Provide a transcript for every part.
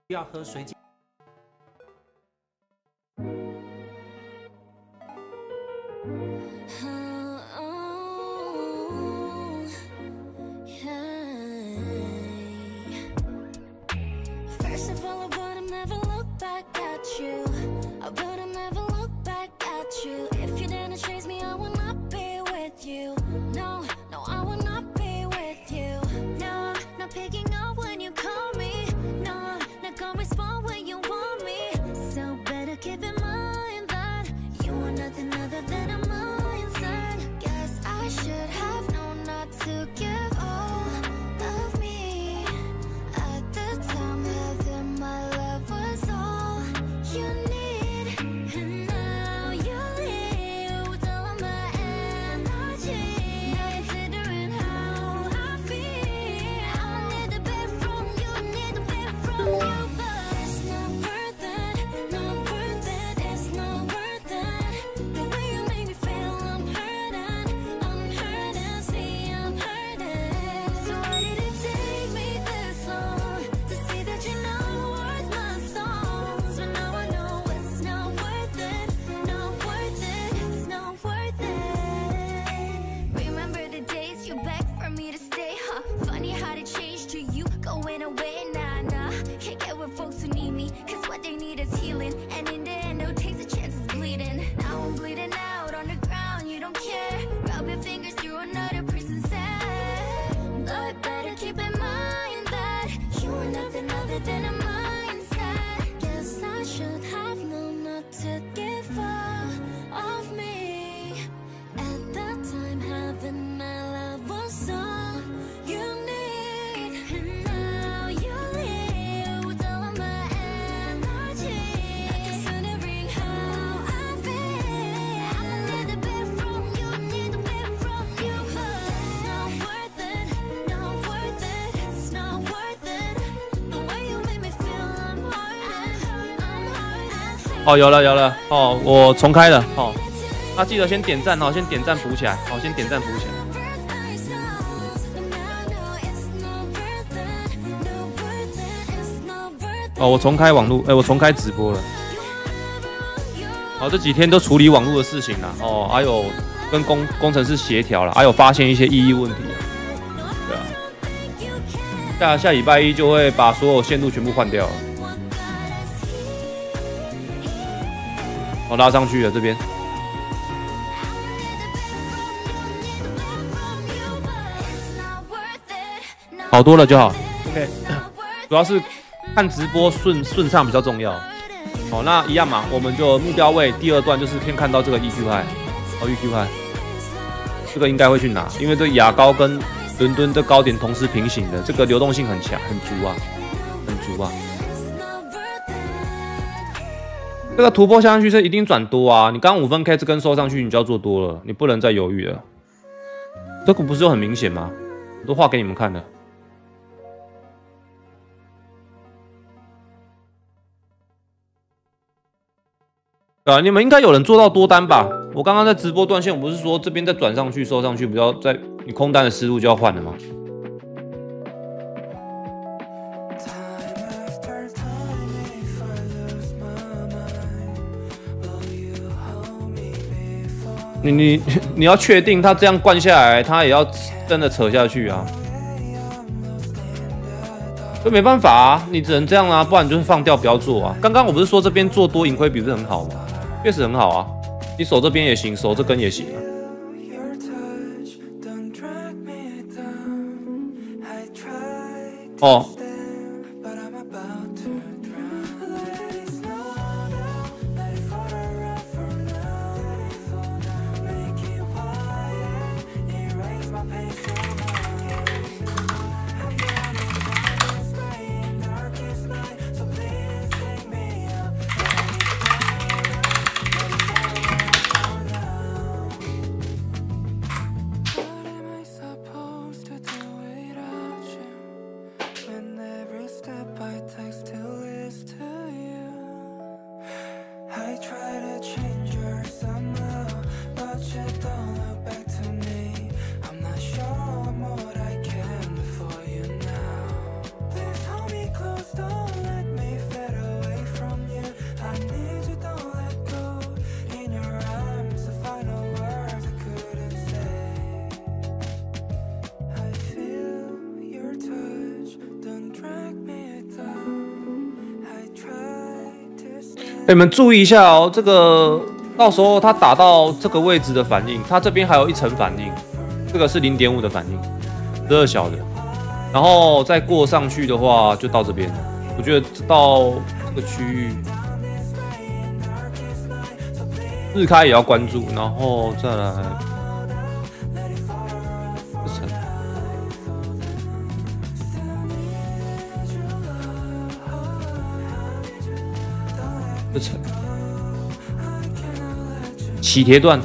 要喝水解。哦，有了哦，我重开了哦。那记得先点赞哦，先点赞补起来，好，先点赞补起来。哦，我重开网络，我重开直播了。好，这几天都处理网络的事情啦，哦，还有跟工程师协调啦，还有发现一些异议问题啊，对啊。下礼拜一就会把所有线路全部换掉了。哦，拉上去了这边。好多了就好 ，OK。主要是看直播顺畅比较重要。好，那一样嘛，我们就目标位第二段就是先看到这个 EQ 派，哦 EQ 派，这个应该会去拿，因为这亚高跟伦敦的高点同时平行的，这个流动性很强，很足啊，很足啊。这个突破下去是一定转多啊！你刚5分 K 这根收上去，你就要做多了，你不能再犹豫了。这股不是就很明显吗？我都画给你们看了。啊，你们应该有人做到多单吧？我刚刚在直播断线，我不是说这边再转上去收上去，不要再你空单的思路就要换了吗？你要确定他这样灌下来，他也要真的扯下去啊，所以没办法啊，你只能这样啊，不然你就是放掉不要做啊。刚刚我不是说这边做多盈亏比不是很好吗？确实很好啊，你守这边也行，守这根也行啊。哦。你们注意一下哦，这个到时候它打到这个位置的反应，它这边还有一层反应，这个是0.5的反应，12小的，然后再过上去的话就到这边，我觉得到这个区域日开也要关注，然后再来这层。 这层起跌段，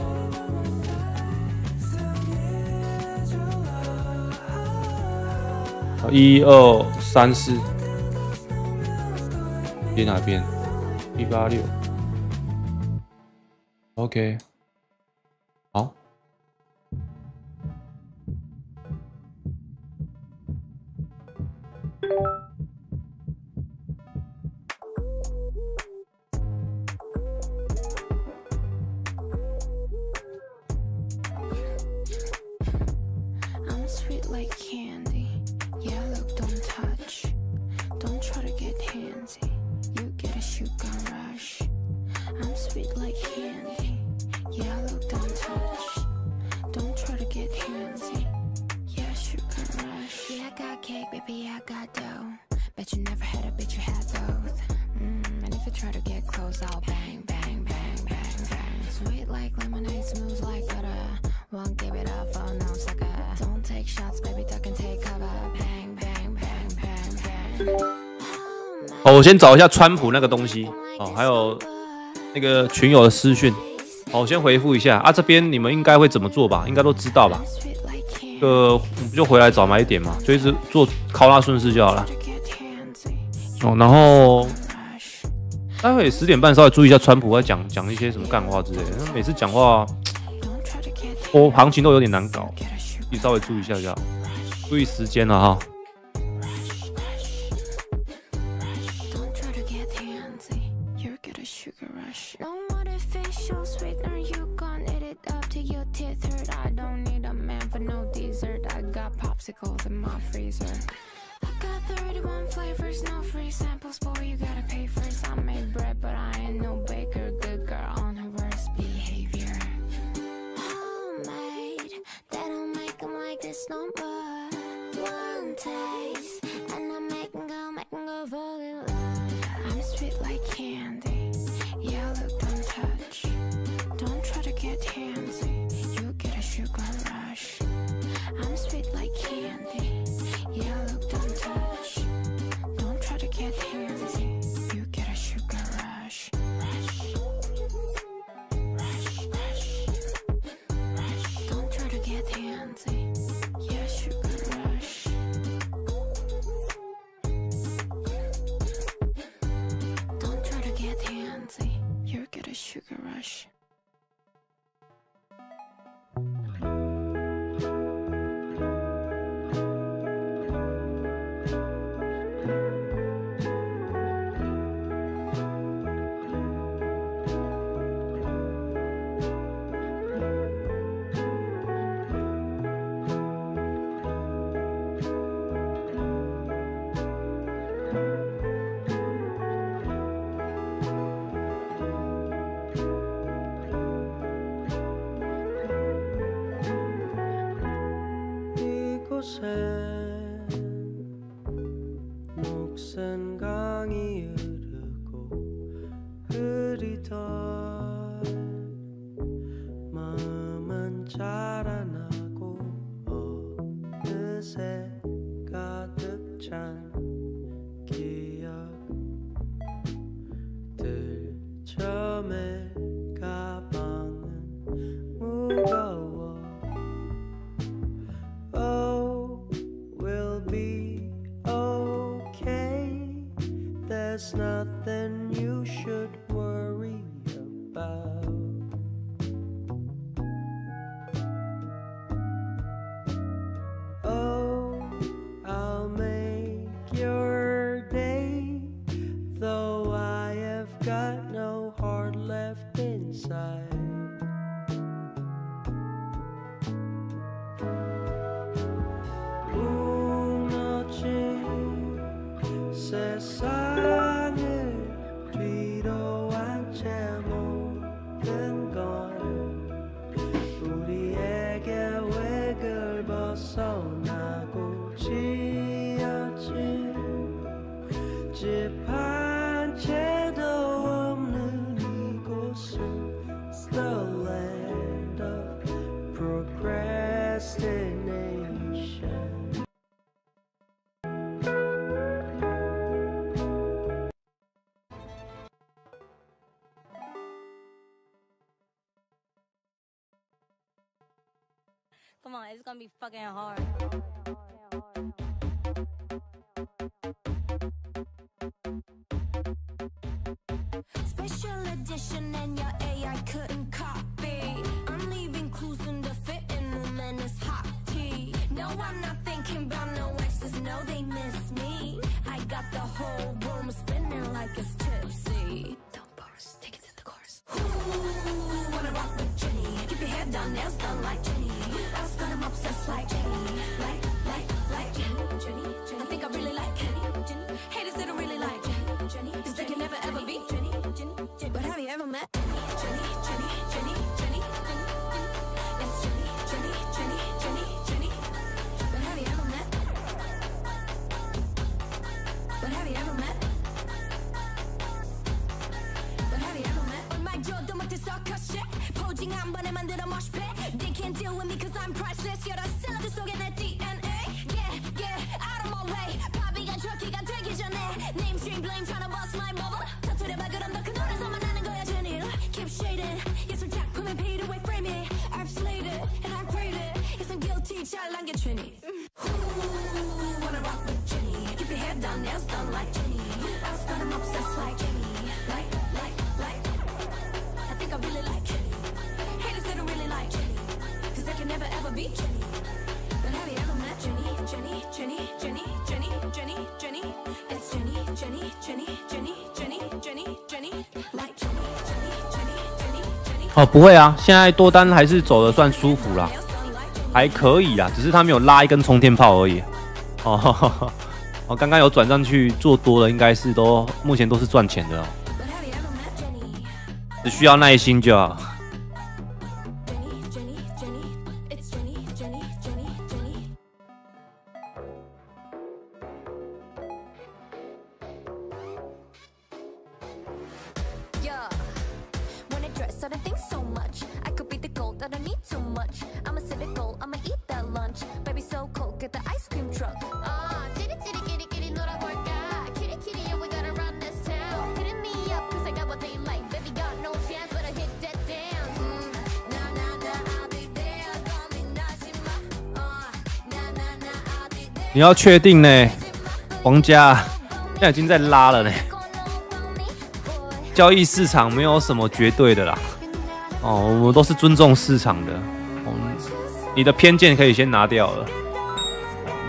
好，1、2、3、4，跌哪边？186。OK， 好。Like candy, yeah, look, don't touch. Don't try to get handsy. You get a sugar rush. I'm sweet like candy, yeah, look, don't touch. Don't try to get handsy. Yeah, sugar rush. Yeah, I got cake, baby, I got dough. Bet you never had a bitch, you had both. And if you try to get close, I'll bang, bang, bang, bang, bang. Sweet like lemonade, smooth like butter. Won't give it up for no sucker. Don't take shots, baby, duck and take cover. Bang, bang, bang, bang, bang. 好，我先找一下川普那个东西哦，还有那个群友的私讯。好，我先回复一下啊，这边你们应该会怎么做吧？应该都知道吧？我们就回来找买点嘛，就一直做考拉顺势就好了。哦，然后待会10点半稍微注意一下川普在讲一些什么干话之类的，他每次讲话。 行情都有点难搞，你稍微注意一下就好，注意时间了哈。This no more. One taste, and I make and go fall in love. I'm sweet like candy, yeah, look, don't touch. Don't try to get handsy, you get a sugar rush. I'm sweet like candy, yeah, look, don't touch. Don't try to get handsy, you get a sugar rush. Don't try to get handsy. Yeah, sugar rush. Don't try to get handsy. You get a sugar rush. '세상을 뒤로 Come on, it's gonna be fucking hard. Special edition and your AI couldn't copy. I'm leaving clues in the fitting room and it's hot tea. No, I'm not thinking about no exes, no, they miss me. I got the whole room spinning like it's tipsy. Don't pause, take it to the chorus. Ooh, wanna rock with Jenny. Keep your head down, nails done like Jenny. I was gonna obsessed like Jenny. Like Jenny. I think I really like Jenny. Haters, they don't really like Jenny. Cause they can never ever be Jenny. But have you ever met Jenny? It's Jenny. But have you ever met? But have you ever met? But have you ever met? 얼마 줘도 못해 서커스 포징 한 번에 만들어 mosh pit. They can't deal with me cause I'm priceless. 여러 샐러드 속에 내 DNA. Yeah, out of my way. 바비가 트럭키가 되기 전에 Name stream blame tryna bust my bubble. 터트려봐 그럼 더 큰 노래서만 나는 거야 Jenny. Keep shading. 예술 작품에 paid away frame it. I've slayed it and I prayed it. Yes I'm guilty 잘 남겨 Jenny. Ooh, wanna rock with Jenny. Keep your head down, nails done like Jenny. I was gonna obsessed like Jenny. Like. I think I really like Jenny. Haters they don't really like Jenny. Cause they can never ever be Jenny. But have you ever met Jenny? It's Jenny. Like Jenny. 哦，不会啊，现在多单还是走的算舒服啦，还可以啦，只是他没有拉一根冲天炮而已。哦，我刚刚有转上去做多了，应该是目前都是赚钱的哦，只需要耐心就好。你要确定呢，皇家现在已经在拉了呢。交易市场没有什么绝对的啦，哦，我们都是尊重市场的。你的偏见可以先拿掉了，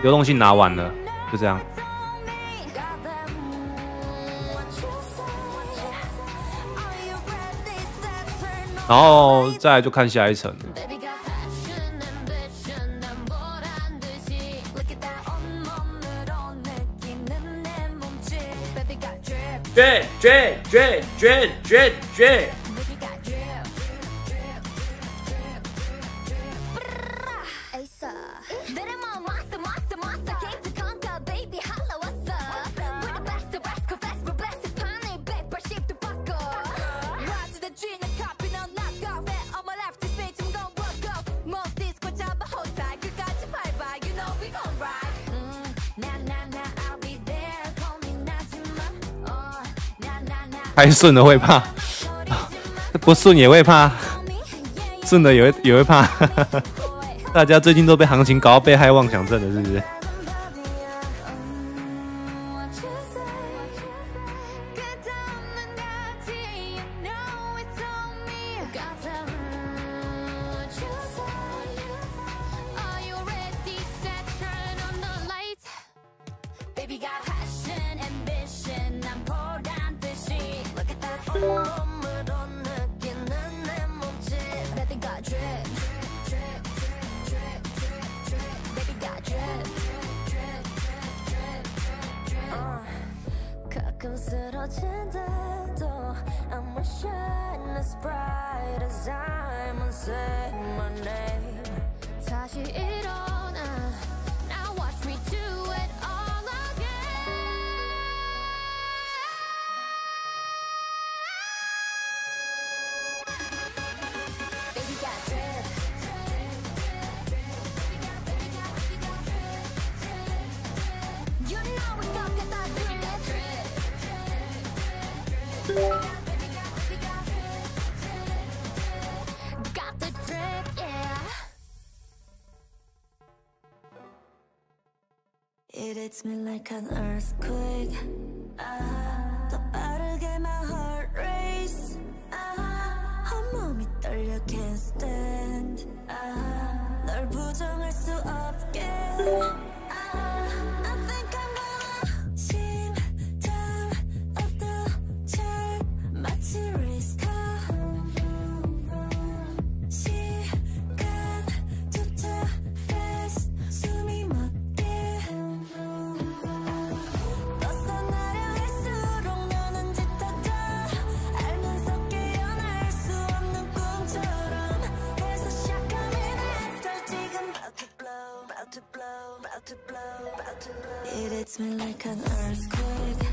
流动性拿完了，就这样。然后再来就看下一层。卷！开顺了会怕，不顺也会怕，顺了也会怕。大家最近都被行情搞到被害妄想症了，是不是？ Got the drip, yeah. It hits me like an earthquake. 더 빠르게 my heart race. 온몸이 떨려 can't stand. 널 부정할 수 없게. I think I'm gonna 심장 엎드쳐 마치 race car. 시간조차 fast 숨이 멎게. 벗어나려 할수록 너는 짙어져. 알면서 깨어날 수 없는 꿈처럼. 그래서 시작하면 after 지금 about to blow, about to blow, about to blow, about to blow. It hits me like an earthquake.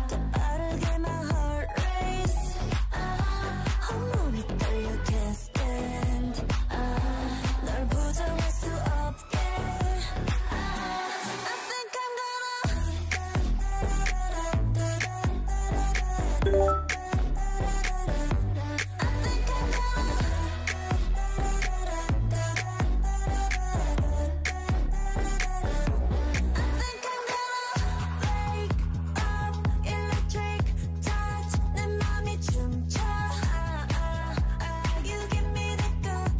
더 빠르게 my heart race. 온몸이 떨려 can't stand. 널 부정할 수 없게. I think I'm electric touch. 내 맘이 춤춰. You give me the good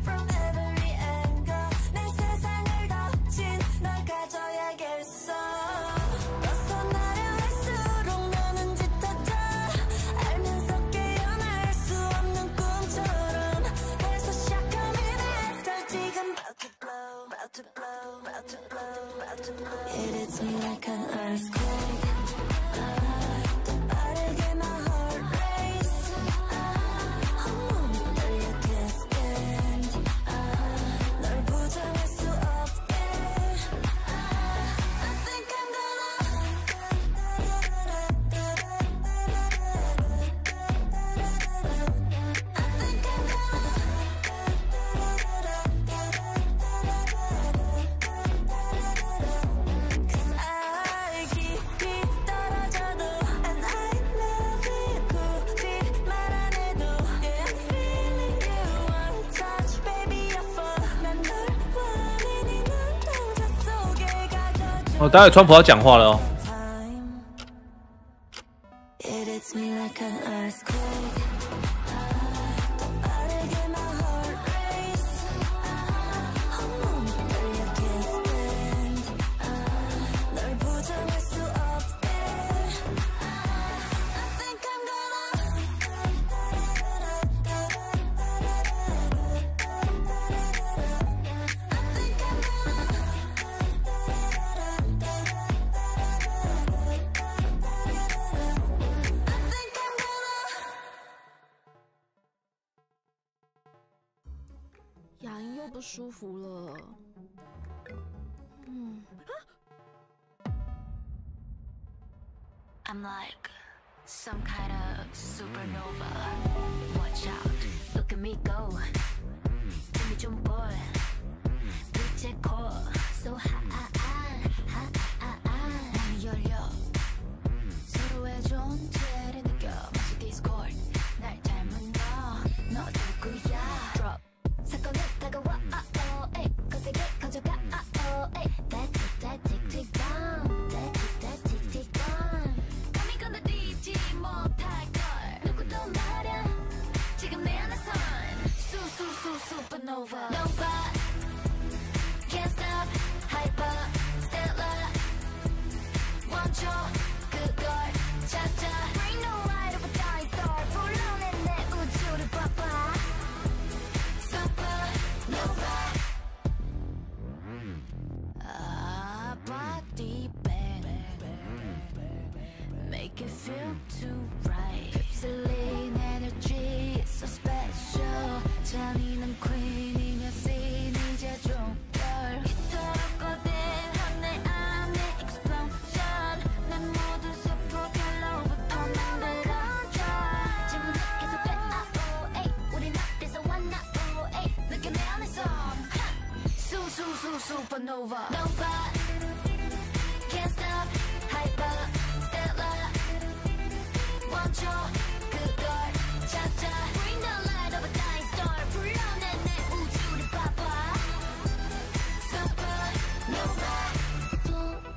from every angle. 내 세상을 덮친 널 가져야겠어. 벗어나려 할수록 너는 짙어져. 알면서 깨어날 수 없는 꿈처럼. 그래서 시작하면 after 지금 about to blow, about to blow, about to blow, about to blow. It hits me like an earthquake. 더 빠르게 my heart race. 온몸이 떨려 can't stand. 널 부정할 수 없게. I think I'm 알기 떨어져도 and I love you. 굳이 말 안 해도 yeah, I'm feeling you one touch baby I fall. 난 널 원해 네 눈동자 속에 가둬줘.待会川普要讲话了哦。 It hits me like an earthquake. 더 빠르게 my heart race. 온몸이 떨려 can't stand. 널 부정할 수 없게. I think I'm gonna 牙龈又不舒服了。I'm like some kind of supernova. Watch out, look at me go. Give me 좀 boy. 빛의 core, so high. 문이 열려. 서로의 존재를 느껴. 마치 디스코드. 날 닮은 너 누구야? Drop. 사건은 다가와. 에이, 거세게 가져가. 에이, that tick tick down. that tick tick down. 감히 건드리지 못할 걸. 누구도 말야. 지금 내 안에선 supernova. Nova. Can't stop. Hyper. Stellar. 멈춰. 그걸 찾아. Bring no light of a dying star. 불러낸 내 우주를 봐봐. Supernova. Body bang. Make it feel too right. 휩쓸린 energy so special. 잔인한 queen이며 scene 이제 종결. 이토록 거대한 내 안의 explosion. 내 모든 세포 결로부터 만든 control. 지금 계속돼. 우린 앞에서 왔나. 느껴 내 안에서 supernova. Nova. Can't stop. Hyper. Stellar.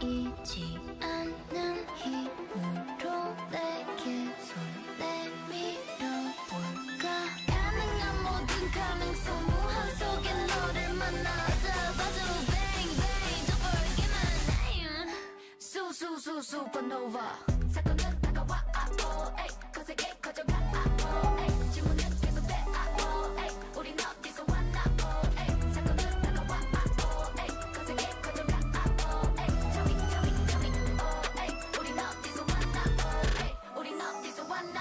보이지 않는 힘으로 내게 손 내밀어볼까 가능한 모든 가능성 무한 속에 너를 만나서 봐줘 bang bang don't forget my name supernova 사건은 다가와 거세게 커져가 질문은 계속돼 우린 어디서 왔나 사건은 다가와 거세게 커져가 tell me 우린 어디서 왔나 우린 어디서 왔나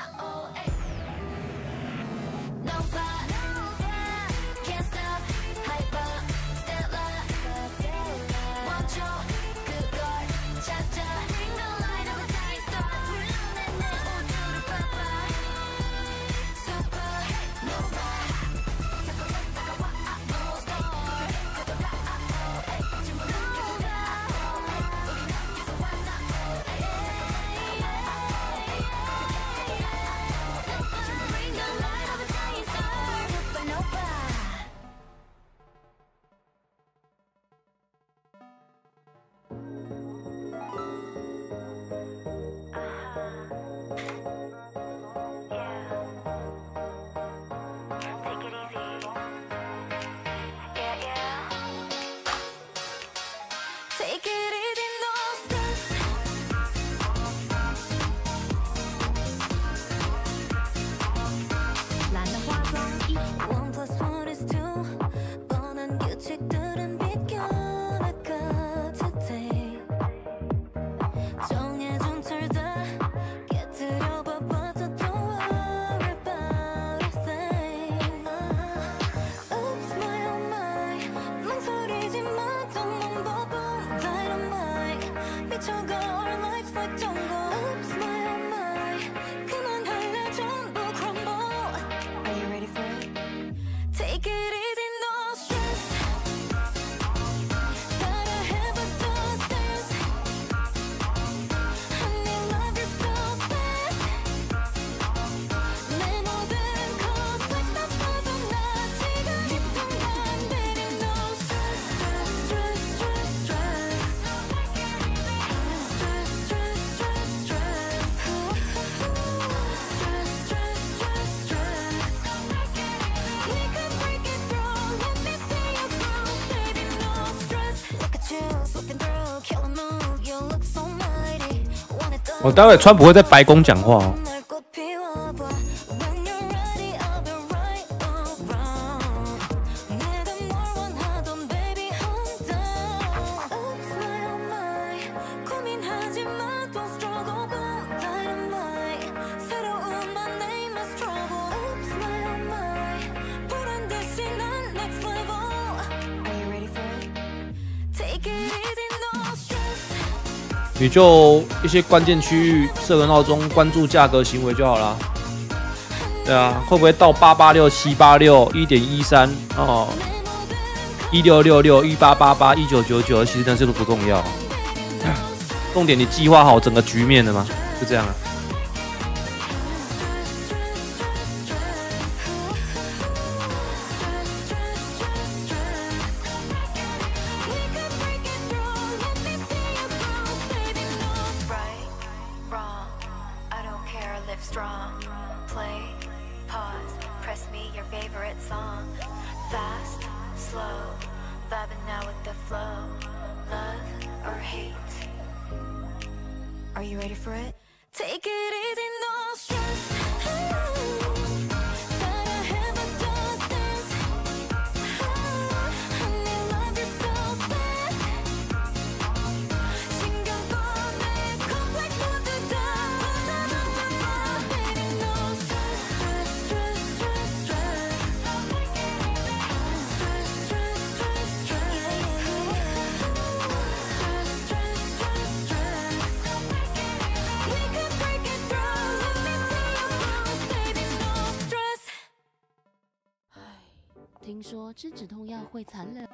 Nova can't stop hyper stellar 멈춰 그걸 찾아 Bring the light of a dying star 불러내 내 우주를 봐봐 Supernova 사건은 다가와 가져가 질문은 계속해 우린 어디서 왔나 Bring the light of a dying star Supernova Take it easy. Yeah, yeah. Take it easy, no stress. 나는 화성 1 plus 1 is 2 뻔한 규칙들은 비껴나가 today 정해준 틀들 깨트려 봐봐도 don't worry about a thing Oops my oh my 망설이지 마 don't boom dynamite 미쳐가 our lives like jungle Oops my oh my 그만할래 전부 crumble Are you ready for it? Take it easy no stress gotta have a distance Honey love you so fast 내 모든 conflicts 다 벗어나 지금 이 순간 baby no stress stress stress stress stress stress stress stress stress stress stress we could break it through let me see you groove baby no stress look at you slipping through killer move you look so mighty wanted 我待会川普会在白宫讲话哦。 날 꽃 피워봐 When you're ready I'll be right around 내가 뭘 원하던 baby I'm down Oops my oh my 고민하지 마 Don't struggle boom dynamite 새로운 my name is trouble Oops my oh my 보란 듯이 난 next level Are you ready for it? Take it easy no stress 你就一些关键区域设个闹钟，关注价格行为就好啦。对啊，会不会到886、786、1.13哦、1666、1888、1999？其实那些都不重要，重点你计划好整个局面了吗？就这样啊。 Right, wrong, I don't care, live strong. Play, pause, press me your favorite song. Fast, slow, vibing now with the flow. Love or hate. Are you ready for it? Take it easy, no stress. Gotta have a distance. Honey, love you so fast. 신경 꺼내 complex 모두 다 baby no stress stress stress stress stress stress stress stress we could break it through let me see you groove baby no stress 听说吃止痛药会残忍。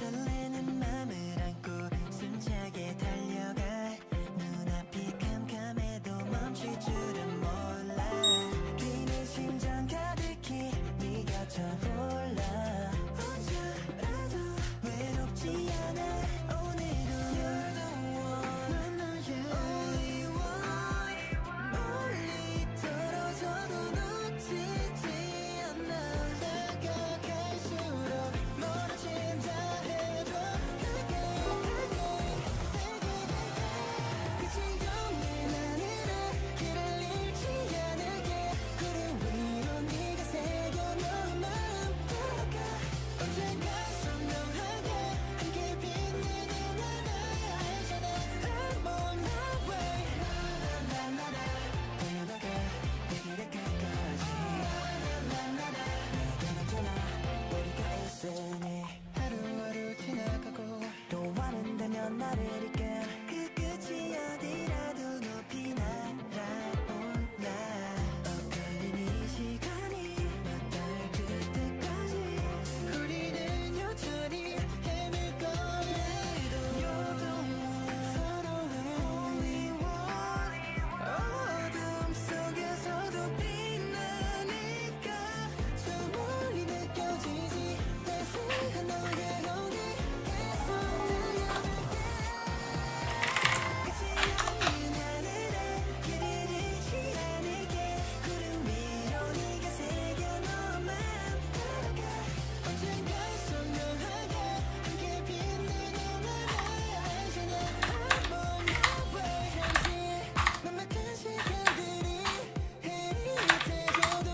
설레는 맘을 안고 숨차게 달려가 눈앞이 캄캄해도 멈출 줄은 몰라 뛰는 심장 가득히 네가 차올라 어쩌라도 외롭지 않아 오늘도 You're the one 넌 나의 only one 멀리 떨어져도 놓치지 않아 다가갈수록 멀어진다 해도 끝이 없는 하늘에 길을 잃지 않을게 구름 위로 네가 새겨놓은 마음 따라가 언젠가 선명하게 함께 빛내는 나나야 알잖아 I'm on my way 나나나나 달려나가 내 길의 끝까지 나나나나 내겐 언제나 우리가 있으니 하루하루 지나가고 또 와는다면 나를 잊게 그 끝이 어디라도 높이 날아올라 엇갈린 이 시간이 맞닿을 그때까지 우리는 여전히 헤맬 거래도 You're the one 서로의 only one 어둠 속에서도 빛나니까 저 멀리 느껴지지 따스한 너의 온기 계속 달려갈게 끝이 없는 하늘에 길을 잃지 않을게 구름 위로 네가 새겨놓은 마음 따라가 언젠가 선명하게 함께 빛내는 나나야 알잖아 I'm on my way 잠시 막막한 시간들이 흐릿해져도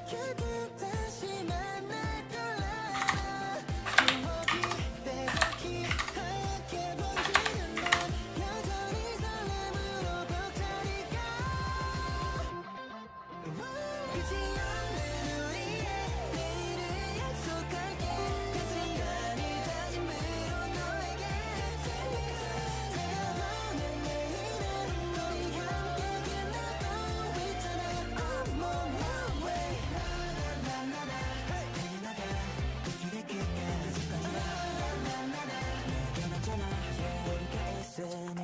결국 다시 만날 거라 추억이 빼곡히 하얗게 번지는 넌 여전히 설렘으로 벅차니까 끝이 없는 우리의 내일을 약속할게 끝이 아닌 다짐으로 너에게 다가오는 내일은 우리 함께 빛나고 있잖아 I'm on my way 나나나나 달려나가 이 길의 끝까지 나나나나 내겐 언제나 우리가 있으니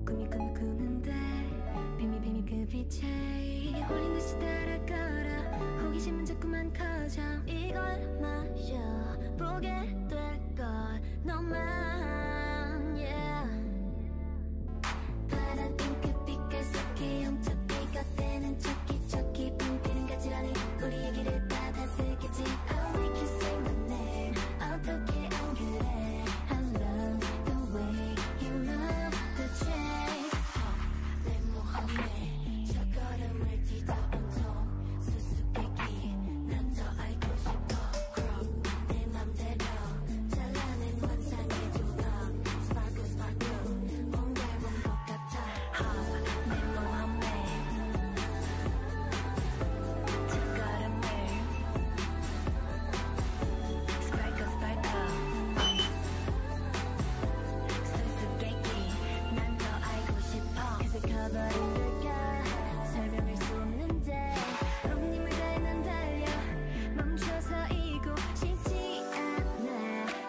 꿈이 꿈을 꾸는데 비밀 그 빛에 홀린 듯이 따라가라 호기심은 자꾸만 커져 이걸 마셔보게 될걸 너만 yeah 파란 핑크 빛깔 속에 훔쳐비 겉에는 척기 빙비는 가지런히 우리 얘기를 받아쓰겠지 I'll make you say my name 어떻게 안 그래 I love the way you love the chase 내 모험에 저 걸음을 뛰다 온통 수수께끼 난 더 알고 싶어 Grow 내 맘대로 잘라낸 환상의 조각 Sparkle sparkle 뭔가 원복 같아 내 모험에 저 걸음을 Sparkle sparkle 수수께끼 난 더 알고 싶어 그새 커버린 걸까 설명할 수 없는데 온 힘을 다해 난 달려 멈춰서 이고 싶지 않아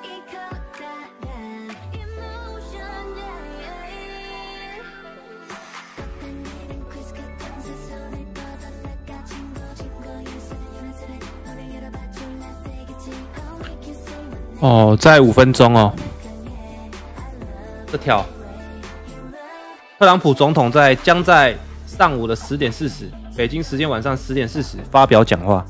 이 커다란 emotion yeah 어떤 일은 quiz 같은 세상을 뻗어나가 친구 일수는 연한스레 너를 열어봐 졸라 되겠지 I'll make you say my name 哦，在5分钟哦。这条，特朗普总统将在上午的10点40，北京时间晚上10点40发表讲话。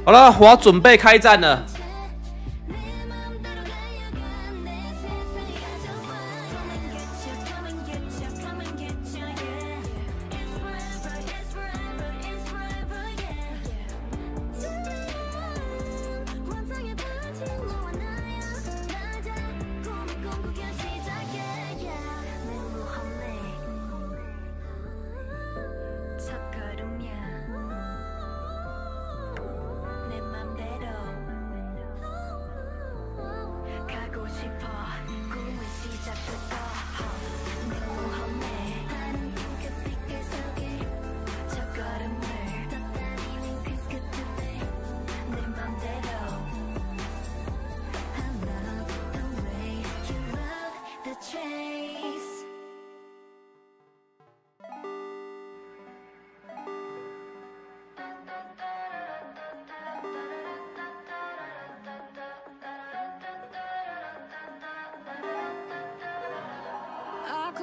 好了，我要准备开战了。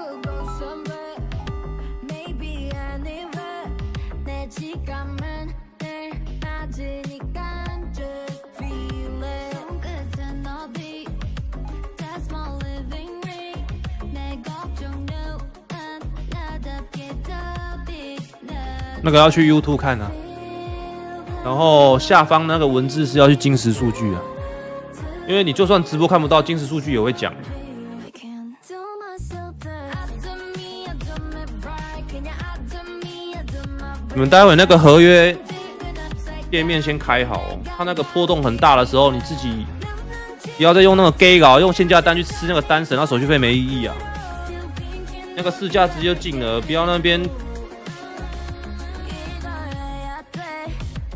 could go somewhere. Maybe anywhere. 내 지갑은 늘 낮으니까 just feel it. 손끝은 너비. That's my living ring. 내 걱정은 나답게 더 빛나. 那个要去 YouTube 看啊。然后下方那个文字是要去金石数据啊，因为你就算直播看不到，金石数据也会讲。你们待会那个合约页面先开好哦，它那个波动很大的时候，你自己不要再用那个 gay 搞，用限价单去吃那个单，省到手续费没意义啊。那个市价直接就进了，不要那边。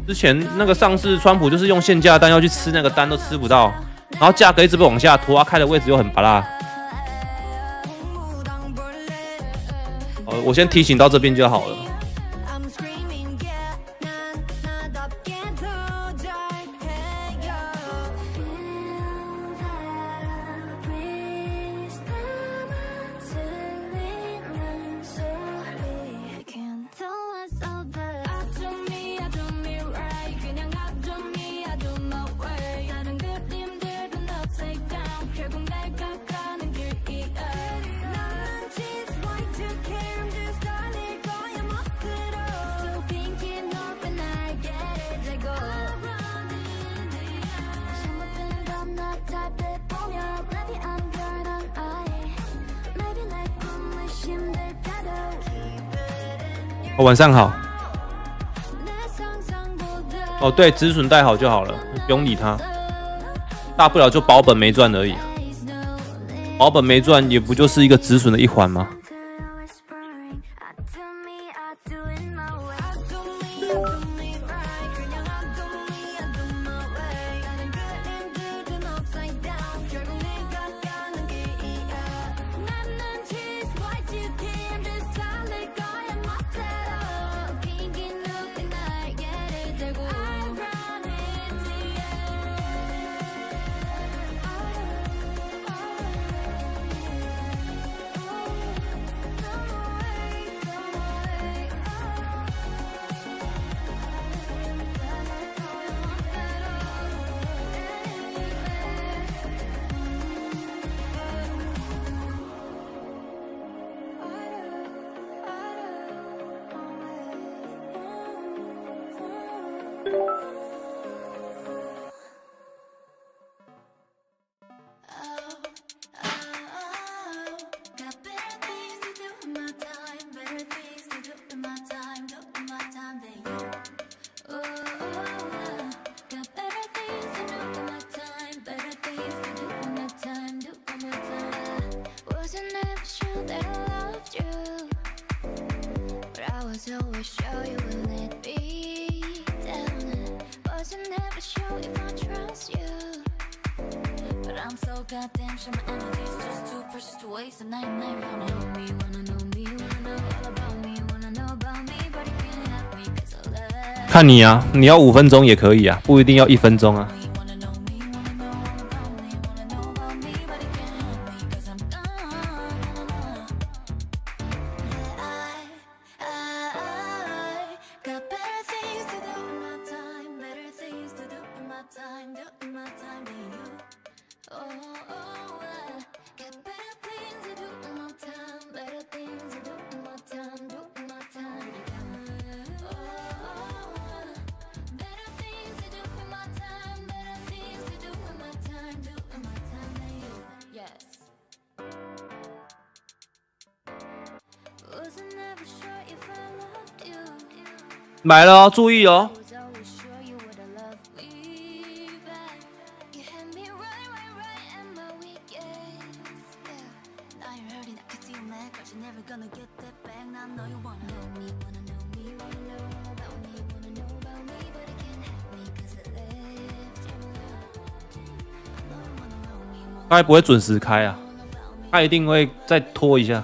之前那个上市川普就是用限价单要去吃那个单都吃不到，然后价格一直被往下拖，开的位置又很拔辣。我先提醒到这边就好了。晚上好。哦，对，止损带好就好了，不用理它，大不了就保本没赚而已。保本没赚也不就是一个止损的一环吗？看你啊，你要5分钟也可以啊，不一定要1分钟啊。买了哦，注意哦。他不会准时开啊，他一定会再拖一下。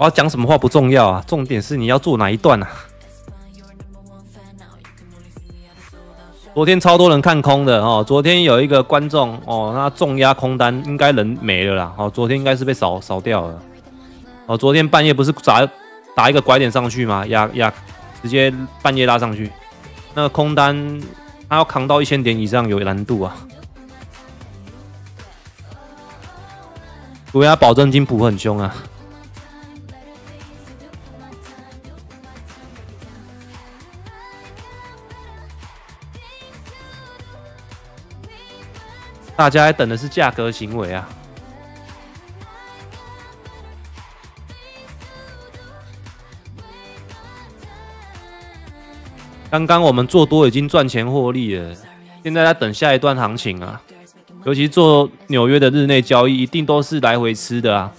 我要讲什么话不重要啊，重点是你要做哪一段啊。昨天超多人看空的哦，昨天有一个观众哦，他重压空单，应该人没了啦。哦，昨天应该是被扫掉了。哦，昨天半夜不是打一个拐点上去吗？直接半夜拉上去，那个空单他要扛到1000点以上有难度啊。除非他保证金补很凶啊。大家在等的是价格行为啊。刚刚我们做多已经赚钱获利了，现在在等下一段行情啊。尤其做纽约的日内交易，一定都是来回吃的啊，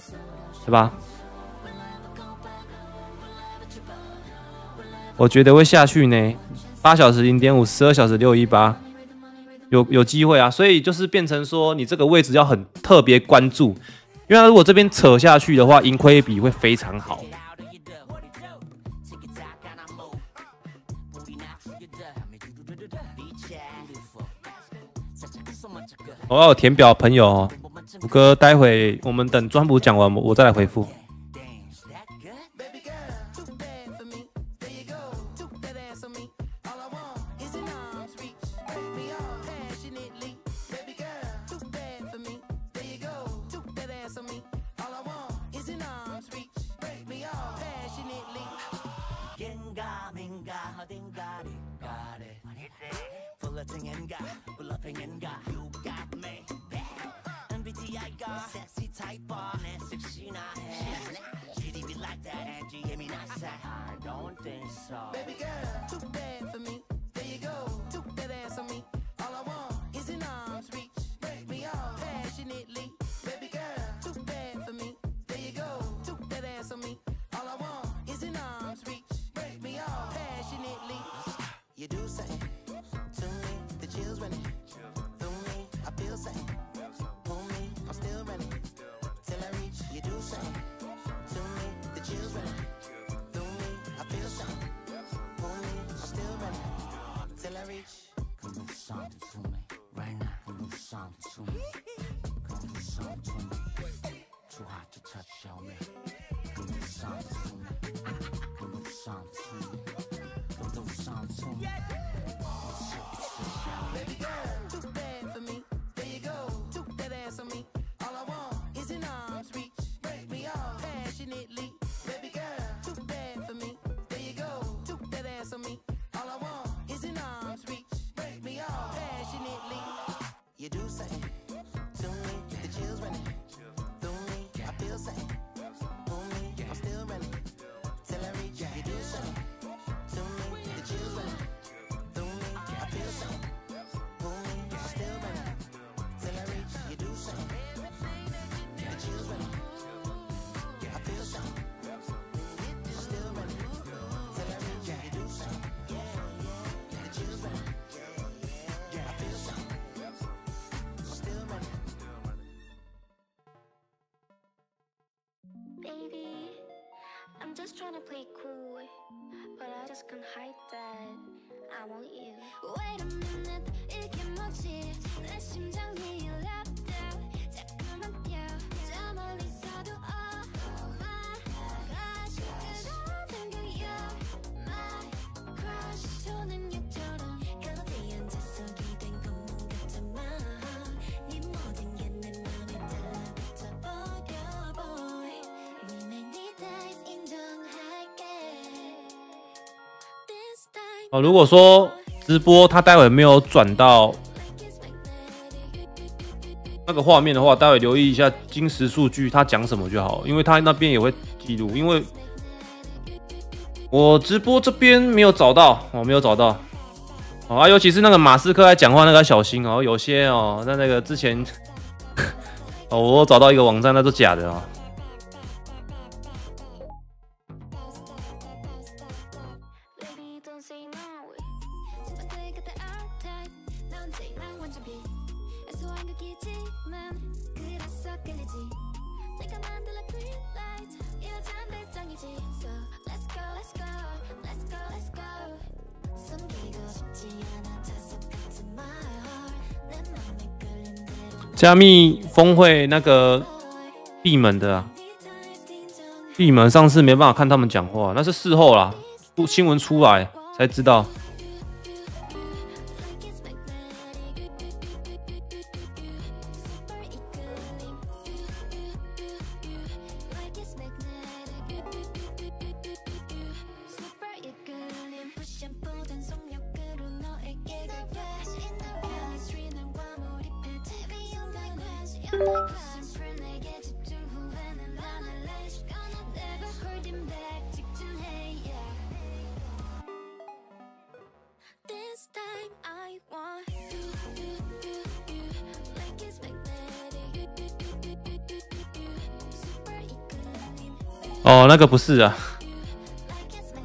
对吧？我觉得会下去呢，8小时0.5， 12小时618。有机会啊，所以就是变成说，你这个位置要很特别关注，因为它如果这边扯下去的话，盈亏比会非常好。我要有填表的朋友哦，五哥，待会我们等专补讲完，我再来回复。Baby, I'm just trying to play cool, but I just can't hide that I want you. Wait a minute, 이게 뭐지? 내 심장이 열렸다. 자꾸만 뛰어, 저 멀리서도 oh my gosh, 그런 생각이야. My crush, 저는 유처럼 그렇게 앉아서 기댄 것만 같지만 네 모든 게 내 맘에 달라붙어 버려 boy. Remain 네 다이스 인정할게. This time. 如果说直播他待会没有转到那个画面的话，待会留意一下金石数据他讲什么就好，因为他那边也会记录。因为我直播这边没有找到，我没有找到。啊，尤其是那个马斯克在讲话，那个要小心哦。有些哦，那个之前哦，我找到一个网站，那都假的啊。加密峰会那个闭门的啊，闭门上次没办法看他们讲话，那是事后啦，新闻出来才知道。哦，那个不是啊，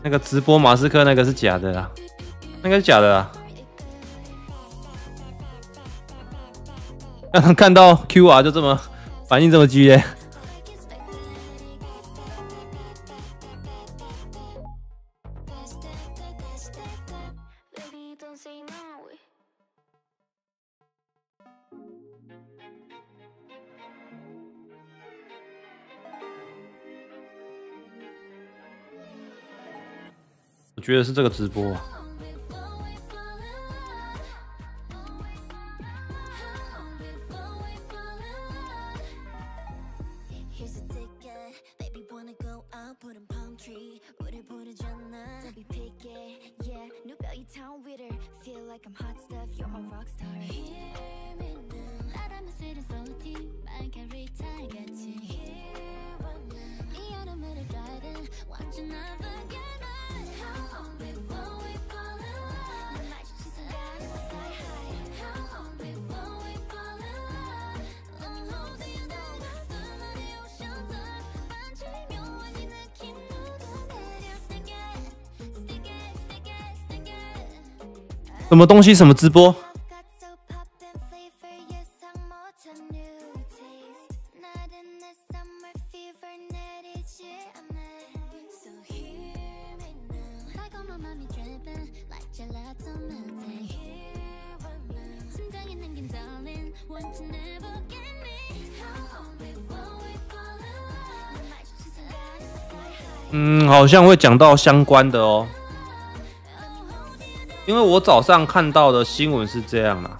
那个直播马斯克那个是假的啦，那个是假的啦。看到 QR 就这么反应这么激烈。我觉得是这个直播。什么东西？什么直播？好像会讲到相关的哦。因为我早上看到的新闻是这样啦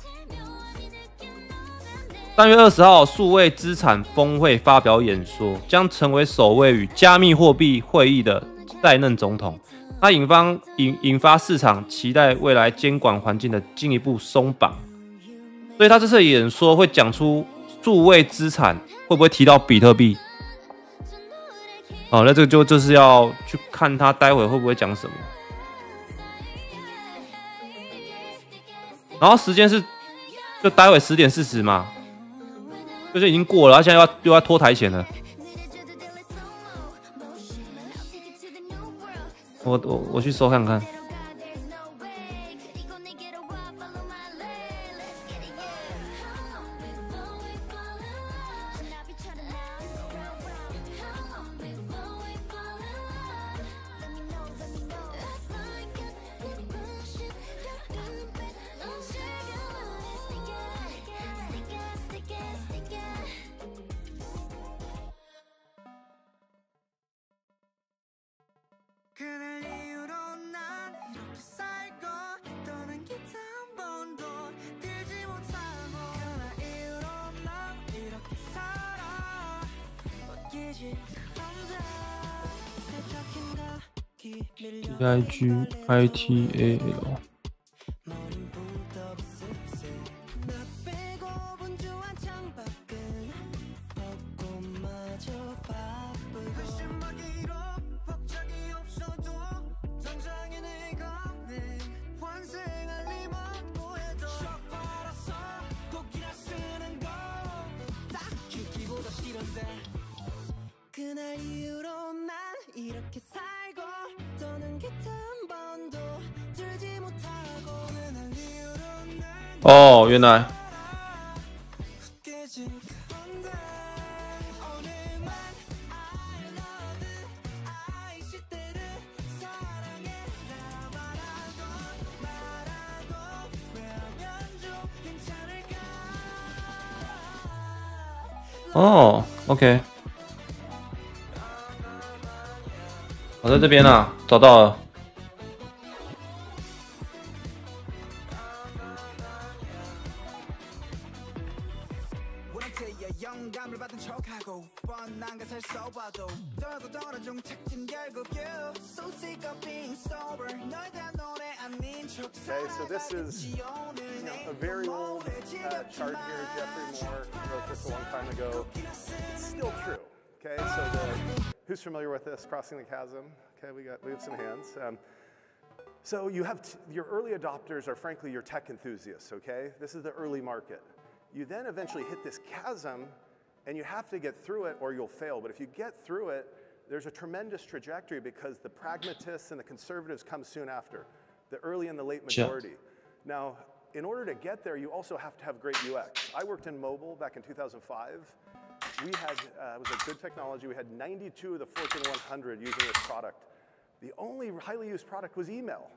，3月20号，数位资产峰会发表演说，将成为首位与加密货币会议的在任总统。他引发市场期待未来监管环境的进一步松绑，所以他这次的演说会讲出数位资产会不会提到比特币？哦，那这个就是要去看他待会会不会讲什么。然后时间是就待会10点40嘛，就是已经过了，他现在又要拖台前了。我去搜看看。IGITAL。哦，原来哦 ，OK， 我在这边啊，找到了。Okay, so this is a very old chart here. Jeffrey Moore wrote this a long time ago. It's still true. Okay, so who's familiar with this? Crossing the chasm. Okay, we have some hands. So you have your early adopters are frankly your tech enthusiasts. Okay, this is the early market. You then eventually hit this chasm, and you have to get through it or you'll fail. But if you get through it, there's a tremendous trajectory because the pragmatists and the conservatives come soon after. The early and the late majority. Now, in order to get there, you also have to have great UX. I worked in mobile back in 2005. We had, it was a good technology. We had 92 of the Fortune 100 using this product. The only highly used product was email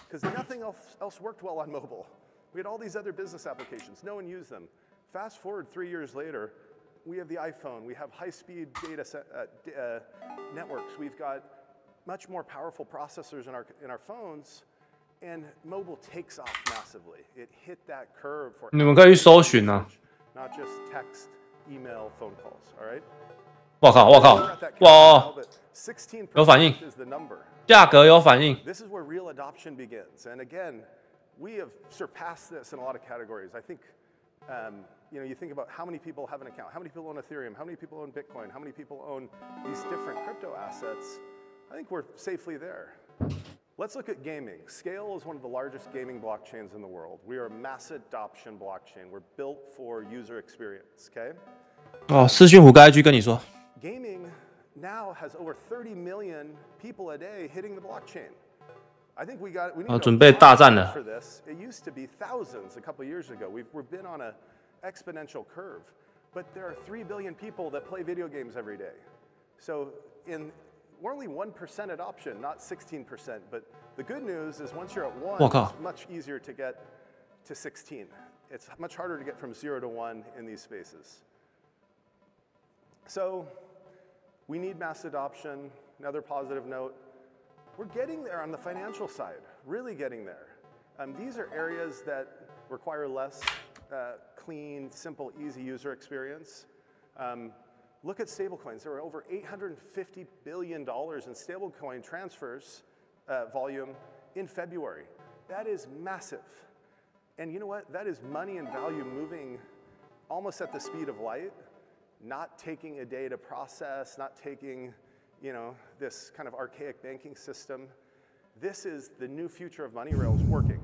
because nothing else worked well on mobile. We had all these other business applications. No one used them. Fast forward 3 years later, we have the iPhone. We have high-speed data networks. We've got much more powerful processors in our phones. And mobile takes off massively. It hit that curve for 你们可以去搜寻啊。 not just text, email, phone calls. All right. 我靠，我靠，哇， 16% 有反应， is the number. 价格有反应。 This is where real adoption begins. And again, we have surpassed this in a lot of categories. I think, you think about how many people have an account, how many people own Ethereum, how many people own Bitcoin, how many people own these different crypto assets. I think we're safely there. Let's look at gaming. Scale is one of the largest gaming blockchains in the world. We are a mass adoption blockchain. We're built for user experience, okay? 哦，视讯虎该去跟你说。 Gaming now has over 30 million people a day hitting the blockchain. I think we need 准备大战了。 for this. It used to be thousands a couple of years ago. We've been on an exponential curve. But there are 3 billion people that play video games every day. So we're only 1% adoption, not 16%. But the good news is once you're at 1, it's much easier to get to 16. It's much harder to get from 0 to 1 in these spaces. So we need mass adoption. Another positive note, we're getting there on the financial side, really getting there. These are areas that require less clean, simple, easy user experience. Look at stablecoins. There were over $850 billion in stablecoin transfers volume in February. That is massive. And you know what? That is money and value moving almost at the speed of light, not taking a day to process, not taking, this kind of archaic banking system. This is the new future of money rails working.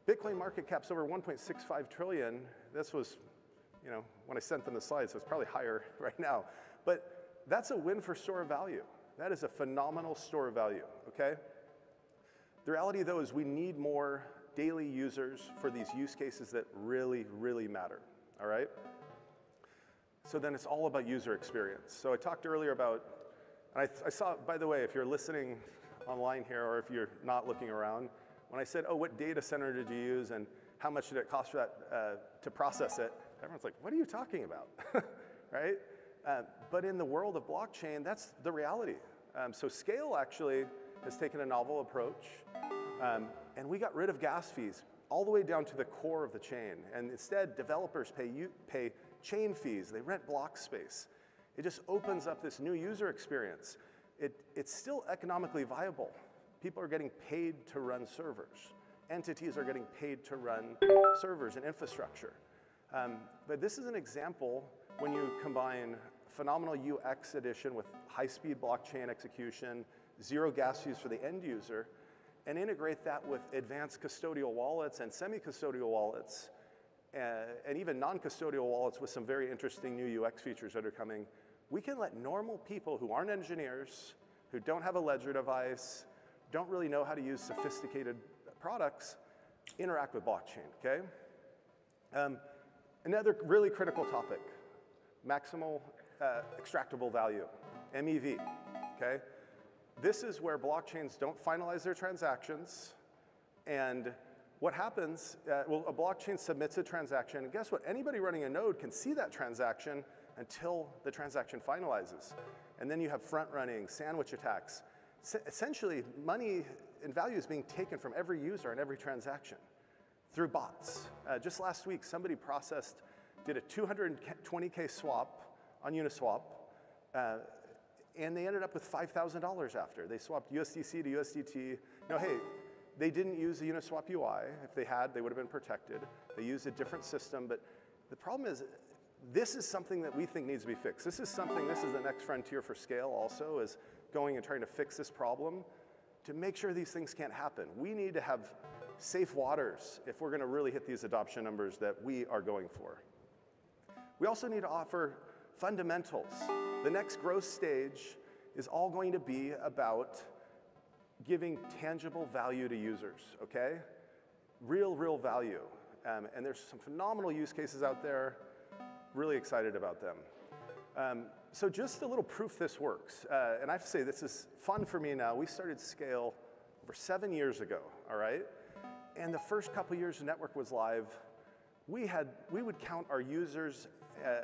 Bitcoin market cap's over 1.65 trillion. This was when I sent them the slides, so it's probably higher right now. But that's a win for store of value. That is a phenomenal store of value, okay? The reality, though, is we need more daily users for these use cases that really, really matter, all right? So then it's all about user experience. So I talked earlier about, and I saw, by the way, if you're listening online here or if you're not looking around, when I said, oh, what data center did you use and how much did it cost for that to process it? Everyone's like, what are you talking about, right? But in the world of blockchain, that's the reality. So Scale actually has taken a novel approach, and we got rid of gas fees all the way down to the core of the chain. And instead, developers pay chain fees. They rent block space. It just opens up this new user experience. It's still economically viable. People are getting paid to run servers. Entities are getting paid to run servers and infrastructure. But this is an example when you combine phenomenal UX addition with high-speed blockchain execution, zero gas fees for the end user, and integrate that with advanced custodial wallets and semi-custodial wallets, and even non-custodial wallets with some very interesting new UX features that are coming. We can let normal people who aren't engineers, who don't have a ledger device, don't really know how to use sophisticated products, interact with blockchain, okay? Another really critical topic, maximal extractable value, MEV, okay? This is where blockchains don't finalize their transactions, and what happens, well, a blockchain submits a transaction, and guess what? Anybody running a node can see that transaction until the transaction finalizes. And then you have front running, sandwich attacks. Essentially, money and value is being taken from every user in every transaction through bots. Just last week, somebody did a 220K swap on Uniswap, and they ended up with $5,000 after. They swapped USDC to USDT. Now, hey, they didn't use the Uniswap UI. If they had, they would have been protected. They used a different system, but the problem is, this is something that we think needs to be fixed. This is the next frontier for scale also, is going and trying to fix this problem to make sure these things can't happen. We need to have safe waters if we're going to really hit these adoption numbers that we are going for. We also need to offer fundamentals. The next growth stage is all going to be about giving tangible value to users, okay? Real value. And there's some phenomenal use cases out there. Really excited about them. So just a little proof this works. And I have to say, this is fun for me now. We started Scale over 7 years ago, all right? And the first couple years the network was live, we would count our users,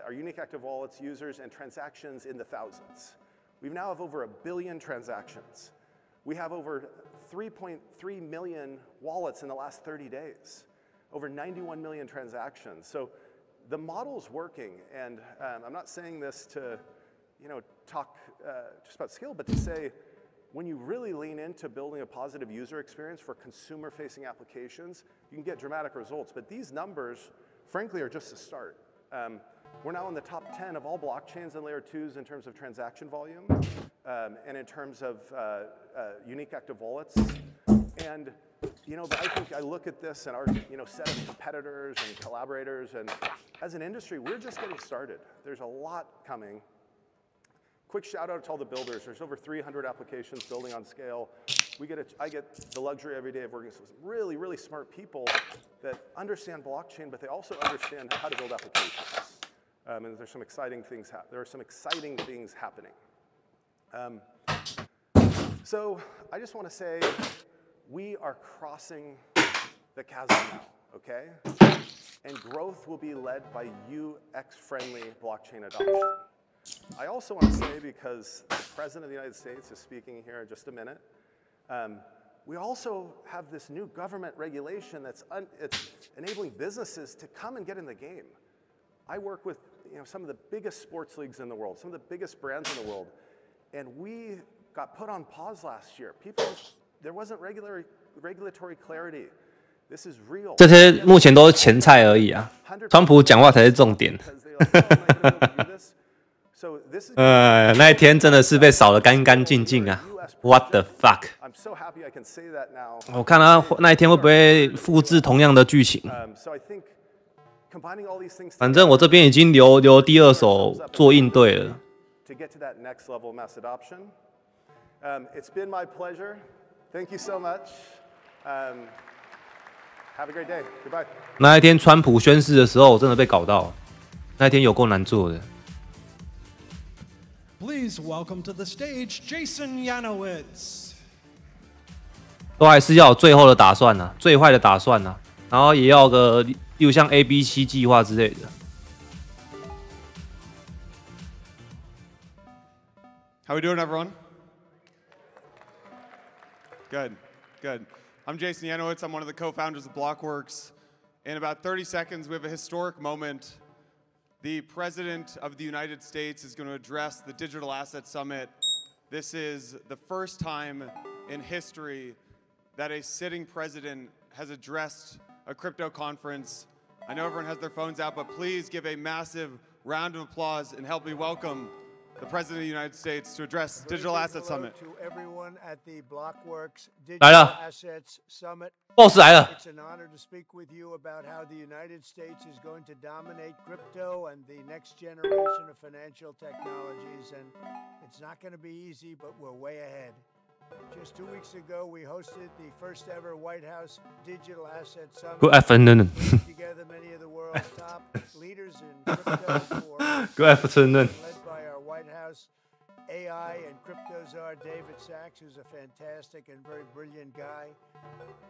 our unique active wallets, users, and transactions in the thousands. We now have over 1 billion transactions. We have over 3.3 million wallets in the last 30 days, over 91 million transactions. So the model's working, and I'm not saying this to, talk just about Scale, but to say, when you really lean into building a positive user experience for consumer-facing applications, you can get dramatic results. But these numbers, frankly, are just a start. We're now in the top 10 of all blockchains and layer 2s in terms of transaction volume, and in terms of unique active wallets. And but I think I look at this and our set of competitors and collaborators, and as an industry, we're just getting started. There's a lot coming. Quick shout out to all the builders. There's over 300 applications building on Scale. I get the luxury every day of working with some really smart people that understand blockchain, but they also understand how to build applications. And there's some exciting things. There are some exciting things happening. So I just want to say, we are crossing the chasm now, okay? And growth will be led by UX-friendly blockchain adoption. I also want to say, because the President of the United States is speaking here in just a minute, we also have this new government regulation that's it's enabling businesses to come and get in the game. I work with some of the biggest sports leagues in the world, some of the biggest brands in the world, and we got put on pause last year. There wasn't regulatory clarity. This is real. 这些目前都是前菜而已啊，川普讲话才是重点。那一天真的是被扫得干干净净啊 ！What the fuck？ 我看他那一天会不会复制同样的剧情？反正我这边已经留第二手做应对了。It's been my pleasure. Thank you so much. Have a great day. Goodbye. 那一天川普宣誓的时候，我真的被搞到，那一天有够难做的。Please welcome to the stage, Jason Yanowitz. 都还是要有最后的打算啊，最坏的打算啊，然后也要个，例如像 ABC 计划之类的。How we doing, everyone? Good. I'm Jason Yanowitz. I'm one of the co-founders of Blockworks. In about 30 seconds, we have a historic moment. The President of the United States is going to address the Digital Asset Summit. This is the first time in history that a sitting president has addressed a crypto conference. I know everyone has their phones out, but please give a massive round of applause and help me welcome the President of the United States to address Digital Asset Summit. To everyone at the Blockworks Digital Assets Summit. Boss 来了。 It's an honor to speak with you about how the United States is going to dominate crypto and the next generation of financial technologies. And it's not going to be easy, but we're way ahead. Just 2 weeks ago, we hosted the first ever White House Digital Asset Summit. Good afternoon. Bringing together many of the world's top leaders in crypto for Good afternoon. led by our White House AI and crypto czar David Sachs. Sachs, who's a fantastic and very brilliant guy.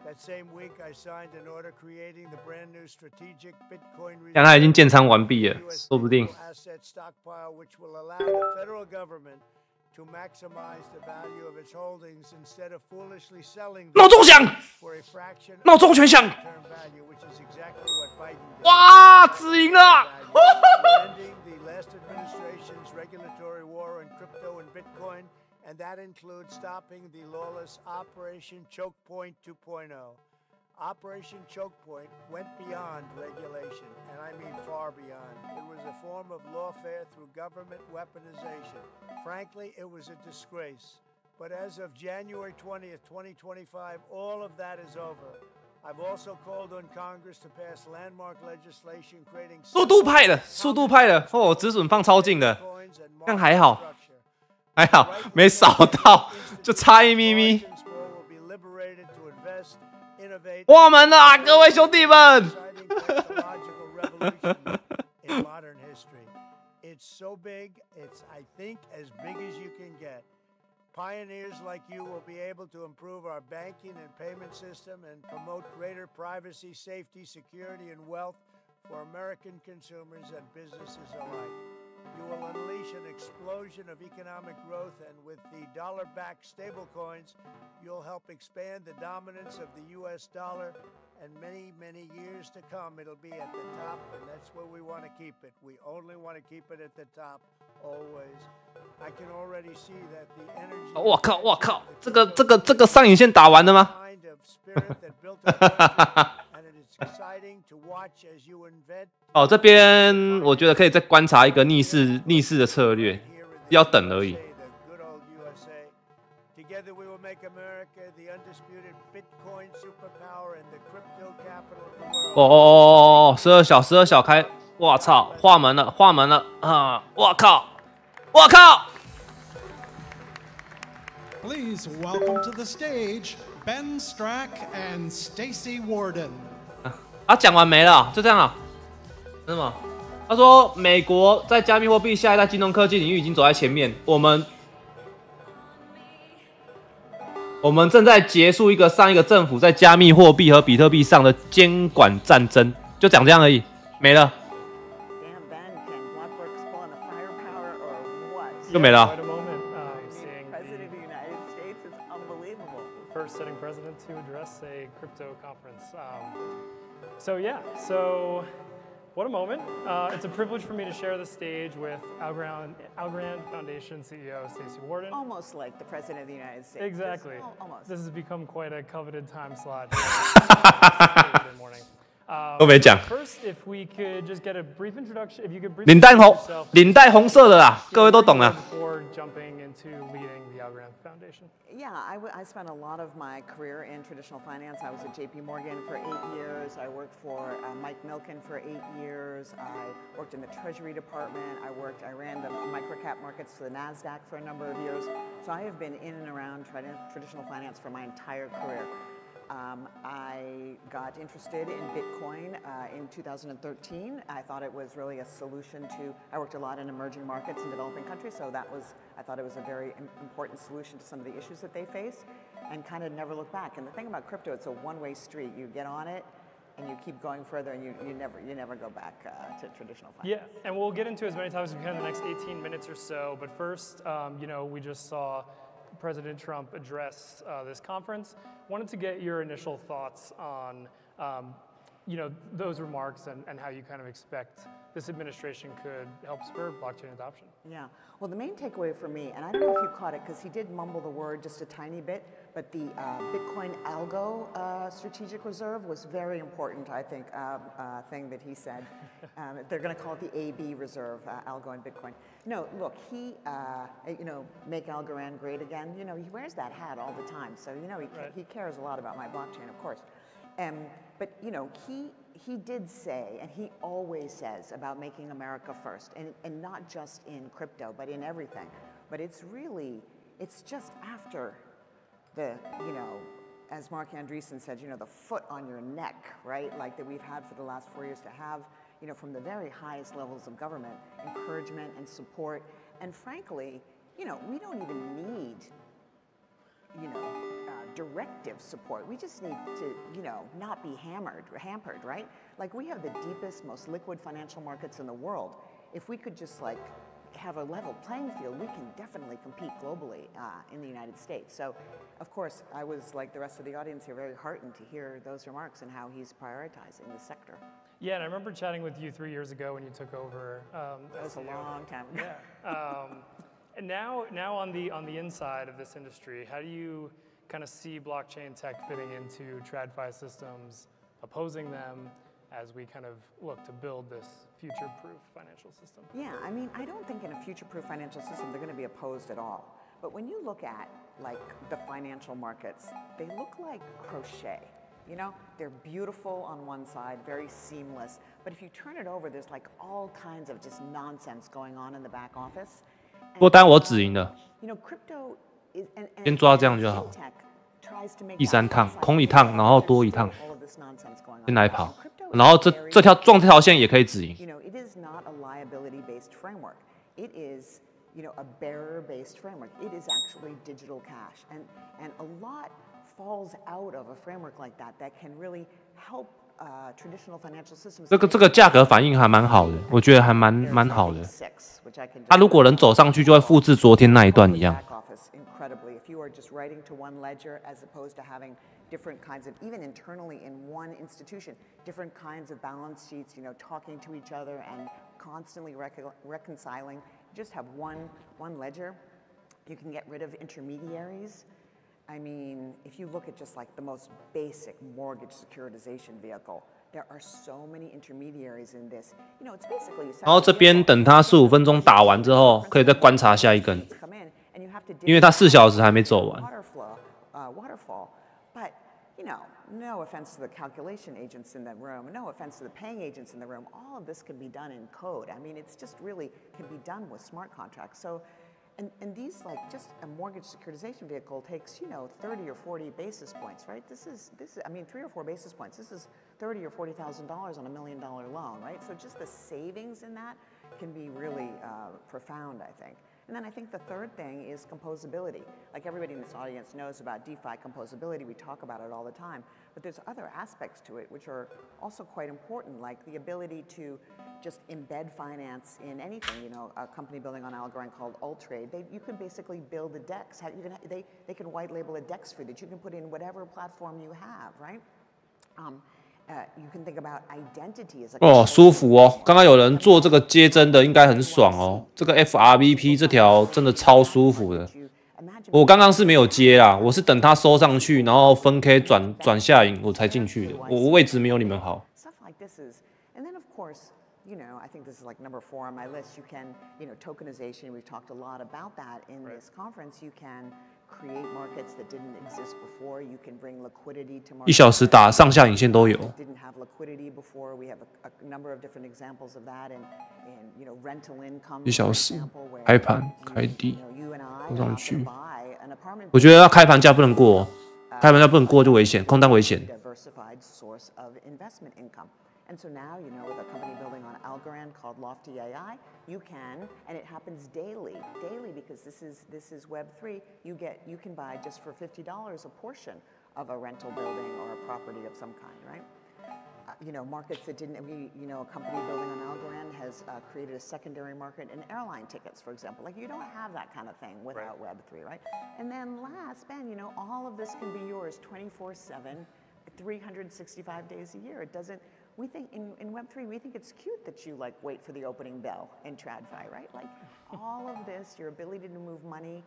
That same week, I signed an order creating the brand new strategic Bitcoin 但他已经建仓完毕了，说不定。 asset stockpile, which will allow the federal government to maximize the value of its holdings instead of foolishly selling them 闹钟响， for a fraction of 闹钟全响， term value, which is exactly what Biden did. 哇，止盈了！ We're ending the last administration's regulatory war on crypto and Bitcoin, and that includes stopping the lawless Operation Choke Point 2.0. Operation Choke Point went beyond regulation, and I mean far beyond. It was a form of lawfare through government weaponization. Frankly, it was a disgrace. But as of January 20th, 2025, all of that is over. I've also called on Congress to pass landmark legislation creating 速度派的，速度派的，哦，止损放超近的， coins and 但还好， structure. 还好没扫到，就差一咪咪。 Margins will be liberated to invest, innovate, 我们啊，各位兄弟们， exciting technological revolution in modern history. It's so big, it's, I think, as big as you can get. Pioneers like you will be able to improve our banking and payment system and promote greater privacy, safety, security, and wealth for American consumers and businesses alike. You will unleash an explosion of economic growth, and with the dollar-backed stablecoins, you'll help expand the dominance of the U.S. dollar, and many, many years to come, it'll be at the top, and that's where we want to keep it. We only want to keep it at the top, always. I can already see that the energy... 我靠，我靠，这个上影线打完了吗？ kind of spirit that built up and it is exciting to watch as you invent 哦，这边我觉得可以再观察一个逆势的策略，要等而已。 the good old USA. Together we will make America the undisputed Bitcoin superpower and the crypto capital of the world. 哦，12小开，我操，画门了啊！我靠，我靠！ Please welcome to the stage Ben Strack and Stacy Warden. 啊，讲完没了，就这样了，真的吗？他说，美国在加密货币下一代金融科技领域已经走在前面，我们正在结束上一个政府在加密货币和比特币上的监管战争，就讲这样而已，没了， Damn, Ben, can Blockworks pull on the firepower or what? 就没了。 Quite a moment seeing President of the United States, it's unbelievable. first sitting president to address a crypto conference. So what a moment. It's a privilege for me to share the stage with Algorand Foundation CEO Stacy Warden. Almost like the President of the United States. Exactly. Almost. This has become quite a coveted time slot Thursday morning. 都没讲。 First, if we could just get a brief introduction, if you could briefly 领带 introduce 红 yourself. 领带红色的啦，各位都懂了。 Before jumping into leading the Algorand Foundation. Yeah, I spent a lot of my career in traditional finance. I was at JP Morgan for 8 years. I worked for Mike Milken for 8 years. I worked in the Treasury Department. I ran the microcap markets for the NASDAQ for a number of years. So I have been in and around traditional finance for my entire career. I got interested in Bitcoin in 2013. I thought it was really a solution to, I worked a lot in emerging markets in developing countries, so I thought it was a very important solution to some of the issues that they face, and kind of never looked back. And the thing about crypto, it's a one-way street. You get on it, and you keep going further, and you never go back to traditional finance. Yeah, and we'll get into as many topics as we can in the next 18 minutes or so. But first, we just saw President Trump address this conference. Wanted to get your initial thoughts on, those remarks and how you kind of expect this administration could help spur blockchain adoption. Yeah, well, the main takeaway for me, and I don't know if you caught it because he did mumble the word just a tiny bit, but the Bitcoin algo strategic reserve was very important, I think, thing that he said. They're going to call it the AB reserve, algo and Bitcoin. No, look, he, make Algorand great again. He wears that hat all the time, so he cares a lot about my blockchain, of course. But he did say, and he always says about making America first, and not just in crypto, but in everything. But it's just after the, as Mark Andreessen said, the foot on your neck, right? Like that we've had for the last 4 years to have, from the very highest levels of government, encouragement and support. And frankly, we don't even need directive support. We just need to, not be hampered, right? Like we have the deepest, most liquid financial markets in the world. If we could just like have a level playing field, we can definitely compete globally in the United States. So, of course, I was like the rest of the audience here, very heartened to hear those remarks and how he's prioritizing the sector. Yeah, and I remember chatting with you 3 years ago when you took over. That was a long time ago. Yeah. And now on the inside of this industry, how do you kind of see blockchain tech fitting into TradFi systems, opposing them as we kind of look to build this future-proof financial system? Yeah, I mean, I don't think in a future-proof financial system they're going to be opposed at all. But when you look at like the financial markets, they look like crochet. They're beautiful on one side, very seamless. But if you turn it over, there's like all kinds of just nonsense going on in the back office. 多单我止赢的， Crypto is 先抓这样就好。第3趟空1趟，然后多1趟，先来跑，然后这条线也可以止赢。It is not a liability-based framework. It is, a bearer-based framework. It is actually digital cash, and a lot falls out of a framework like that can really help traditional financial systems. 这个价格反应还蛮好的，我觉得还蛮好的。它如果能走上去，就会复制昨天那一段一样。Incredibly, if you are just writing to one ledger as opposed to having different kinds of, even internally in one institution, different kinds of balance sheets, talking to each other and constantly reconciling. Just have one ledger. You can get rid of intermediaries. I mean, if you look at just like the most basic mortgage securitization vehicle, there are so many intermediaries in this. It's basically. 然后这边等它15分钟打完之后，可以再观察下一根，因为它4小时还没走完。Waterfall, but no offense to the calculation agents in the room, no offense to the paying agents in the room. All of this can be done in code. I mean, it's just really can be done with smart contracts. So. And these, like, just a mortgage securitization vehicle takes, 30 or 40 basis points, right? This is, I mean, 3 or 4 basis points. This is $30,000 or $40,000 on $1 million loan, right? So just the savings in that can be really profound, I think. And then I think the third thing is composability. Like everybody in this audience knows about DeFi composability. We talk about it all the time. But there's other aspects to it which are also quite important, like the ability to just embed finance in anything. A company building on Algorand called Ultrade, you can basically build a DEX. They can white label a DEX for you that you can put in whatever platform you have, right? You can think about identity as a 舒服哦！刚刚有人做这个接针的，应该很爽哦。这个 FRVP 这条真的超舒服的。我刚刚是没有接啦，我是等它收上去，然后分 K 转下影我才进去的。我位置没有你们好。I think this is like number 4 on my list. You can, tokenization. We've talked a lot about that in this conference. You can create markets that didn't exist before. You can bring liquidity to markets. 1小时打上下影线都有。Didn't have liquidity before. We have a number of different examples of that. And rental income. 1小时开盘开低，冲上去。我觉得要开盘价不能过，开盘价不能过就危险，空单危险。Diversified source of investment income. And so now, with a company building on Algorand called Lofty AI, you can, and it happens daily because this is Web3. You can buy just for $50 a portion of a rental building or a property of some kind, right? Markets that didn't, a company building on Algorand has created a secondary market in airline tickets, for example. Like you don't have that kind of thing without Web3, right? And then last, Ben, all of this can be yours 24/7, 365 days a year. It doesn't. We think in Web3, we think it's cute that you like wait for the opening bell in TradFi, right? Like all of this, your ability to move money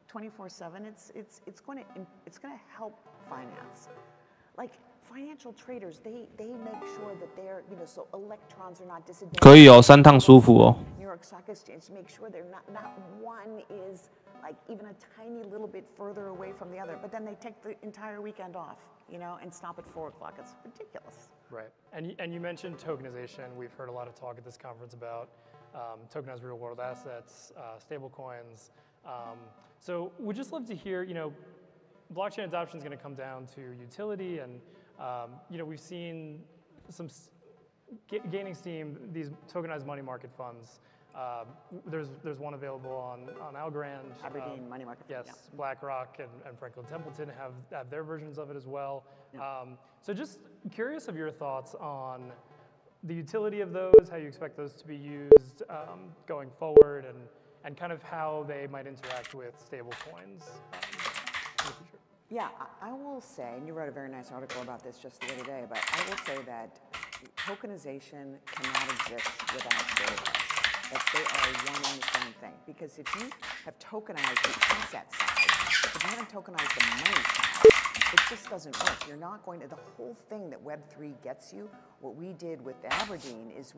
24/7, it's going to help finance. Like financial traders, they make sure that they're, so electrons are not disadvantaged. 可以哦，3趟舒服哦。New York Stock Exchange to make sure they're not one is like even a tiny little bit further away from the other, but then they take the entire weekend off, and stop at 4 o'clock. It's ridiculous. Right, and you mentioned tokenization. We've heard a lot of talk at this conference about tokenized real-world assets, stable coins. So we'd just love to hear, blockchain adoption is going to come down to utility, and we've seen some gaining steam, these tokenized money market funds. There's one available on Algorand. Aberdeen Money Market Fund. Yes, Yeah. BlackRock and Franklin Templeton have their versions of it as well. Yeah. So just curious of your thoughts on the utility of those, how you expect those to be used going forward, and kind of how they might interact with stable coins in the future. Yeah, I will say, and you wrote a very nice article about this just the other day, but I will say that tokenization cannot exist without stablecoins. That they are one and the same thing. Because if you have tokenized the asset side, if you haven't tokenized the money side, it just doesn't work. You're not going to, the whole thing that Web3 gets you, what we did with Aberdeen is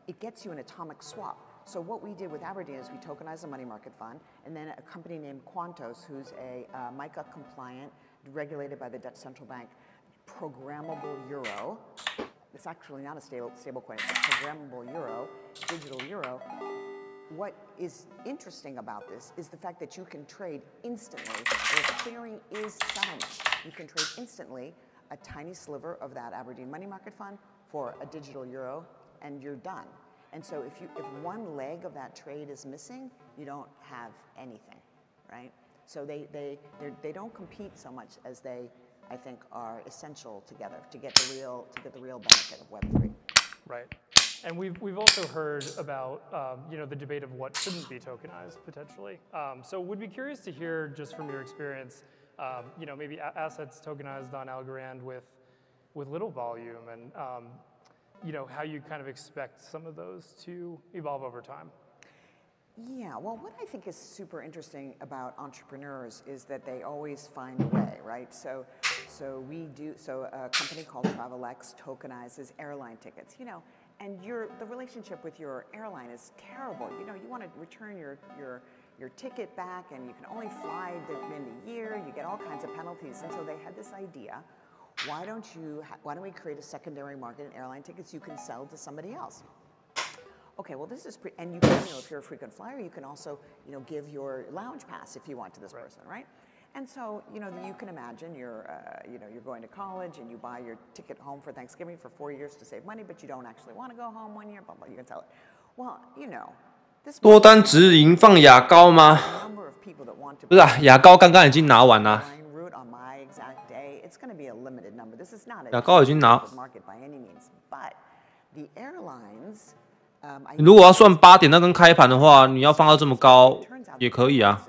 it gets you an atomic swap. So what we did with Aberdeen is we tokenized a money market fund, and then a company named Quantos, who's a MiCA compliant, regulated by the Dutch Central Bank, programmable euro. It's actually not a stable coin, it's a programmable euro, digital euro. What is interesting about this is the fact that you can trade instantly, where clearing is settlement. You can trade instantly a tiny sliver of that Aberdeen money market fund for a digital euro, and you're done. And so if one leg of that trade is missing, you don't have anything, right? So they don't compete so much as they, I think, are essential together to get the real benefit of Web3. Right. And we've also heard about the debate of what shouldn't be tokenized potentially. So would be curious to hear just from your experience, maybe assets tokenized on Algorand with little volume, and how you kind of expect some of those to evolve over time. Yeah, well, what I think is super interesting about entrepreneurs is that they always find a way, right? So a company called TravelX tokenizes airline tickets, and the relationship with your airline is terrible. You want to return your ticket back, and you can only fly in a year. You get all kinds of penalties, and so they had this idea. Why don't we create a secondary market in airline tickets you can sell to somebody else? Okay, well, this is and you can, if you're a frequent flyer, you can also, give your lounge pass if you want to this person, right? And so, you can imagine you're going to college and you buy your ticket home for Thanksgiving for 4 years to save money, but you don't actually want to go home 1 year, blah blah. You can sell it. Well, this 多单直营放雅高吗？不是啊，雅高刚刚已经拿完了。雅高已经拿。如果要算8点那根开盘的话，你要放到这么高也可以啊，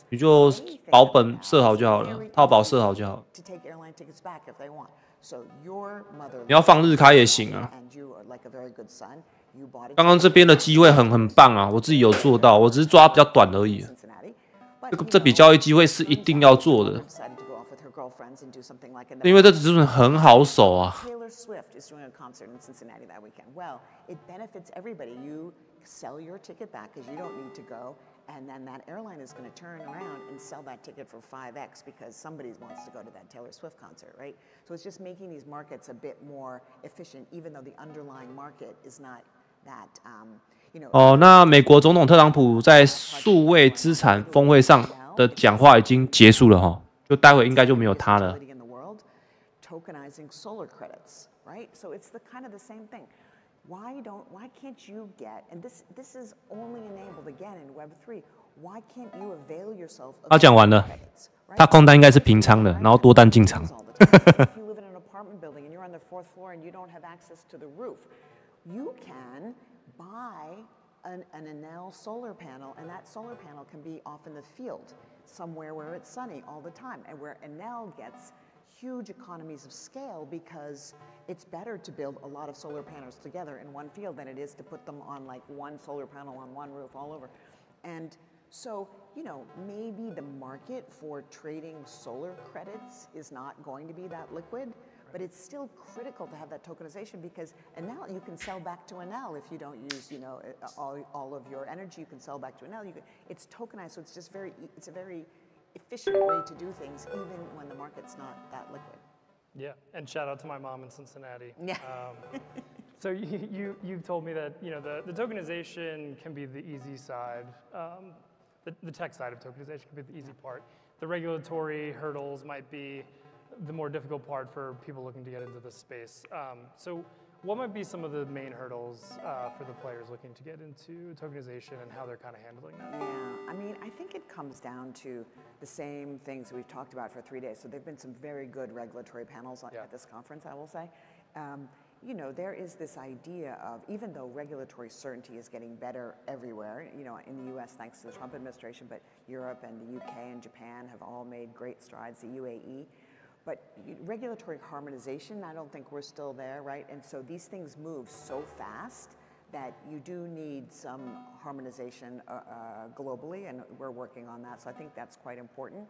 你就保本设好就好了，套保设好就好。你要放日开也行啊。刚刚这边的机会很棒啊，我自己有做到，我只是抓比较短而已。这笔交易机会是一定要做的，因为这只是很好手啊。Swift is doing a concert in Cincinnati that weekend. Well, it benefits everybody. You sell your ticket back because you don't need to go, and then that airline is going to turn around and sell that ticket for 5x because somebody wants to go to that Taylor Swift concert, right? So it's just making these markets a bit more efficient, even though the underlying market is not that, 那美国总统特朗普在数位资产峰会上的讲话已经结束了哈，就待会应该就没有他了。Tokenizing solar credits, right? So it's kind of the same thing. Why can't you get, and this is only enabled again in Web3, why can't you avail yourself of 他讲完了，他空单应该是平仓的，然后多单进场。If you live in an apartment building and you're on the 4th floor and you don't have access to the roof, you can buy an Enel solar panel, and that solar panel can be off in the field somewhere where it's sunny all the time, and where Enel gets huge economies of scale because it's better to build a lot of solar panels together in one field than it is to put them on like one solar panel on one roof all over. And so, maybe the market for trading solar credits is not going to be that liquid, but it's still critical to have that tokenization because Enel, you can sell back to Enel if you don't use, all of your energy, you can sell back to Enel. It's tokenized, so it's just it's a very efficient way to do things, even when the market's not that liquid. Yeah, and shout out to my mom in Cincinnati. Yeah. So you've told me that the tokenization can be the easy side, the tech side of tokenization can be the easy part. The regulatory hurdles might be the more difficult part for people looking to get into this space. So what might be some of the main hurdles for the players looking to get into tokenization and how they're kind of handling that? Yeah, I mean, I think it comes down to the same things we've talked about for 3 days. So there've been some very good regulatory panels at this conference, I will say. You know, there is this idea of, even though regulatory certainty is getting better everywhere, you know, in the US thanks to the Trump administration, but Europe and the UK and Japan have all made great strides, the UAE. But regulatory harmonization, I don't think we're still there, right? And so these things move so fast that you do need some harmonization globally, and we're working on that. So I think that's quite important.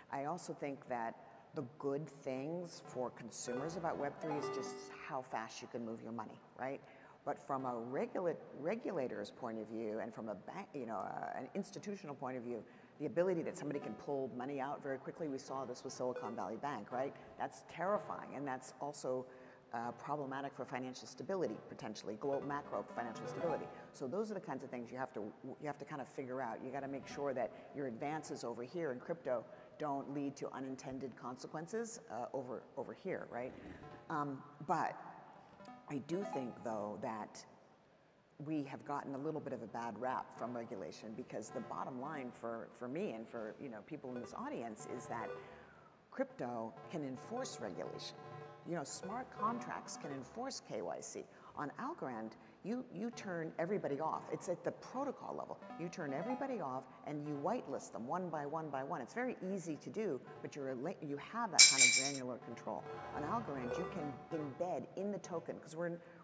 I also think that the good things for consumers about Web3 is just how fast you can move your money, right? But from a regulator's point of view, and from a bank, you know, an institutional point of view, the ability that somebody can pull money out very quickly, we saw this with Silicon Valley Bank, right? That's terrifying, and that's also problematic for financial stability, potentially, global macro financial stability. So those are the kinds of things you have to kind of figure out. You got to make sure that your advances over here in crypto don't lead to unintended consequences over here, right? But I do think, though, that we have gotten a little bit of a bad rap from regulation, because the bottom line for me and for, you know, people in this audience is that crypto can enforce regulation. You know, smart contracts can enforce KYC. On Algorand, you turn everybody off. It's at the protocol level. You turn everybody off and you whitelist them one by one by one. It's very easy to do, but you have that kind of granular control. On Algorand, you can embed in the token, because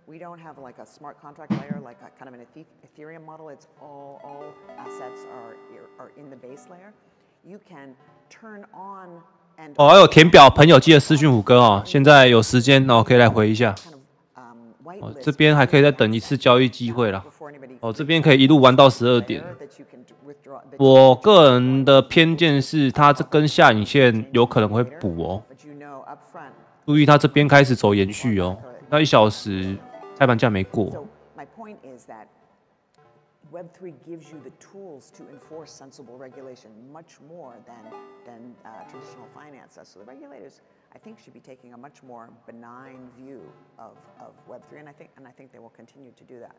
we don't have like a smart contract layer, like a kind of an Ethereum model. It's all assets are in the base layer. You can turn on and 哦，还有填表，朋友记得私讯虎哥哦。现在有时间哦，可以来回一下。哦，这边还可以再等一次交易机会啦。哦，这边可以一路玩到12点。我个人的偏见是，它这根下影线有可能会补哦。注意，它这边开始走延续哦。那1小时开盘价没过。Web3 gives you the tools to enforce sensible regulation much more than traditional finance does. So the regulators, I think, should be taking a much more benign view of Web3, and I think they will continue to do that.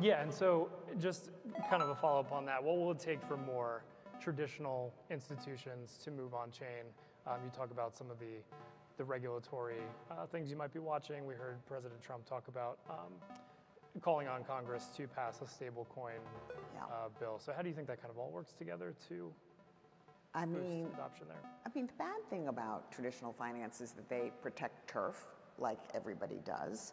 Yeah, and so just kind of a follow-up on that, what will it take for more traditional institutions to move on chain? You talk about some of the regulatory things you might be watching. We heard President Trump talk about calling on Congress to pass a stablecoin bill. So how do you think that kind of all works together to boost adoption there? I mean, the bad thing about traditional finance is that they protect turf, like everybody does.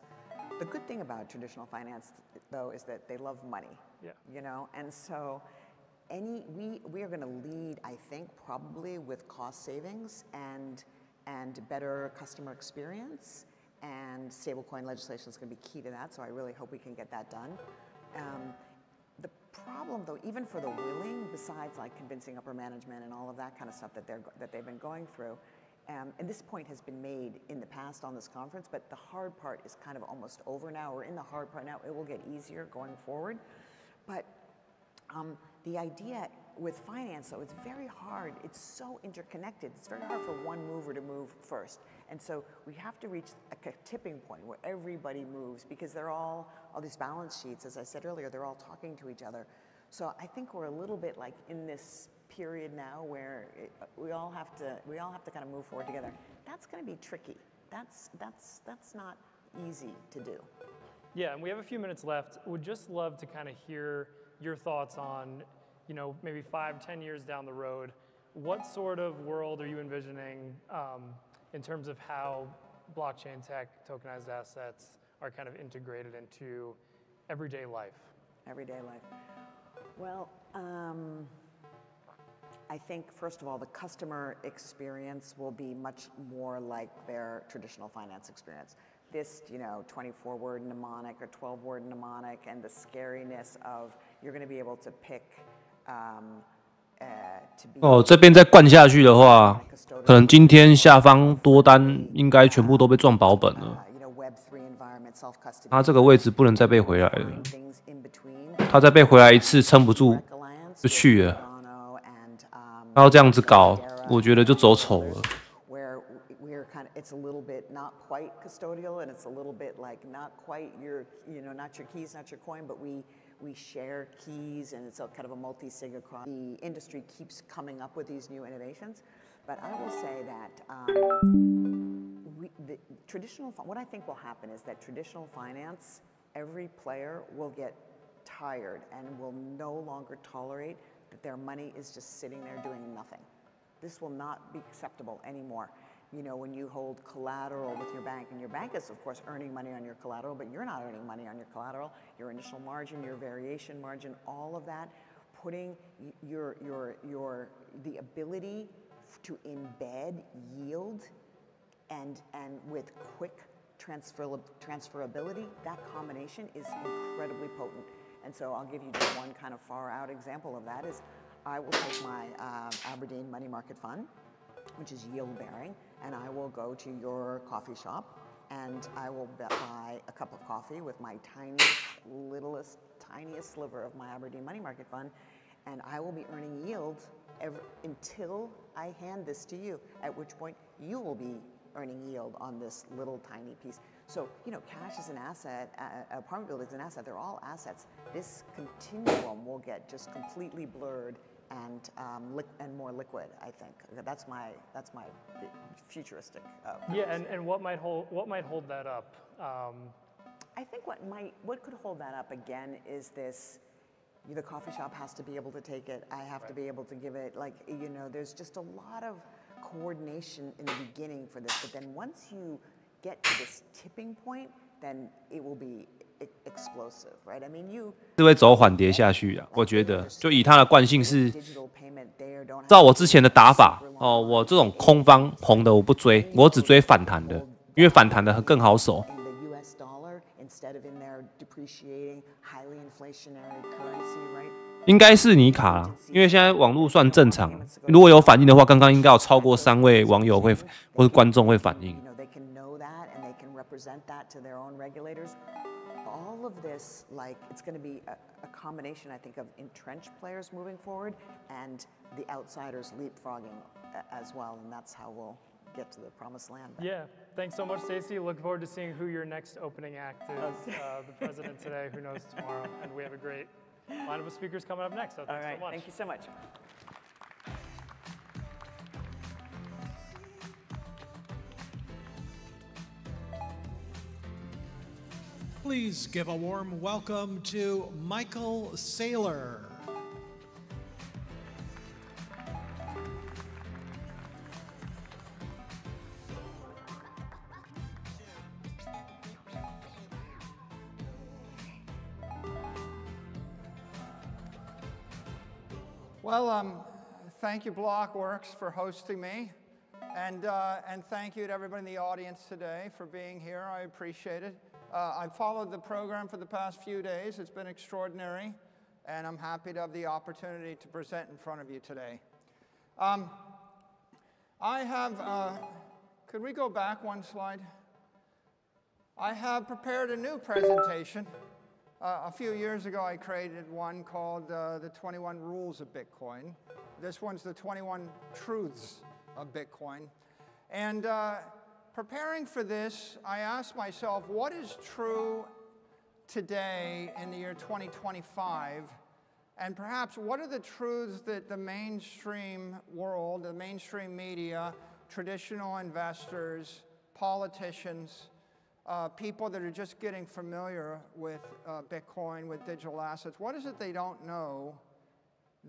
The good thing about traditional finance, though, is that they love money. Yeah. You know, and so we are going to lead, I think, probably with cost savings and better customer experience. And stablecoin legislation is going to be key to that, so I really hope we can get that done. The problem, though, even for the willing, besides like convincing upper management and all of that kind of stuff that they've been going through, and this point has been made in the past on this conference, but the hard part is kind of almost over now. We're in the hard part now. It will get easier going forward. But the idea with finance, though, it's very hard. It's so interconnected. It's very hard for one mover to move first. And so we have to reach a tipping point where everybody moves, because they're all these balance sheets, as I said earlier, they're all talking to each other. So I think we're a little bit like in this period now where we all have to kind of move forward together. That's going to be tricky. That's not easy to do. Yeah, and we have a few minutes left. Would just love to kind of hear your thoughts on, you know, maybe 5-10 years down the road, what sort of world are you envisioning in terms of how blockchain tech, tokenized assets are kind of integrated into everyday life? Everyday life. Well, I think, first of all, the customer experience will be much more like their traditional finance experience. This, you know, 24-word mnemonic or 12-word mnemonic, and the scariness of you're going to be able to pick to be 哦，这边再灌下去的话，可能今天下方多单应该全部都被撞保本了。它这个位置不能再被回来了，它再被回来一次撑不住就去了。它要这样子搞，我觉得就走丑了。it's a little bit not quite custodial, and it's a little bit like not quite your, not your keys, not your coin, but we share keys, and it's a kind of a multi-sig across. The industry keeps coming up with these new innovations, but I will say that what I think will happen is that traditional finance, every player will get tired and will no longer tolerate that their money is just sitting there doing nothing. This will not be acceptable anymore. When you hold collateral with your bank, and your bank is, of course, earning money on your collateral, but you're not earning money on your collateral, your initial margin, your variation margin, all of that, putting the ability to embed yield and with quick transferability, that combination is incredibly potent. And so I'll give you just one kind of far out example of that is I will take my Aberdeen money market fund, which is yield bearing, and I will go to your coffee shop and I will buy a cup of coffee with my tiniest sliver of my Aberdeen money market fund, and I will be earning yield until I hand this to you, at which point you will be earning yield on this little tiny piece. So, cash is an asset, apartment building is an asset, they're all assets. This continuum will get just completely blurred and more liquid, I think. That's my futuristic. Yeah, and what might hold that up? I think what could hold that up again is this. The coffee shop has to be able to take it. I have to be able to give it. There's just a lot of coordination in the beginning for this. But then once you get to this tipping point, then it will be explosive, right? I mean, 是会走缓跌下去啊，我觉得就以它的惯性是，照我之前的打法哦，我这种空方红的我不追，我只追反弹的，因为反弹的更好守。应该是尼卡啦，因为现在网络算正常，如果有反应的话，刚刚应该有超过3位网友或是观众会反应。All of this, it's going to be a combination, I think, of entrenched players moving forward and the outsiders leapfrogging as well, and that's how we'll get to the promised land. Yeah, thanks so much, Stacey. Look forward to seeing who your next opening act is. The president today, who knows tomorrow, and we have a great lineup of speakers coming up next. So thanks so much. Thank you so much. Please give a warm welcome to Michael Saylor. Well, thank you, Blockworks, for hosting me. And thank you to everybody in the audience today for being here. I appreciate it. I've followed the program for the past few days. It's been extraordinary, and I'm happy to have the opportunity to present in front of you today. I have, could we go back one slide? I have prepared a new presentation. A few years ago, I created one called the 21 Rules of Bitcoin. This one's the 21 Truths of Bitcoin. And preparing for this, I asked myself, what is true today in the year 2025? And perhaps what are the truths that the mainstream world, the mainstream media, traditional investors, politicians, people that are just getting familiar with Bitcoin, with digital assets, what is it they don't know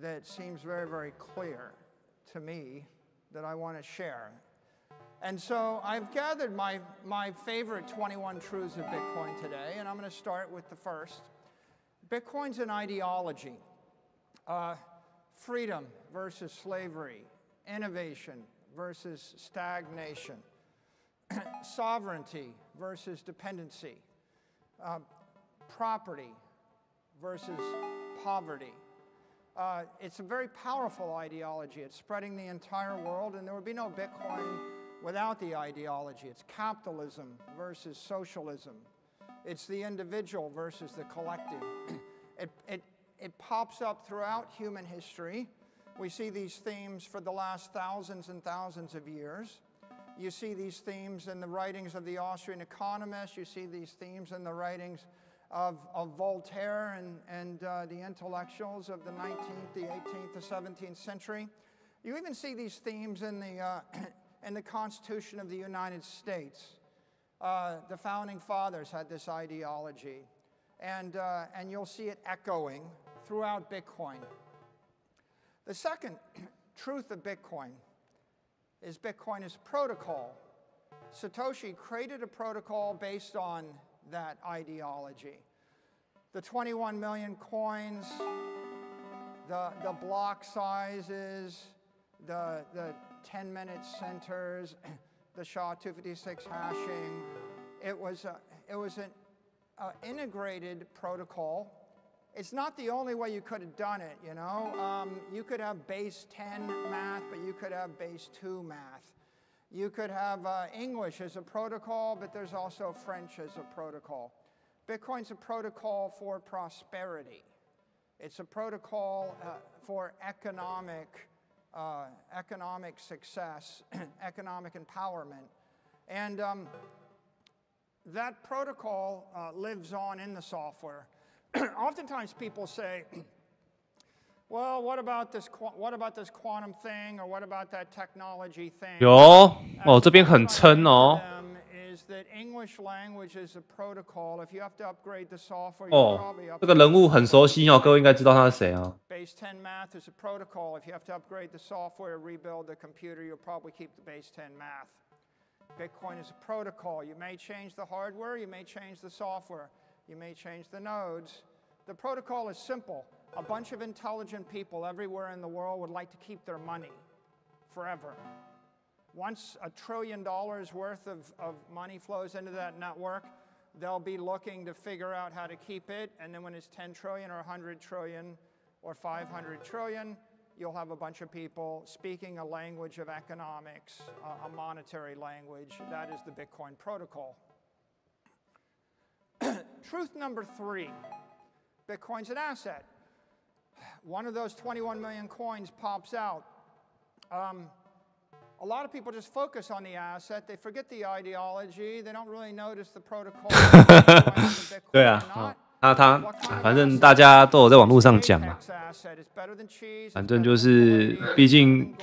that seems very, very clear to me that I want to share? And so I've gathered my favorite 21 truths of Bitcoin today, and I'm going to start with the first. Bitcoin's an ideology. Freedom versus slavery. Innovation versus stagnation. Sovereignty versus dependency. Property versus poverty. It's a very powerful ideology. It's spreading the entire world, and there would be no Bitcoin without the ideology. It's capitalism versus socialism. It's the individual versus the collective. It pops up throughout human history. We see these themes for the last thousands and thousands of years. You see these themes in the writings of the Austrian economists. You see these themes in the writings of Voltaire and the intellectuals of the 19th, the 18th, the 17th century. You even see these themes in the Constitution of the United States. The founding fathers had this ideology, and you'll see it echoing throughout Bitcoin. The second truth of Bitcoin is protocol. Satoshi created a protocol based on that ideology. The 21 million coins, the block sizes, the 10-minute centers, the SHA-256 hashing. It was an integrated protocol. It's not the only way you could have done it, you know. You could have base 10 math, but you could have base 2 math. You could have English as a protocol, but there's also French as a protocol. Bitcoin's a protocol for prosperity. It's a protocol for economic success, economic empowerment. And that protocol lives on in the software. Oftentimes people say, well, what about this quantum thing, or what about that technology thing? 有哦，这边很撑哦。 Is that English language is a protocol? If you have to upgrade the software, 哦，这个人物很熟悉哦，各位应该知道他是谁啊？ Base 10 math is a protocol. If you have to upgrade the software, rebuild the computer, you'll probably keep the base 10 math. Bitcoin is a protocol. You may change the hardware, you may change the software, you may change the nodes. The protocol is simple. A bunch of intelligent people everywhere in the world would like to keep their money forever. Once $1 trillion worth of money flows into that network, they'll be looking to figure out how to keep it. And then when it's 10 trillion or 100 trillion or 500 trillion, you'll have a bunch of people speaking a language of economics, a monetary language. That is the Bitcoin protocol. Truth number 3, Bitcoin's an asset. One of those 21 million coins pops out. A lot of people just focus on the asset. They forget the ideology. They don't really notice the protocol. 对啊，那他反正大家都有在网络上讲嘛，反正就是毕竟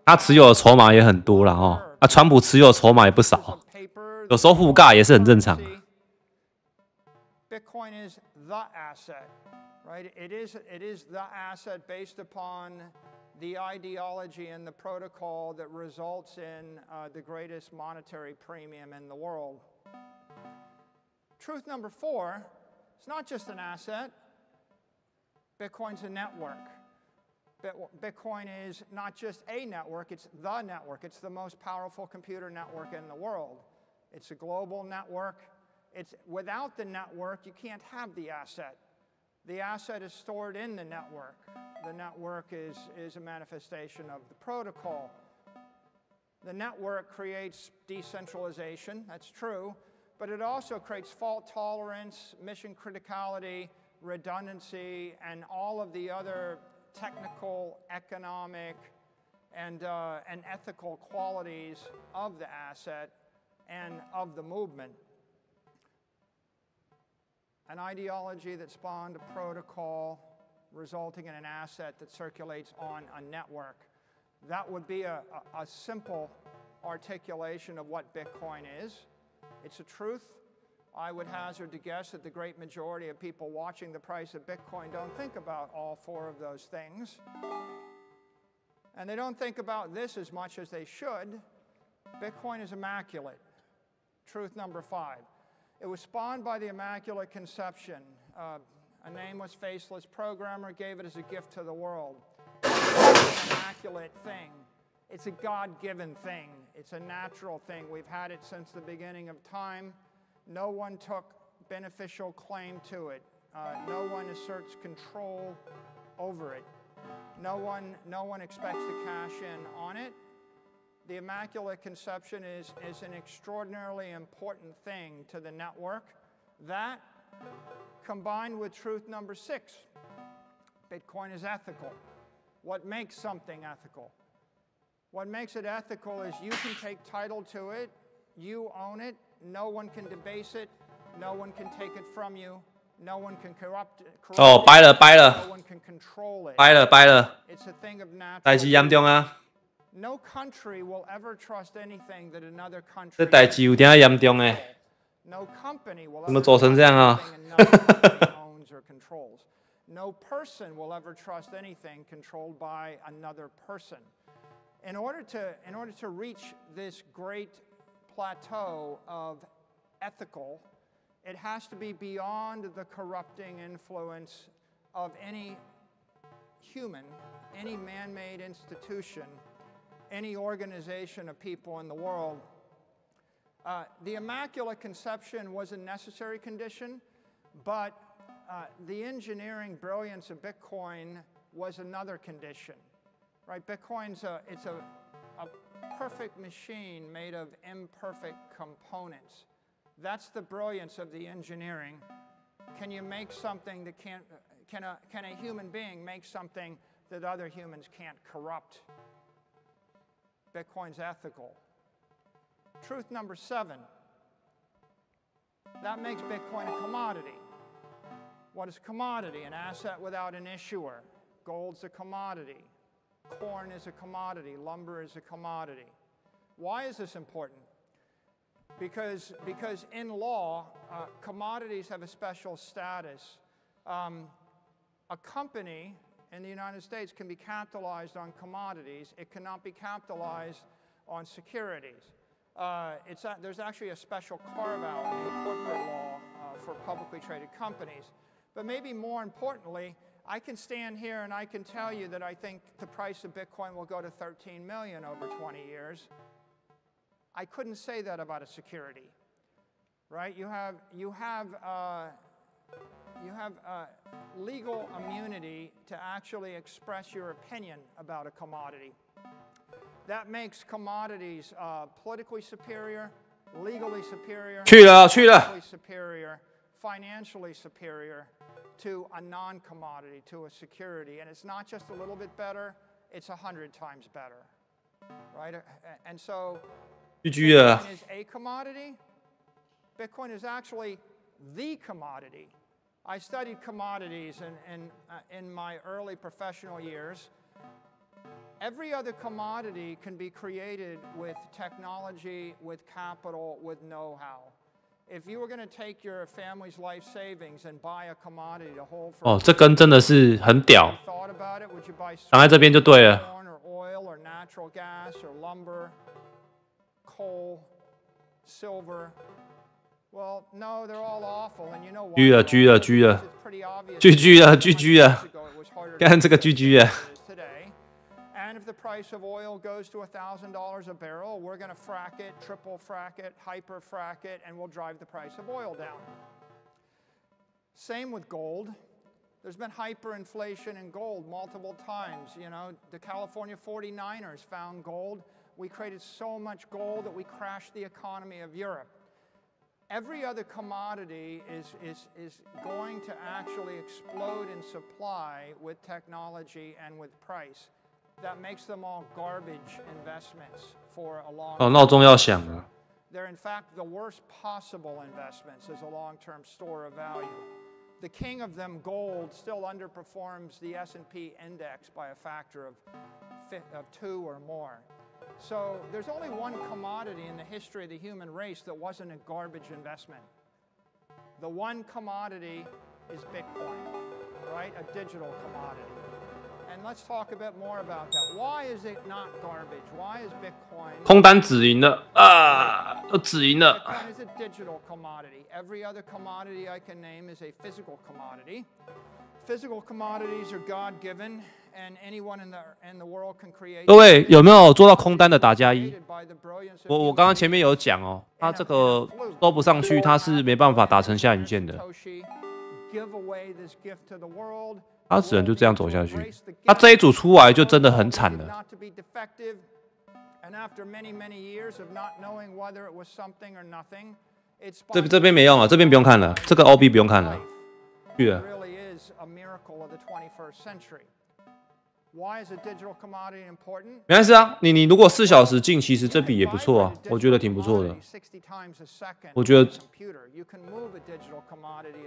他持有的筹码也很多啦哦，啊，川普持有的筹码也不少，有时候互尬也是很正常。 Bitcoin is the asset, right? It is the asset based upon the ideology and the protocol that results in the greatest monetary premium in the world. Truth number 4, it's not just an asset. Bitcoin's a network. Bitcoin is not just a network, it's the network. It's the most powerful computer network in the world. It's a global network. Without the network, you can't have the asset. The asset is stored in the network. The network is a manifestation of the protocol. The network creates decentralization, that's true, but it also creates fault tolerance, mission criticality, redundancy, and all of the other technical, economic, and ethical qualities of the asset and of the movement. An ideology that spawned a protocol resulting in an asset that circulates on a network. That would be a simple articulation of what Bitcoin is. It's a truth. I would hazard to guess that the great majority of people watching the price of Bitcoin don't think about all 4 of those things. And they don't think about this as much as they should. Bitcoin is immaculate. Truth number 5. It was spawned by the Immaculate Conception. A nameless, faceless programmer gave it as a gift to the world. It's an immaculate thing. It's a God-given thing. It's a natural thing. We've had it since the beginning of time. No one took beneficial claim to it. No one asserts control over it. No one expects to cash in on it. The Immaculate Conception is an extraordinarily important thing to the network. That, combined with truth number 6, Bitcoin is ethical. What makes something ethical? What makes it ethical is you can take title to it, you own it, no one can debase it, no one can take it from you, no one can corrupt it. 哦，掰了， No one can control it. 掰了， It's a thing of natural. 代志严重啊！ No country will ever trust anything that another country. 这代志有点严重诶， No company will 怎么 ever 做成这样啊？ trust anything another country owns or controls. No person will ever trust anything controlled by another person. In order to reach this great plateau of ethical, it has to be beyond the corrupting influence of any human, any man-made institution, any organization of people in the world. The Immaculate Conception was a necessary condition, but the engineering brilliance of Bitcoin was another condition, right? Bitcoin's a perfect machine made of imperfect components. That's the brilliance of the engineering. Can you make something that can a human being make something that other humans can't corrupt? Bitcoin's ethical. Truth number 7. That makes Bitcoin a commodity. What is a commodity? An asset without an issuer. Gold's a commodity. Corn is a commodity. Lumber is a commodity. Why is this important? Because in law, commodities have a special status. A company in the United States can be capitalized on commodities. It cannot be capitalized on securities. There's actually a special carve-out in corporate law for publicly traded companies. But maybe more importantly, I can stand here and I can tell you that I think the price of Bitcoin will go to 13 million over 20 years. I couldn't say that about a security, right? You have legal immunity to actually express your opinion about a commodity. That makes commodities politically superior, legally superior, 去了 financially superior, financially superior to a non-commodity, to a security. And it's not just a little bit better, it's 100 times better, right? And so Bitcoin is a commodity. Bitcoin is actually the commodity. I studied commodities in my early professional years. Every other commodity can be created with technology, with capital, with know-how. If you were going to take your family's life savings and buy a commodity to hold for 哦，这根真的是很屌， thought about it, would you buy 挡在这边就对了。 corn or oil or natural gas or lumber, coal, silver? Well, no, they're all awful, and you know why? 狙了 It's pretty obvious. GG 了 GG 了 Years ago, it was harder to 看这个 GG 了。 today. And if the price of oil goes to $1,000 a barrel, we're going to frack it, triple frack it, hyper frack it, and we'll drive the price of oil down. Same with gold. There's been hyperinflation in gold multiple times. You know, the California 49ers found gold. We created so much gold that we crashed the economy of Europe. Every other commodity is going to actually explode in supply with technology and with price. That makes them all garbage investments for a long time. 哦，闹钟要响了。 They're in fact the worst possible investments as a long-term store of value. The king of them, gold, still underperforms the S&P index by a factor of 2 or more. So there's only one commodity in the history of the human race that wasn't a garbage investment. The one commodity is Bitcoin, right? A digital commodity. And let's talk a bit more about that. Why is it not garbage? Why is Bitcoin... 空单止赢了啊，都止赢了。 Bitcoin is a digital commodity. Every other commodity I can name is a physical commodity. Physical commodities are God-given, and anyone in the world can create. 各位有没有做到空单的打加一？我刚刚前面有讲哦，它这个收不上去，它是没办法打成下影线的。 Give away this gift to the world. 它只能就这样走下去。它这一组出来就真的很惨了。 Not to be defective, and after many years of not knowing whether it was something or nothing, it's 这边没用了，这边不用看了，这个 OB 不用看了。去了。 really is a miracle of the 21st century. Why is a digital commodity important? 没关系啊，你如果4小时进，其实这笔也不错啊，我觉得挺不错的。我觉得，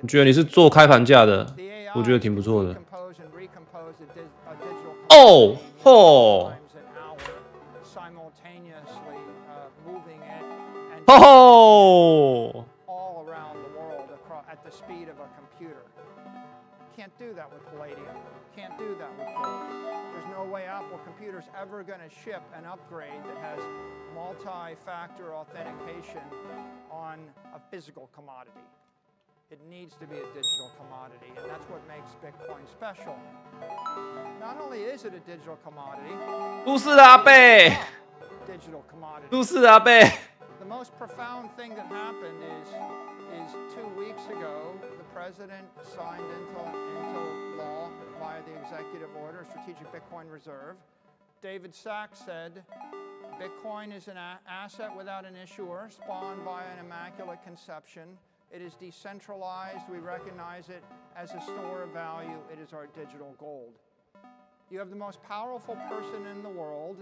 你觉得你是做开盘价的，我觉得挺不错的。哦吼！吼！ all around the world at the speed of a computer. Can't do that with palladium. Can't do that with gold. There's no way Apple computer's ever going to ship an upgrade that has multi-factor authentication on a physical commodity. It needs to be a digital commodity, and that's what makes Bitcoin special. Not only is it a digital commodity, 都是阿贝， digital commodity. 都是阿贝。 The most profound thing that happened is 2 weeks ago, the president signed into law via the executive order, Strategic Bitcoin Reserve. David Sachs said, Bitcoin is an asset without an issuer, spawned by an immaculate conception. It is decentralized. We recognize it as a store of value. It is our digital gold. You have the most powerful person in the world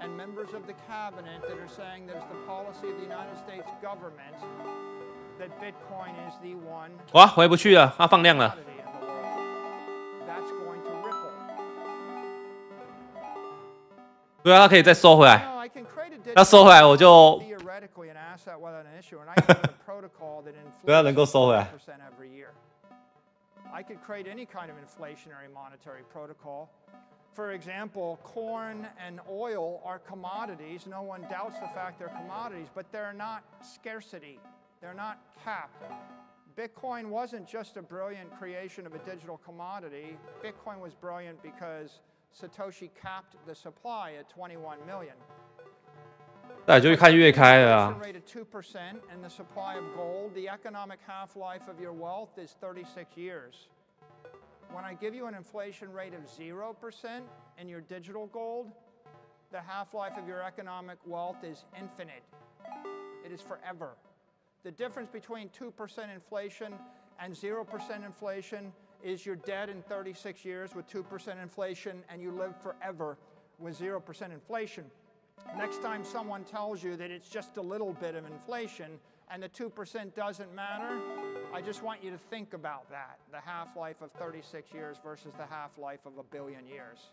and members of the cabinet that are saying that it's the policy of the United States government that Bitcoin is the one. 哇，回不去了，它放量了。 That's going to ripple. 对啊，它可以再收回来。要收回来我就，对啊，能够收回来。 I could create any kind of inflationary monetary protocol. For example, corn and oil are commodities. No one doubts the fact they're commodities, but they're not scarcity. They're not capped. Bitcoin wasn't just a brilliant creation of a digital commodity. Bitcoin was brilliant because Satoshi capped the supply at 21 million. 那就看月开了啊。 Rate of 2% and the supply of gold. The economic half-life of your wealth is 36 years. When I give you an inflation rate of 0% in your digital gold, the half-life of your economic wealth is infinite. It is forever. The difference between 2% inflation and 0% inflation is you're dead in 36 years with 2% inflation, and you live forever with 0% inflation. Next time someone tells you that it's just a little bit of inflation and the 2% doesn't matter, I just want you to think about that, the half-life of 36 years versus the half-life of 1 billion years.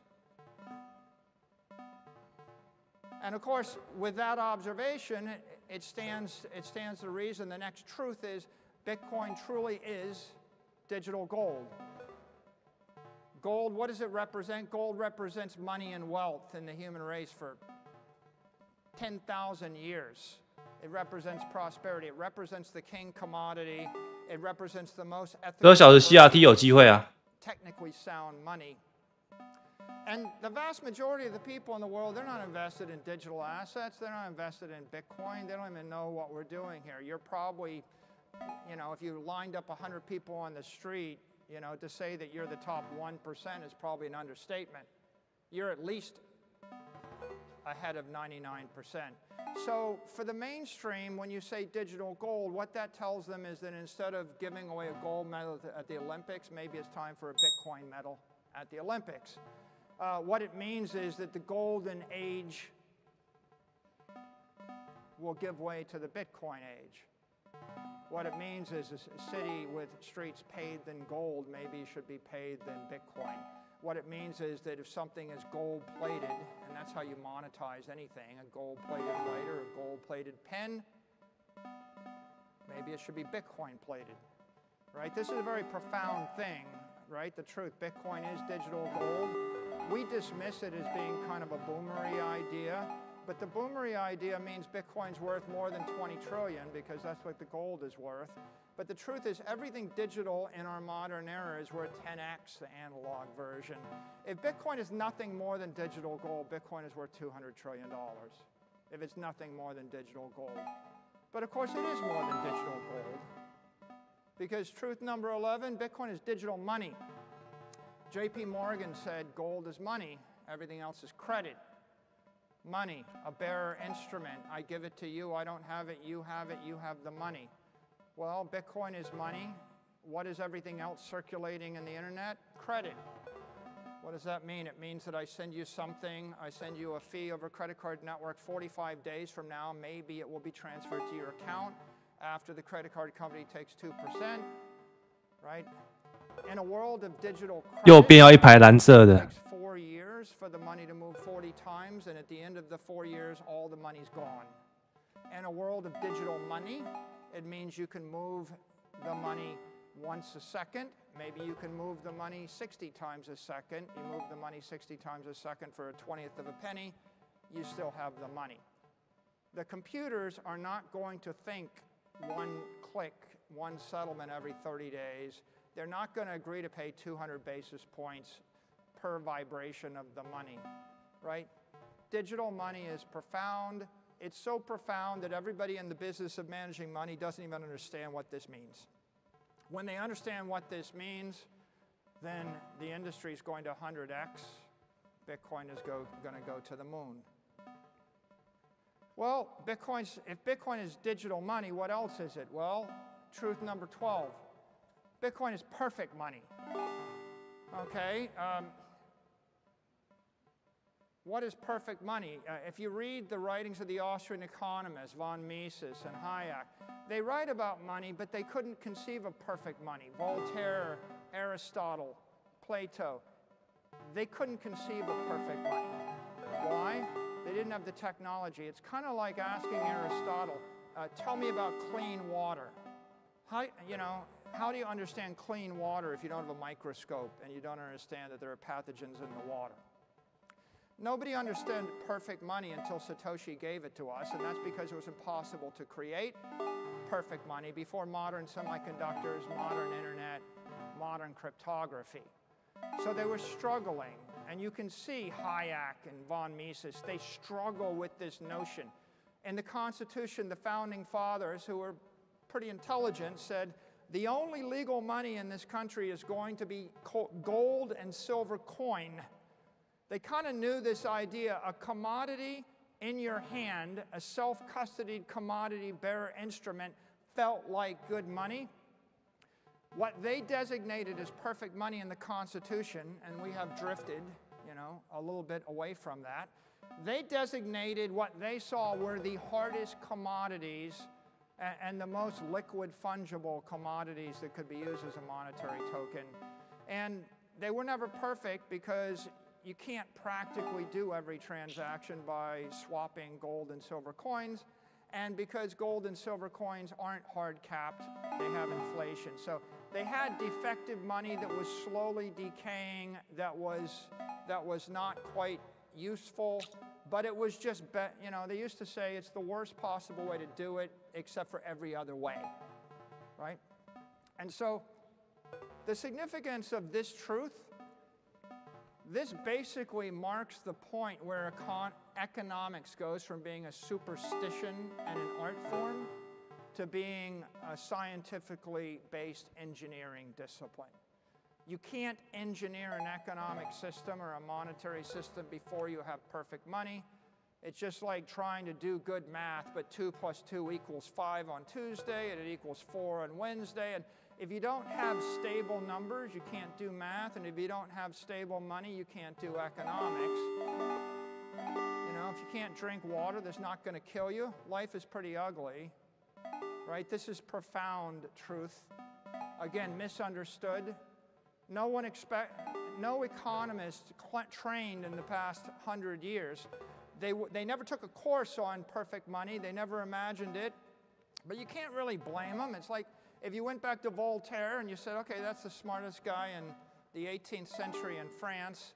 And of course, with that observation, it stands to reason. The next truth is Bitcoin truly is digital gold. Gold, what does it represent? Gold represents money and wealth in the human race for 10,000 years. It represents prosperity. It represents the king commodity. It represents the most ethical, 12小时 CRT 有机会啊。 technically sound money. And the vast majority of the people in the world, they're not invested in digital assets. They're not invested in Bitcoin. They don't even know what we're doing here. You're probably, if you lined up 100 people on the street, to say that you're the top 1% is probably an understatement. You're at least ahead of 99%. So for the mainstream, when you say digital gold, what that tells them is that instead of giving away a gold medal at the Olympics, maybe it's time for a Bitcoin medal at the Olympics. What it means is that the golden age will give way to the Bitcoin age. What it means is a city with streets paved in gold maybe should be paved in Bitcoin. What it means is that if something is gold-plated, and that's how you monetize anything, a gold-plated lighter, a gold-plated pen, maybe it should be Bitcoin-plated, right? This is a very profound thing, right? The truth, Bitcoin is digital gold. We dismiss it as being kind of a boomery idea, but the boomery idea means Bitcoin's worth more than 20 trillion because that's what the gold is worth. But the truth is everything digital in our modern era is worth 10x the analog version. If Bitcoin is nothing more than digital gold, Bitcoin is worth $200 trillion. If it's nothing more than digital gold. But of course it is more than digital gold. Because truth number 11, Bitcoin is digital money. JP Morgan said gold is money, everything else is credit. Money, a bearer instrument. I give it to you, I don't have it, you have the money. Well, Bitcoin is money. What is everything else circulating in the internet? Credit. What does that mean? It means that I send you something, I send you a fee over credit card network. 45 days from now, maybe it will be transferred to your account after the credit card company takes 2%, right? In a world of digital credit, 右边要一排蓝色的。 it takes 4 years for the money to move 40 times, and at the end of the 4 years, all the money's gone. In a world of digital money, it means you can move the money once a second. Maybe you can move the money 60 times a second. You move the money 60 times a second for a 20th of a penny, you still have the money. The computers are not going to think one click, one settlement every 30 days. They're not going to agree to pay 200 basis points per vibration of the money, right? Digital money is profound. It's so profound that everybody in the business of managing money doesn't even understand what this means. When they understand what this means, then the industry is going to 100x. Bitcoin is going to go to the moon. Well, if Bitcoin is digital money, what else is it? Well, truth number 12. Bitcoin is perfect money. Okay? What is perfect money? If you read the writings of the Austrian economists, von Mises and Hayek, they write about money, but they couldn't conceive of perfect money. Voltaire, Aristotle, Plato, they couldn't conceive of perfect money. Why? They didn't have the technology. It's kind of like asking Aristotle, tell me about clean water. How do you understand clean water if you don't have a microscope and you don't understand that there are pathogens in the water? Nobody understood perfect money until Satoshi gave it to us, and that's because it was impossible to create perfect money before modern semiconductors, modern internet, modern cryptography. So they were struggling, and you can see Hayek and von Mises, they struggle with this notion. In the Constitution, the founding fathers, who were pretty intelligent, said the only legal money in this country is going to be gold and silver coin. They kind of knew this idea, a commodity in your hand, a self-custodied commodity bearer instrument felt like good money. What they designated as perfect money in the Constitution, and we have drifted, a little bit away from that, they designated what they saw were the hardest commodities and the most liquid fungible commodities that could be used as a monetary token. And they were never perfect because you can't practically do every transaction by swapping gold and silver coins. And because gold and silver coins aren't hard capped, they have inflation. So they had defective money that was slowly decaying, that was not quite useful, but it was just, they used to say it's the worst possible way to do it except for every other way, right? And so the significance of this truth, this basically marks the point where economics goes from being a superstition and an art form to being a scientifically based engineering discipline. You can't engineer an economic system or a monetary system before you have perfect money. It's just like trying to do good math, but 2 + 2 = 5 on Tuesday, and it equals 4 on Wednesday. And if you don't have stable numbers, you can't do math. And if you don't have stable money, you can't do economics. If you can't drink water, that's not going to kill you. Life is pretty ugly, right? This is profound truth. Again, misunderstood. No economist trained in the past 100 years. They never took a course on perfect money. They never imagined it. But you can't really blame them. It's like if you went back to Voltaire and you said, okay, that's the smartest guy in the 18th century in France.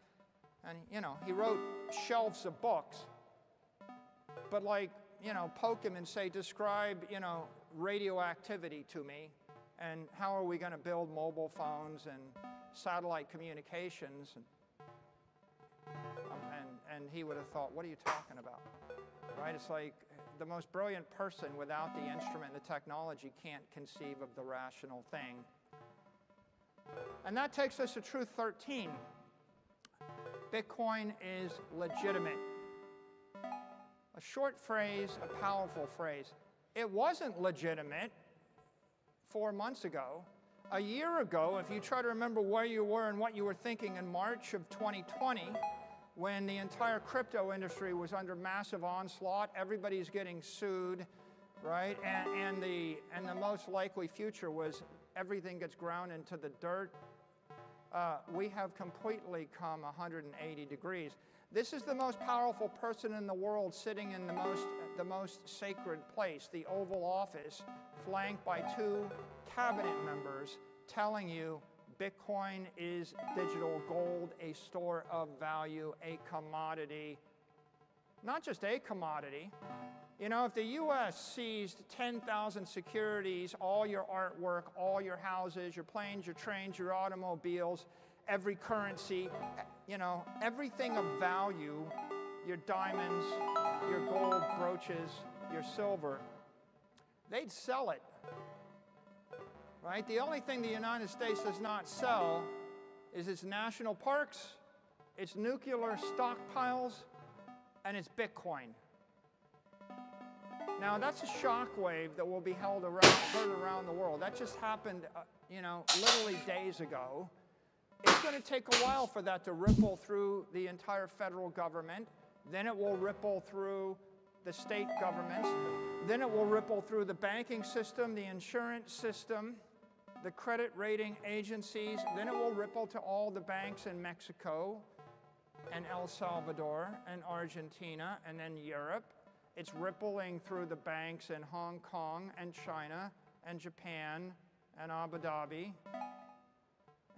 And, he wrote shelves of books. But poke him and say, describe, radioactivity to me. And how are we going to build mobile phones and satellite communications? And he would have thought, what are you talking about? Right? It's like the most brilliant person without the instrument and the technology can't conceive of the rational thing. And that takes us to truth 13. Bitcoin is legitimate. A short phrase, a powerful phrase. It wasn't legitimate 4 months ago. A year ago, if you try to remember where you were and what you were thinking in March of 2020, when the entire crypto industry was under massive onslaught, everybody's getting sued, right? And the most likely future was everything gets ground into the dirt. We have completely come 180 degrees. This is the most powerful person in the world sitting in the most sacred place, the Oval Office, flanked by 2 cabinet members telling you Bitcoin is digital gold, a store of value, a commodity. Not just a commodity. You know, if the U.S. seized 10,000 securities, all your artwork, all your houses, your planes, your trains, your automobiles, every currency, you know, everything of value, your diamonds, your gold brooches, your silver, they'd sell it, right? The only thing the United States does not sell is its national parks, its nuclear stockpiles, and its Bitcoin. Now, that's a shockwave that will be heard around the world. That just happened, you know, literally days ago. It's going to take a while for that to ripple through the entire federal government. Then it will ripple through the state governments. Then it will ripple through the banking system, the insurance system, the credit rating agencies. Then it will ripple to all the banks in Mexico and El Salvador and Argentina and then Europe. It's rippling through the banks in Hong Kong and China and Japan and Abu Dhabi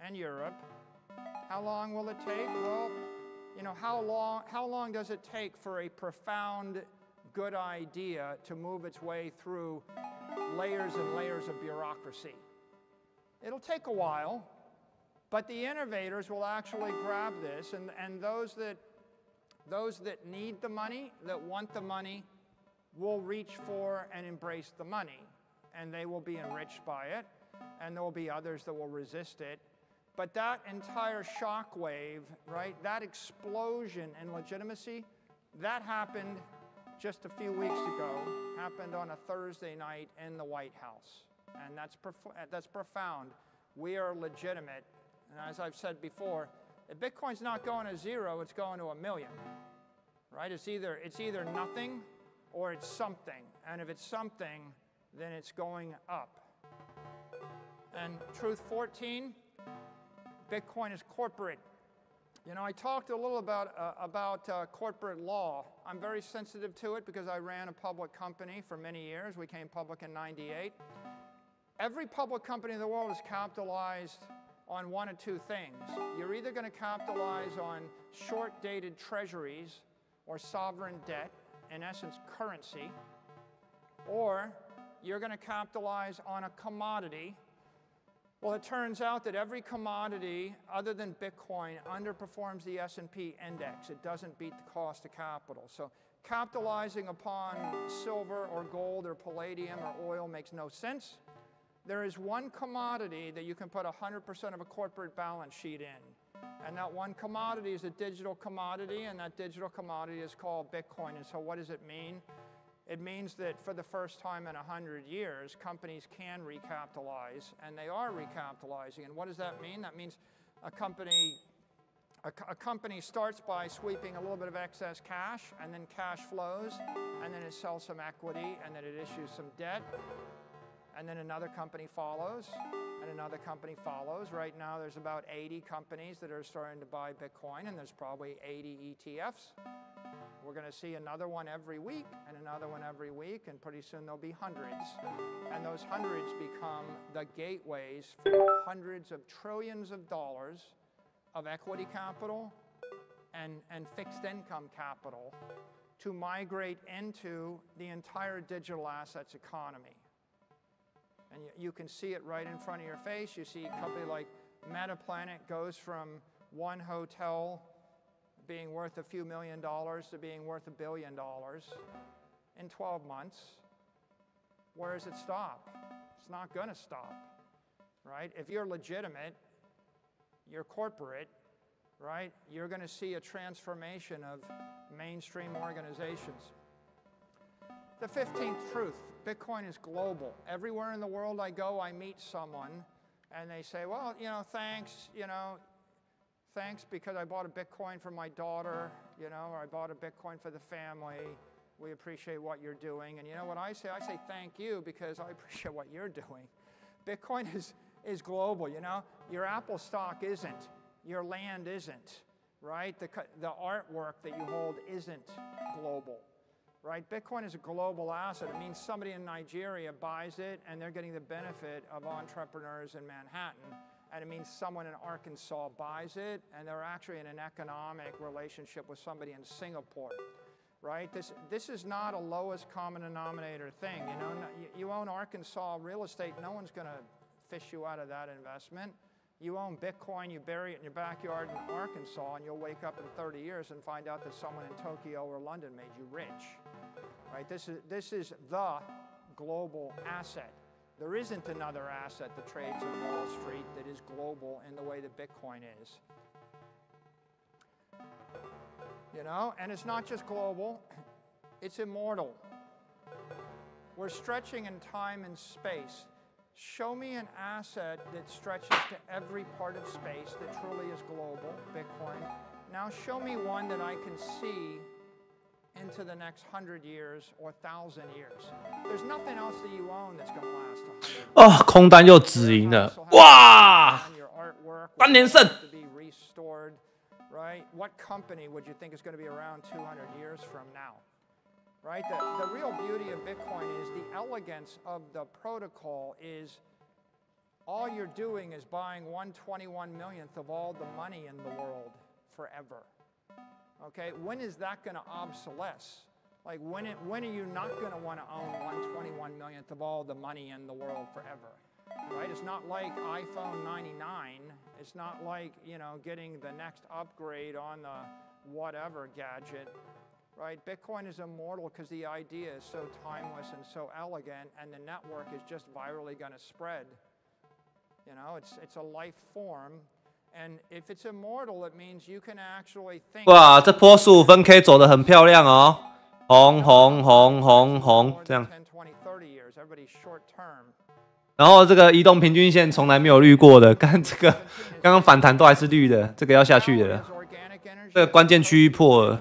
and Europe. How long will it take? Well, you know, how long does it take for a profound good idea to move its way through layers and layers of bureaucracy? It'll take a while, but the innovators will actually grab this, and those that need the money, that want the money, will reach for and embrace the money, and they will be enriched by it, and there will be others that will resist it. But that entire shockwave, right, that explosion in legitimacy, that happened just a few weeks ago, happened on a Thursday night in the White House. And that's profound. We are legitimate. And as I've said before, if Bitcoin's not going to 0, it's going to 1 million. Right? It's either nothing or it's something. And if it's something, then it's going up. And truth 14, Bitcoin is corporate. You know, I talked a little about corporate law. I'm very sensitive to it because I ran a public company for many years. We came public in '98. Every public company in the world is capitalized on one of 2 things. You're either going to capitalize on short-dated treasuries or sovereign debt, in essence currency, or you're going to capitalize on a commodity. Well, it turns out that every commodity other than Bitcoin underperforms the S&P index. It doesn't beat the cost of capital. So capitalizing upon silver or gold or palladium or oil makes no sense. There is one commodity that you can put 100% of a corporate balance sheet in. And that one commodity is a digital commodity, and that digital commodity is called Bitcoin. And so what does it mean? It means that for the first time in 100 years, companies can recapitalize, and they are recapitalizing. And what does that mean? That means a company starts by sweeping a little bit of excess cash, and then cash flows, and then it sells some equity, and then it issues some debt, and then another company follows, and another company follows. Right now, there's about 80 companies that are starting to buy Bitcoin, and there's probably 80 ETFs. We're going to see another one every week, and another one every week, and pretty soon there'll be hundreds. And those hundreds become the gateways for hundreds of trillions of dollars of equity capital and fixed income capital to migrate into the entire digital assets economy. And you can see it right in front of your face. You see a company like Metaplanet goes from one hotel being worth a few $1 million to being worth $1 billion in 12 months. Where does it stop? It's not going to stop, right? If you're legitimate, you're corporate, right? You're going to see a transformation of mainstream organizations. The 15th truth, Bitcoin is global. Everywhere in the world I go, I meet someone, and they say, well, thanks, thanks because I bought a Bitcoin for my daughter, or I bought a Bitcoin for the family. We appreciate what you're doing. And you know what I say? I say thank you because I appreciate what you're doing. Bitcoin is global, Your Apple stock isn't. Your land isn't, right? The artwork that you hold isn't global, right? Bitcoin is a global asset. It means somebody in Nigeria buys it and they're getting the benefit of entrepreneurs in Manhattan. And it means someone in Arkansas buys it and they're actually in an economic relationship with somebody in Singapore. Right? This is not a lowest common denominator thing. You own Arkansas real estate, no one's going to fish you out of that investment. You own Bitcoin, you bury it in your backyard in Arkansas, and you'll wake up in 30 years and find out that someone in Tokyo or London made you rich. Right? This is the global asset. There isn't another asset that trades on Wall Street that is global in the way that Bitcoin is. And it's not just global, it's immortal. We're stretching in time and space. Show me an asset that stretches to every part of space that truly is global, Bitcoin. Now show me one that I can see into the next 100 years or 1,000 years. There's nothing else that you own that's going to last 100 years. 空单又止盈了，哇！3连胜。 Right? What company would you think is going to be around 200 years from now? Right? The real beauty of Bitcoin is the elegance of the protocol is all you're doing is buying 1/21 millionth of all the money in the world forever. Okay? When is that going to obsolesce? Like when are you not going to want to own 1/21 millionth of all the money in the world forever? Right? It's not like iPhone 99. It's not like, getting the next upgrade on the whatever gadget. Right? Bitcoin is immortal because the idea is so timeless and so elegant, and the network is just virally going to spread. It's a life form. And if it's immortal, it means you can actually think. 哇，这波15分 K 走得很漂亮哦，红，这样。 然后这个移动平均线从来没有绿过的，看这个刚刚反弹都还是绿的，这个要下去的了。这个关键区域破了。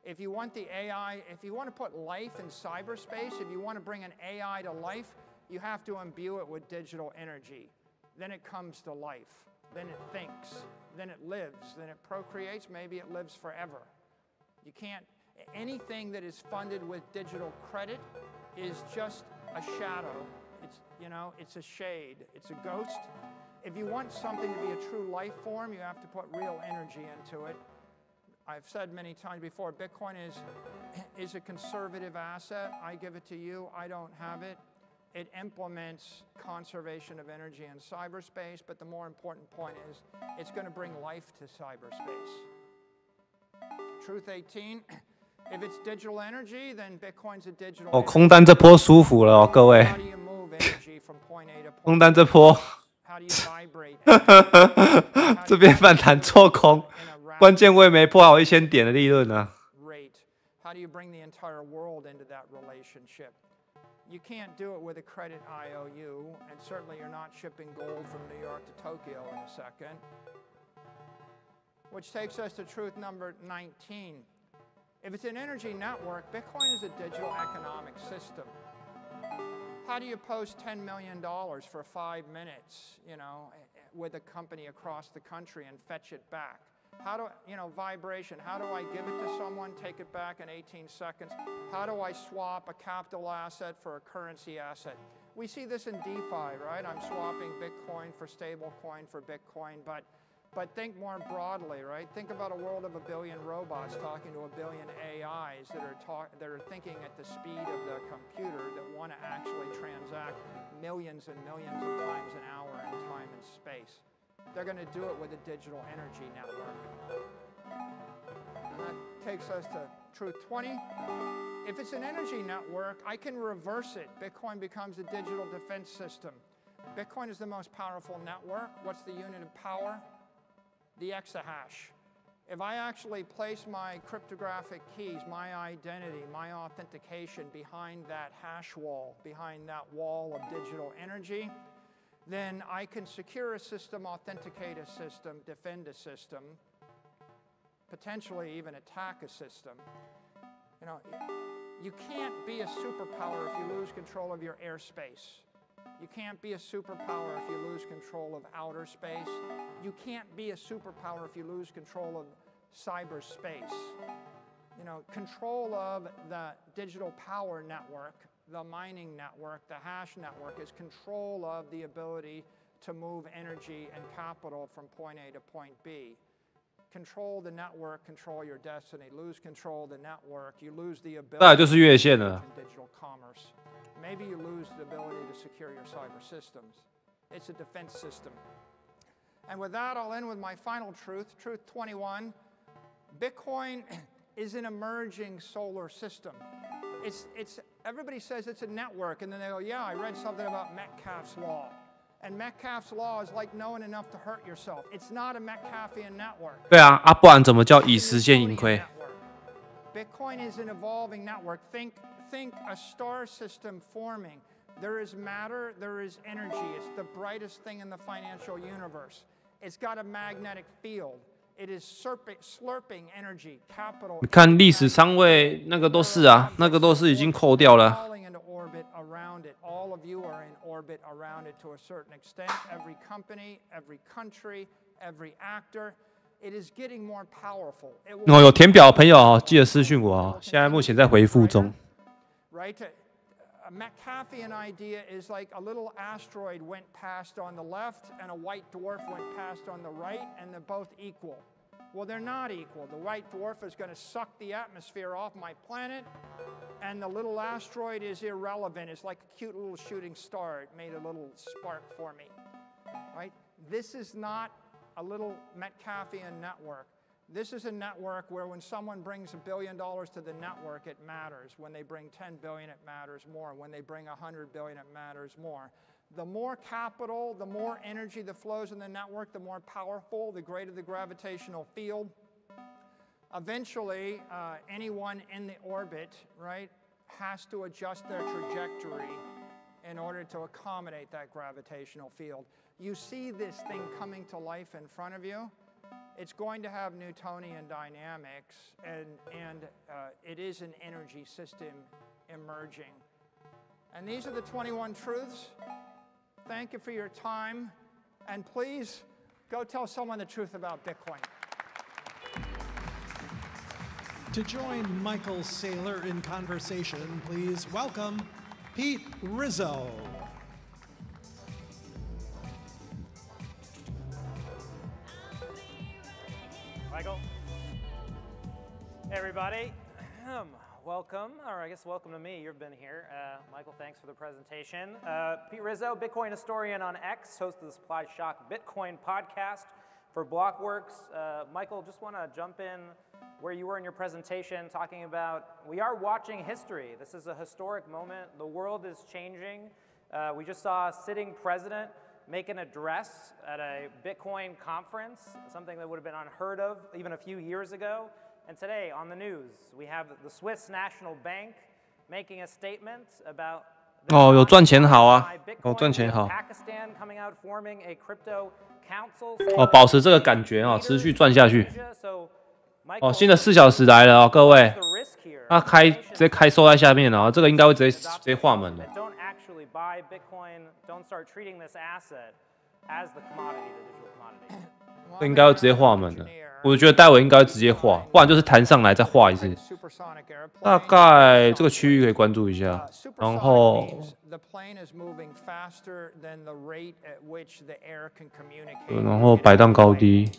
If you want the AI, if you want to put life in cyberspace, if you want to bring an AI to life, you have to imbue it with digital energy. Then it comes to life. Then it thinks. Then it lives. Then it procreates. Maybe it lives forever. You can't. Anything that is funded with digital credit is just a shadow. It's a shade. It's a ghost. If you want something to be a true life form, you have to put real energy into it. I've said many times before, Bitcoin is a conservative asset. I give it to you. I don't have it. It implements conservation of energy in cyberspace, but the more important point is it's going to bring life to cyberspace. Truth 18. If it's digital energy, then Bitcoin's a digital. 哦，空单这波舒服了哦，各位。空单这波，这边反弹做空，关键位没破好1000点的利润啊。How do you bring the entire world into that relationship? You can't do it with a credit IOU, and certainly you're not shipping gold from New York to Tokyo in a second. Which takes us to truth number 19. If it's an energy network, Bitcoin is a digital economic system. How do you post $10 million for 5 minutes, with a company across the country and fetch it back? How do, vibration, how do I give it to someone, take it back in 18 seconds? How do I swap a capital asset for a currency asset? We see this in DeFi, right? I'm swapping Bitcoin for stablecoin for Bitcoin, but think more broadly, right? Think about a world of 1 billion robots talking to 1 billion AIs that are thinking at the speed of the computer that want to actually transact millions and millions of times an hour in time and space. They're going to do it with a digital energy network. And that takes us to truth 20. If it's an energy network, I can reverse it. Bitcoin becomes a digital defense system. Bitcoin is the most powerful network. What's the unit of power? The exahash. If I actually place my cryptographic keys, my identity, my authentication behind that hash wall, behind that wall of digital energy, then I can secure a system, authenticate a system, defend a system, potentially even attack a system. You know, you can't be a superpower if you lose control of your airspace. You can't be a superpower if you lose control of outer space. You can't be a superpower if you lose control of cyberspace. You know, control of the digital power network, the mining network, the hash network is control of the ability to move energy and capital from point A to point B. Control the network, control your destiny. Lose control of the network, you lose the ability 再来就是月线了。 in digital commerce. Maybe you lose the ability to secure your cyber systems. It's a defense system. And with that, I'll end with my final truth. Truth 21. Bitcoin is an emerging solar system. Everybody says it's a network, and then they go, yeah, I read something about Metcalfe's law. And Metcalfe's law is like knowing enough to hurt yourself. It's not a Metcalfean network. 对啊，不然怎么叫以实现盈亏？ Bitcoin is an evolving network. Think a star system forming. There is matter, there is energy. It's the brightest thing in the financial universe. It's got a magnetic field. It is slurping energy, capital. 你看历史仓位那个都是啊，那个都是已经扣掉了。 Falling into orbit around it. All of you are in orbit around it to a certain extent. Every company, every country, every actor. It is getting more powerful. 有填表的朋友啊，记得私讯我啊，现在目前在回复中。 Right? A Metcalfean idea is like a little asteroid went past on the left and a white dwarf went past on the right, and they're both equal. Well, they're not equal. The white dwarf is going to suck the atmosphere off my planet, and the little asteroid is irrelevant. It's like a cute little shooting star. It made a little spark for me. Right? This is not a little Metcalfean network. This is a network where when someone brings $1 billion to the network, it matters. When they bring 10 billion, it matters more. When they bring 100 billion, it matters more. The more capital, the more energy that flows in the network, the more powerful, the greater the gravitational field. Eventually, anyone in the orbit, right, has to adjust their trajectory in order to accommodate that gravitational field. You see this thing coming to life in front of you. It's going to have Newtonian dynamics, and it is an energy system emerging. And these are the 21 truths. Thank you for your time, and please go tell someone the truth about Bitcoin. To join Michael Saylor in conversation, please welcome Pete Rizzo. Michael. Hey, everybody. Welcome, or I guess welcome to me. You've been here. Michael, thanks for the presentation. Pete Rizzo, Bitcoin historian on X, host of the Supply Shock Bitcoin podcast for Blockworks. Michael, just want to jump in where you were in your presentation talking about we are watching history. This is a historic moment. The world is changing. We just saw a sitting president make an address at a Bitcoin conference, something that would have been unheard of even a few years ago. And today on the news, we have the Swiss National Bank making a statement about 有赚钱好啊，赚钱好。 Pakistan coming out forming a crypto council. 保持这个感觉啊，持续赚下去。新的4小时来了哦，各位。那直接开收在下面了，这个应该会直接画门的。 Buy Bitcoin, don't start treating this asset as the commodity, the digital commodity. 这应该会直接画门的，我觉得待会应该会直接画，不然就是弹上来再画一次。大概这个区域可以关注一下，然后，然后摆荡高低，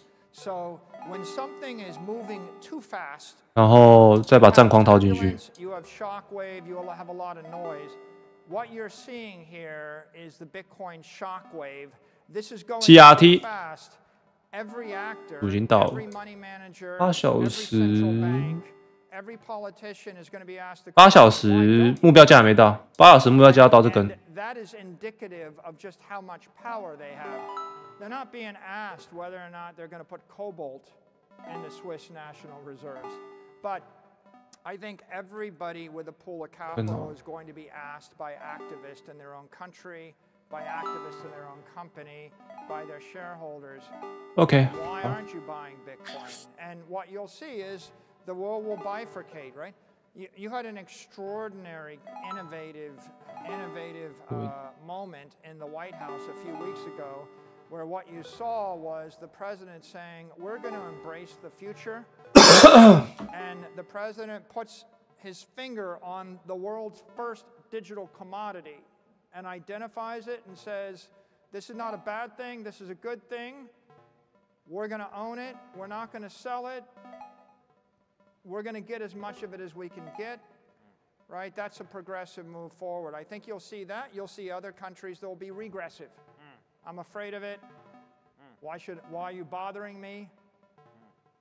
然后再把战框套进去。 What you're seeing here is the Bitcoin shockwave. This is going GRT fast. Every actor, 已经到了 every money manager, 8小 every 时 central bank, every politician is going to be asked the ，8小时目标价还没到，8小时目标价要到这根。 That is indicative of just how much power they have. They're not being asked whether or not they're going to put cobalt in the Swiss National Reserves, but I think everybody with a pool of capital is going to be asked by activists in their own country, by activists in their own company, by their shareholders. OK， Why aren't you buying Bitcoin? And what you'll see is the world will bifurcate, right? You had an extraordinary, innovative moment in the White House a few weeks ago, where what you saw was the president saying, we're going to embrace the future. And the president puts his finger on the world's first digital commodity and identifies it and says, this is not a bad thing, this is a good thing. We're going to own it, we're not going to sell it. We're going to get as much of it as we can get, right? That's a progressive move forward. I think you'll see that. You'll see other countries that will be regressive. I'm afraid of it. Why are you bothering me?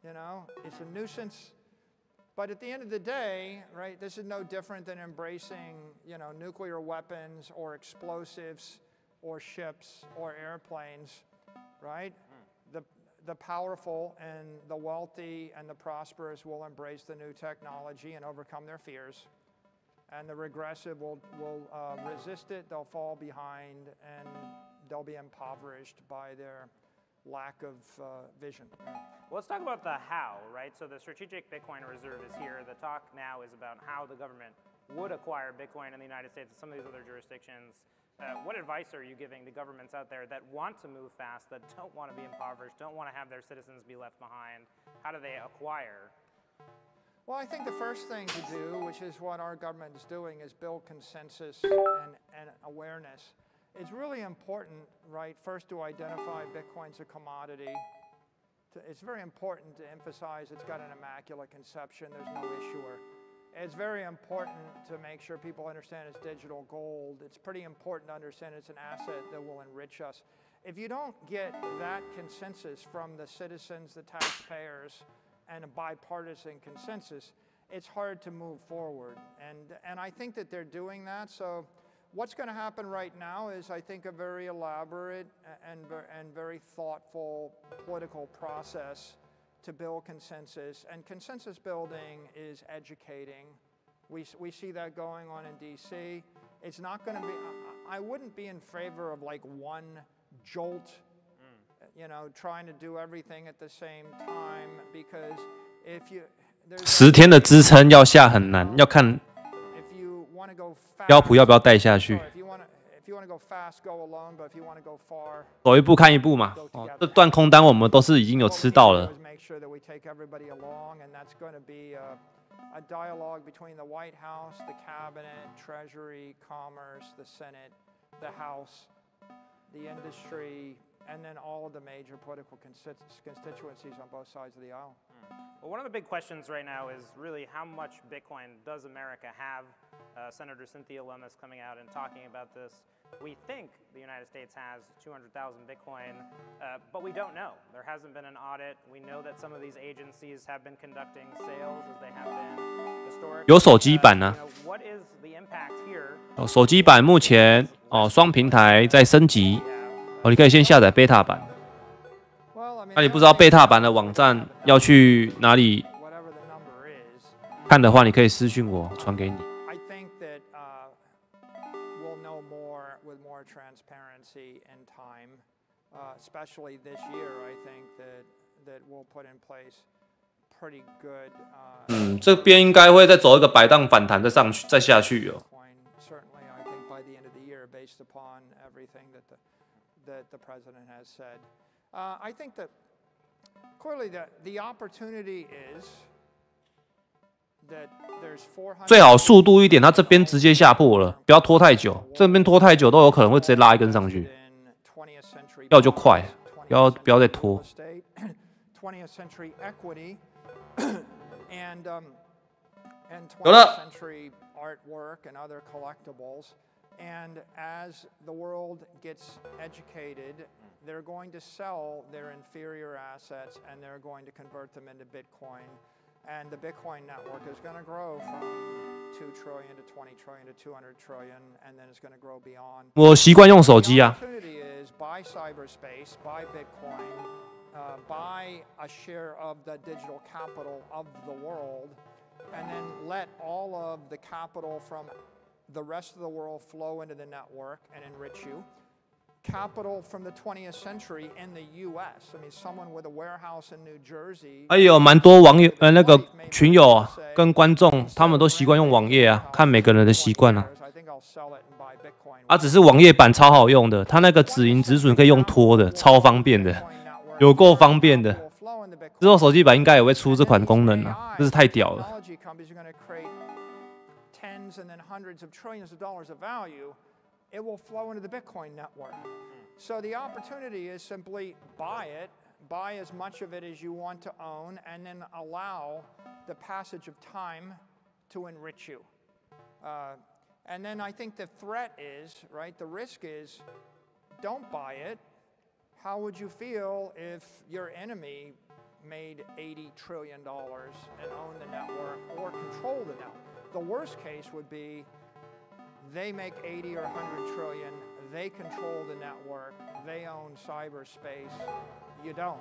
You know, it's a nuisance. But at the end of the day, right, this is no different than embracing, you know, nuclear weapons or explosives or ships or airplanes, right? The powerful and the wealthy and the prosperous will embrace the new technology and overcome their fears. And the regressive will resist it, they'll fall behind, and they'll be impoverished by their lack of vision. Well, let's talk about the how, right? So the strategic Bitcoin reserve is here. The talk now is about how the government would acquire Bitcoin in the United States and some of these other jurisdictions. What advice are you giving the governments out there that want to move fast, that don't want to be impoverished, don't want to have their citizens be left behind? How do they acquire? Well, I think the first thing to do, which is what our government is doing, is build consensus and awareness. It's really important, right, first to identify Bitcoin's a commodity. It's very important to emphasize it's got an immaculate conception, there's no issuer. It's very important to make sure people understand it's digital gold. It's pretty important to understand it's an asset that will enrich us. If you don't get that consensus from the citizens, the taxpayers, and a bipartisan consensus, it's hard to move forward. And I think that they're doing that. So what's going to happen right now is, I think, a very elaborate and very thoughtful political process to build consensus, and consensus building is educating. We see that going on in DC. It's not going to be, I wouldn't be in favor of like one jolt, you know, trying to do everything at the same time, because if you, 10天的支撑要下很难，要看标普要不要带下去。走一步看一步嘛。哦，这段空单我们都是已经有吃到了。A dialogue between the White House, the Cabinet, Treasury, Commerce, the Senate, the House, the industry, and then all of the major political constituencies on both sides of the aisle. Well, one of the big questions right now is really how much Bitcoin does America have? Senator Cynthia Lummis coming out and talking about this. We think the United States has 200,000 Bitcoin, but we don't know. There hasn't been an audit. We know that some of these agencies have been conducting sales as they have been historically. 有手机版呢、What is the impact here? 哦，手机版目前双平台在升级。哦，你可以先下载贝塔版。那你不知道贝塔版的网站要去哪里看的话，你可以私讯我，传给你。Especially this year, I think that we'll put in place pretty good. 这边应该会再走一个摆荡反弹，再上去，再下去哦。Certainly, I think by the end of the year, based upon everything that the president has said, I think that clearly the opportunity is that there's 400. 最好速度一点，它这边直接下破了，不要拖太久。这边拖太久都有可能会直接拉一根上去。要就快，不要再拖。20th century equity and 有了。 20th century artwork and other collectibles. And as the world gets educated, they're going to sell their inferior assets and they're going to convert them into Bitcoin. And the Bitcoin network is going to grow from 2 trillion to 20 trillion to 200 trillion, and then it's going to grow beyond. 我习惯用手机啊。 The opportunity is buy cyberspace, buy Bitcoin, buy a share of the digital capital of the world, and then let all of the capital from the rest of the world flow into the network and enrich you. capital from the 20th century in the U.S. I mean, someone with a warehouse in New Jersey. 还有蛮多网友那个群友啊，跟观众他们都习惯用网页啊，看每个人的习惯啊。只是网页版超好用的，它那个止盈止损可以用拖的，超方便的，有够方便的。之后手机版应该也会出这款功能啊，真是太屌了。It will flow into the Bitcoin network. So the opportunity is simply buy it, buy as much of it as you want to own, and then allow the passage of time to enrich you. And then I think the threat is, right, the risk is, don't buy it. How would you feel if your enemy made $80 trillion and owned the network or controlled the network? The worst case would be they make 80 or 100 trillion, they control the network, they own cyberspace, you don't.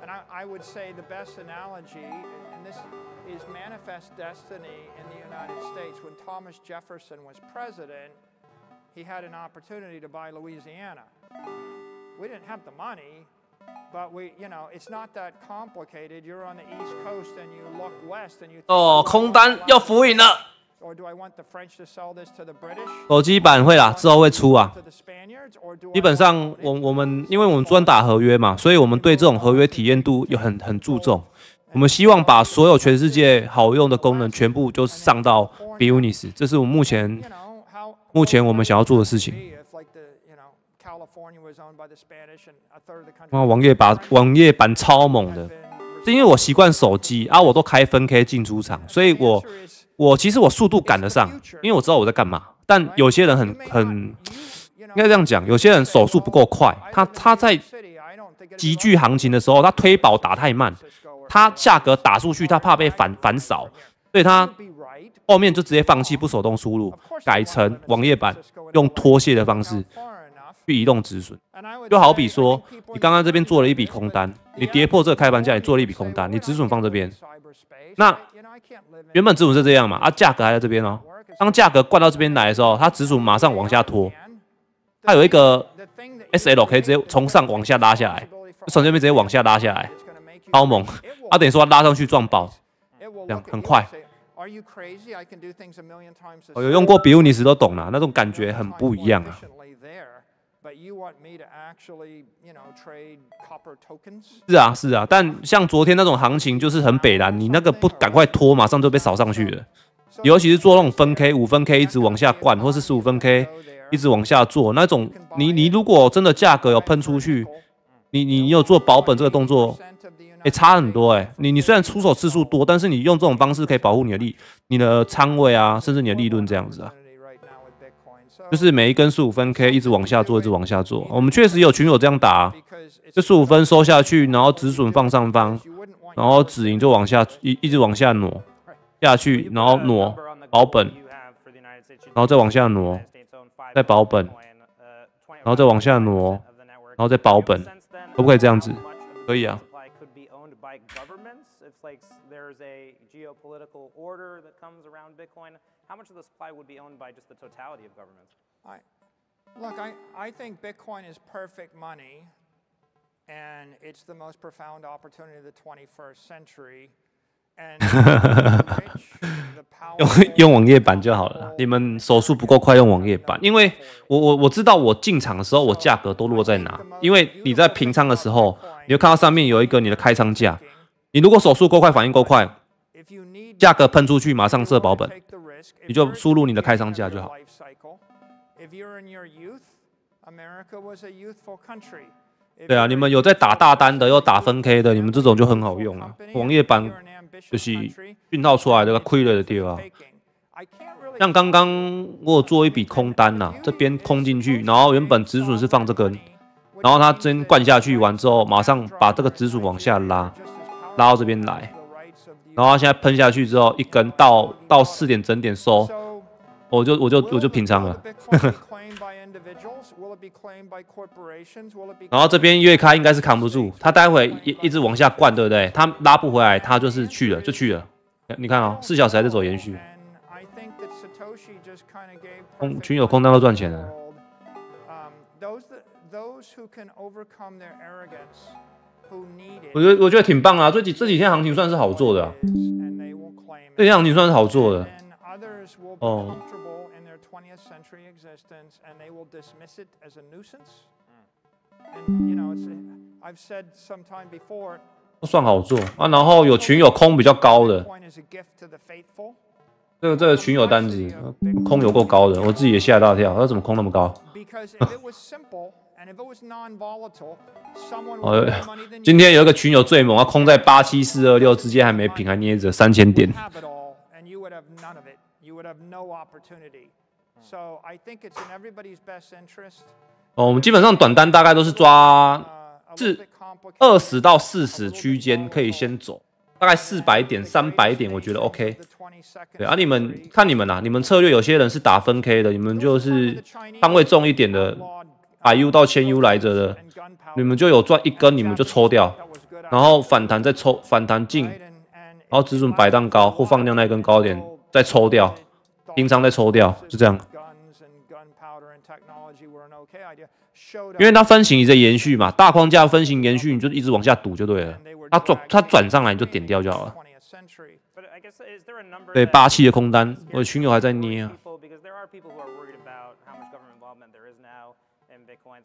And I would say the best analogy, and this is manifest destiny in the United States. When Thomas Jefferson was president, he had an opportunity to buy Louisiana. We didn't have the money, but it's not that complicated. You're on the East Coast and you look west and you think, 空单要浮盈了。Or do I want the French to sell this to the British? 手机版会啦，之后会出啊。基本上我们因为我们专打合约嘛，所以我们对这种合约体验度有很注重。我们希望把所有全世界好用的功能全部就上到 Business， 这是我们目前我们想要做的事情。网页版超猛的，是因为我习惯手机啊，我都开分 K 进出场，所以我其实我速度赶得上，因为我知道我在干嘛。但有些人应该这样讲，有些人手速不够快，他在急剧行情的时候，他推保打太慢，他价格打出去，他怕被反扫，所以他后面就直接放弃不手动输入，改成网页版用脱卸的方式去移动止损。就好比说，你刚刚这边做了一笔空单，你跌破这个开盘价，你做了一笔空单，你止损放这边，那原本止损是这样嘛，价格还在这边哦。当价格灌到这边来的时候，它止损马上往下拖，它有一个 SL 可以直接从上往下拉下来，从这边直接往下拉下来，超猛！等于说拉上去撞爆，这样很快。有用过比乌尼斯都懂啦，那种感觉很不一样啊。是啊，但像昨天那种行情就是很北蓝，你那个不赶快拖，马上就被扫上去了。尤其是做那种分 K、5分 K 一直往下灌，或是15分 K 一直往下做那种，你如果真的价格有喷出去，你有做保本这个动作，差很多你虽然出手次数多，但是你用这种方式可以保护你的仓位啊，甚至你的利润这样子啊。就是每一根15分 K 一直往下做，一直往下做。我们确实有群友这样打，就15分收下去，然后止损放上方，然后止盈就往下一直往下挪下去，然后挪保本，然后再往下挪，再保本，然后再往下挪，然后再保本，可不可以这样子？可以啊。How much of the supply would be owned by just the totality of governments? Look, I think Bitcoin is perfect money, and it's the most profound opportunity of the 21st century. 用网页版就好了，你们手速不够快，用网页版。因为我知道我进场的时候，我价格都落在哪。因为你在平仓的时候，你会看到上面有一个你的开仓价，你如果手速够快，反应够快，价格喷出去马上设保本，你就输入你的开仓价就好。对啊，你们有在打大单的，又打分 K 的，你们这种就很好用啊。网页版就是讯号出来的亏了的地方。像刚刚我有做一笔空单呐，这边空进去，然后原本止损是放这根，然后它真灌下去完之后，马上把这个止损往下拉到这边来，然后它现在喷下去之后，一根到4点整点收，我就平仓了。然后这边越开应该是扛不住，它待会一直往下灌，对不对？它拉不回来，它就是去了，就去了。你看哦，4小时还在走延续。群友空单都赚钱了。those who can overcome their arrogance, who need it. 我觉得挺棒啊，这几天行情算是好做的啊，这几天行情算是好做的。Others will be comfortable in their 20th century existence, and they will dismiss it as a nuisance. And you know, I've said sometime before. 算好做啊，然后有群有空比较高的，这个群有单子空有够高的，我自己也吓一大跳，它怎么空那么高？今天有一个群友最猛，他空在87426，直接还没平，还捏着3000点。哦，我们基本上短单大概都是抓20到40区间可以先走，大概400点、300点，我觉得 OK。对啊，你们看你们啦，你们策略有些人是打分 K 的，你们就是仓位重一点的，100U 到1000U 来着的，你们就有赚一根，你们就抽掉，然后反弹再抽，反弹进，然后止损摆荡高或放量那根高点再抽掉，平仓再抽掉，就这样。因为它分型一直延续嘛，大框架分型延续，你就一直往下赌就对了。它转上来你就点掉就好了。对，87的空单，我的群友还在捏啊。So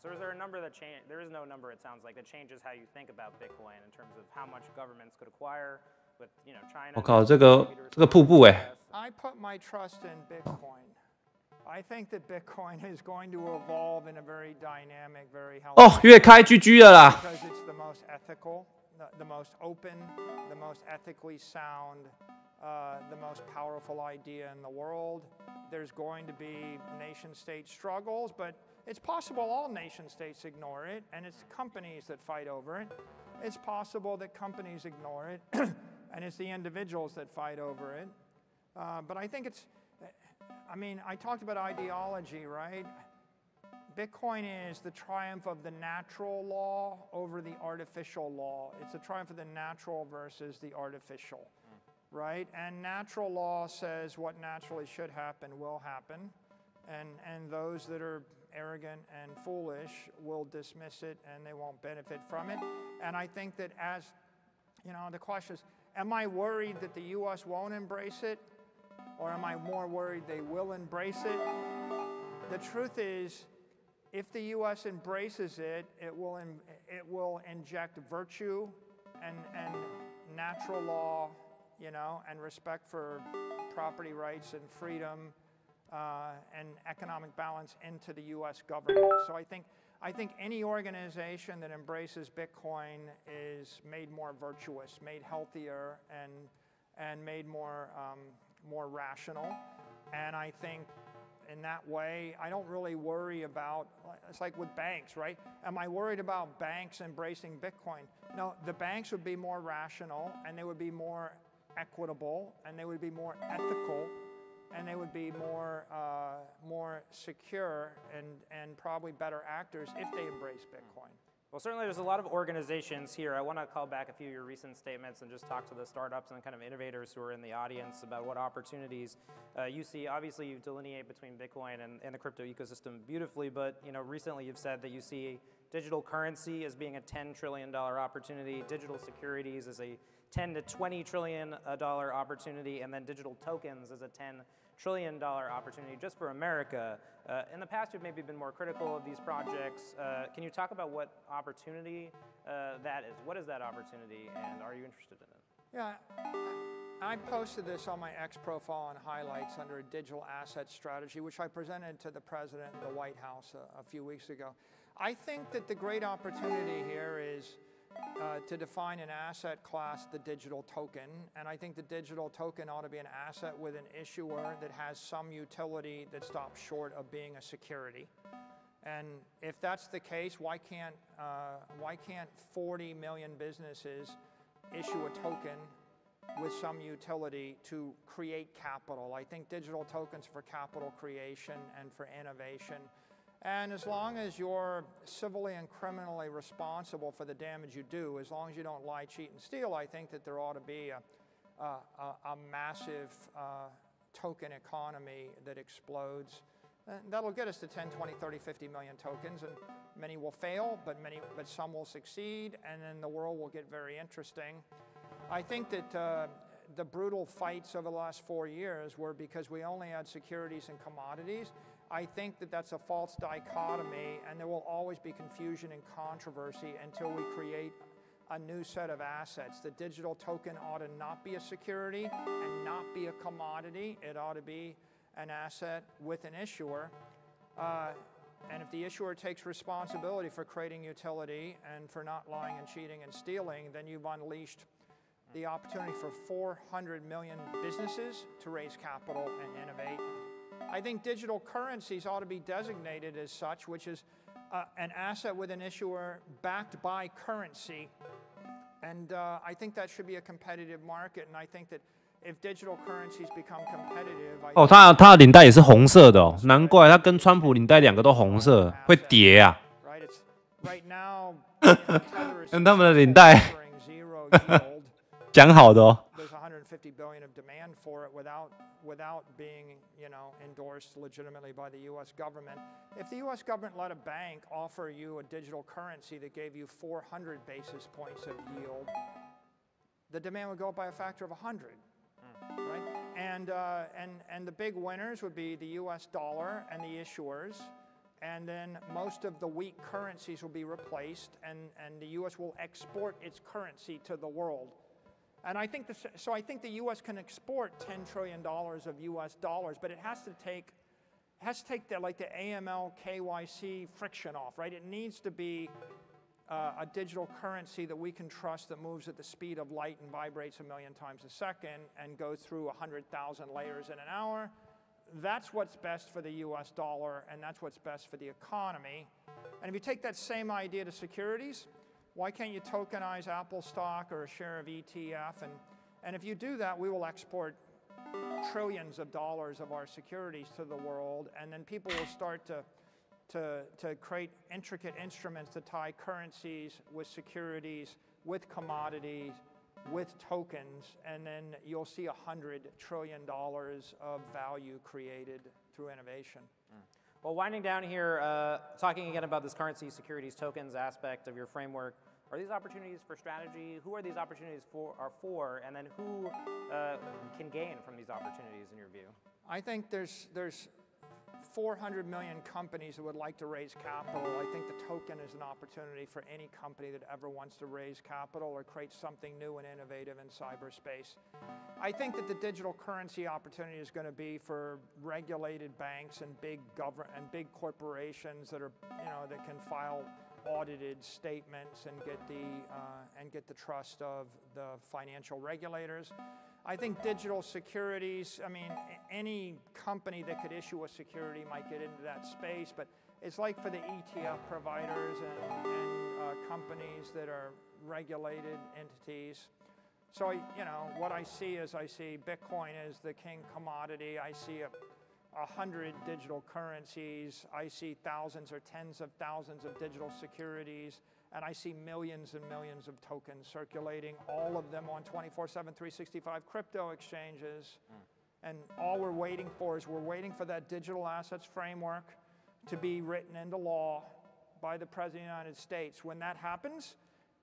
is there a number that change? There is no number. It sounds like that changes how you think about Bitcoin in terms of how much governments could acquire with, you know, China. 我靠，这个瀑布哎。I put my trust in Bitcoin. I think that Bitcoin is going to evolve in a very dynamic, very healthy. 哦，越开 GG 了啦。Because it's the most ethical, the most open, the most ethically sound, the most powerful idea in the world. There's going to be nation-state struggles, but it's possible all nation-states ignore it, and it's companies that fight over it. It's possible that companies ignore it, and it's the individuals that fight over it. But I think it's, I mean, I talked about ideology, right? Bitcoin is the triumph of the natural law over the artificial law. It's the triumph of the natural versus the artificial, right? And natural law says what naturally should happen will happen, and those that are arrogant and foolish will dismiss it and they won't benefit from it. And I think that as, you know, the question is, am I worried that the U.S. won't embrace it? Or am I more worried they will embrace it? The truth is, if the U.S. embraces it, it will inject virtue and natural law, you know, and respect for property rights and freedom, and economic balance into the U.S. government. So I think any organization that embraces Bitcoin is made more virtuous, made healthier, and made more rational. And I think in that way, I don't really worry about, it's like with banks, right? Am I worried about banks embracing Bitcoin? No, the banks would be more rational, and they would be more equitable, and they would be more ethical, and they would be more secure and probably better actors if they embrace Bitcoin. Well, certainly there's a lot of organizations here. I want to call back a few of your recent statements and just talk to the startups and kind of innovators who are in the audience about what opportunities you see. Obviously, you delineate between Bitcoin and the crypto ecosystem beautifully, but you know, recently you've said that you see digital currency as being a $10 trillion opportunity, digital securities as a $10 to $20 trillion opportunity, and then digital tokens as a $10 trillion opportunity just for America. In the past, you've maybe been more critical of these projects. Can you talk about what opportunity that is? What is that opportunity, and are you interested in it? Yeah, I posted this on my X profile and highlights under a digital asset strategy, which I presented to the president in the White House a few weeks ago. I think that the great opportunity here is to define an asset class, the digital token, and I think the digital token ought to be an asset with an issuer that has some utility that stops short of being a security. And if that's the case, why can't 40 million businesses issue a token with some utility to create capital? I think digital tokens for capital creation and for innovation. And as long as you're civilly and criminally responsible for the damage you do, as long as you don't lie, cheat, and steal, I think that there ought to be a massive token economy that explodes that'll get us to 10, 20, 30, 50 million tokens, and many will fail, but some will succeed, and then the world will get very interesting. I think that the brutal fights over the last 4 years were because we only had securities and commodities. I think that that's a false dichotomy, and there will always be confusion and controversy until we create a new set of assets. The digital token ought to not be a security and not be a commodity. It ought to be an asset with an issuer. And if the issuer takes responsibility for creating utility and for not lying and cheating and stealing, then you've unleashed the opportunity for 400 million businesses to raise capital and innovate. I think digital currencies ought to be designated as such, which is an asset with an issuer backed by currency. And I think that should be a competitive market. And I think that if digital currencies become competitive, 哦，他的领带也是红色的哦，难怪他跟川普领带两个都红色，会叠啊。跟他们的领带讲好的哦。There's 150 billion of demand for it without being, endorsed legitimately by the U.S. government. If the U.S. government let a bank offer you a digital currency that gave you 400 basis points of yield, the demand would go up by a factor of 100, right? And the big winners would be the U.S. dollar and the issuers. And then most of the weak currencies will be replaced, and the U.S. will export its currency to the world. And I think the U.S. can export $10 trillion of U.S. dollars, but it has to take the AML KYC friction off, right? It needs to be a digital currency that we can trust that moves at the speed of light and vibrates 1 million times a second and goes through 100,000 layers in an hour. That's what's best for the U.S. dollar, and that's what's best for the economy. And if you take that same idea to securities, why can't you tokenize Apple stock or a share of ETF? And if you do that, we will export trillions of dollars of our securities to the world, and then people will start to create intricate instruments to tie currencies with securities, with commodities, with tokens, and then you'll see $100 trillion of value created through innovation. Well, winding down here, talking again about this currency, securities, tokens aspect of your framework, are these opportunities for strategy? Who are these opportunities for, and then who can gain from these opportunities in your view? I think there's 400 million companies that would like to raise capital. I think the token is an opportunity for any company that ever wants to raise capital or create something new and innovative in cyberspace. I think that the digital currency opportunity is going to be for regulated banks and big corporations that are, that can file audited statements and get the trust of the financial regulators. I think digital securities, any company that could issue a security might get into that space, but it's like for the ETF providers and companies that are regulated entities. So, what I see is Bitcoin as the king commodity. I see 100 digital currencies. I see thousands or tens of thousands of digital securities. And I see millions and millions of tokens circulating, all of them on 24/7, 365 crypto exchanges. And all we're waiting for that digital assets framework to be written into law by the President of the United States. When that happens,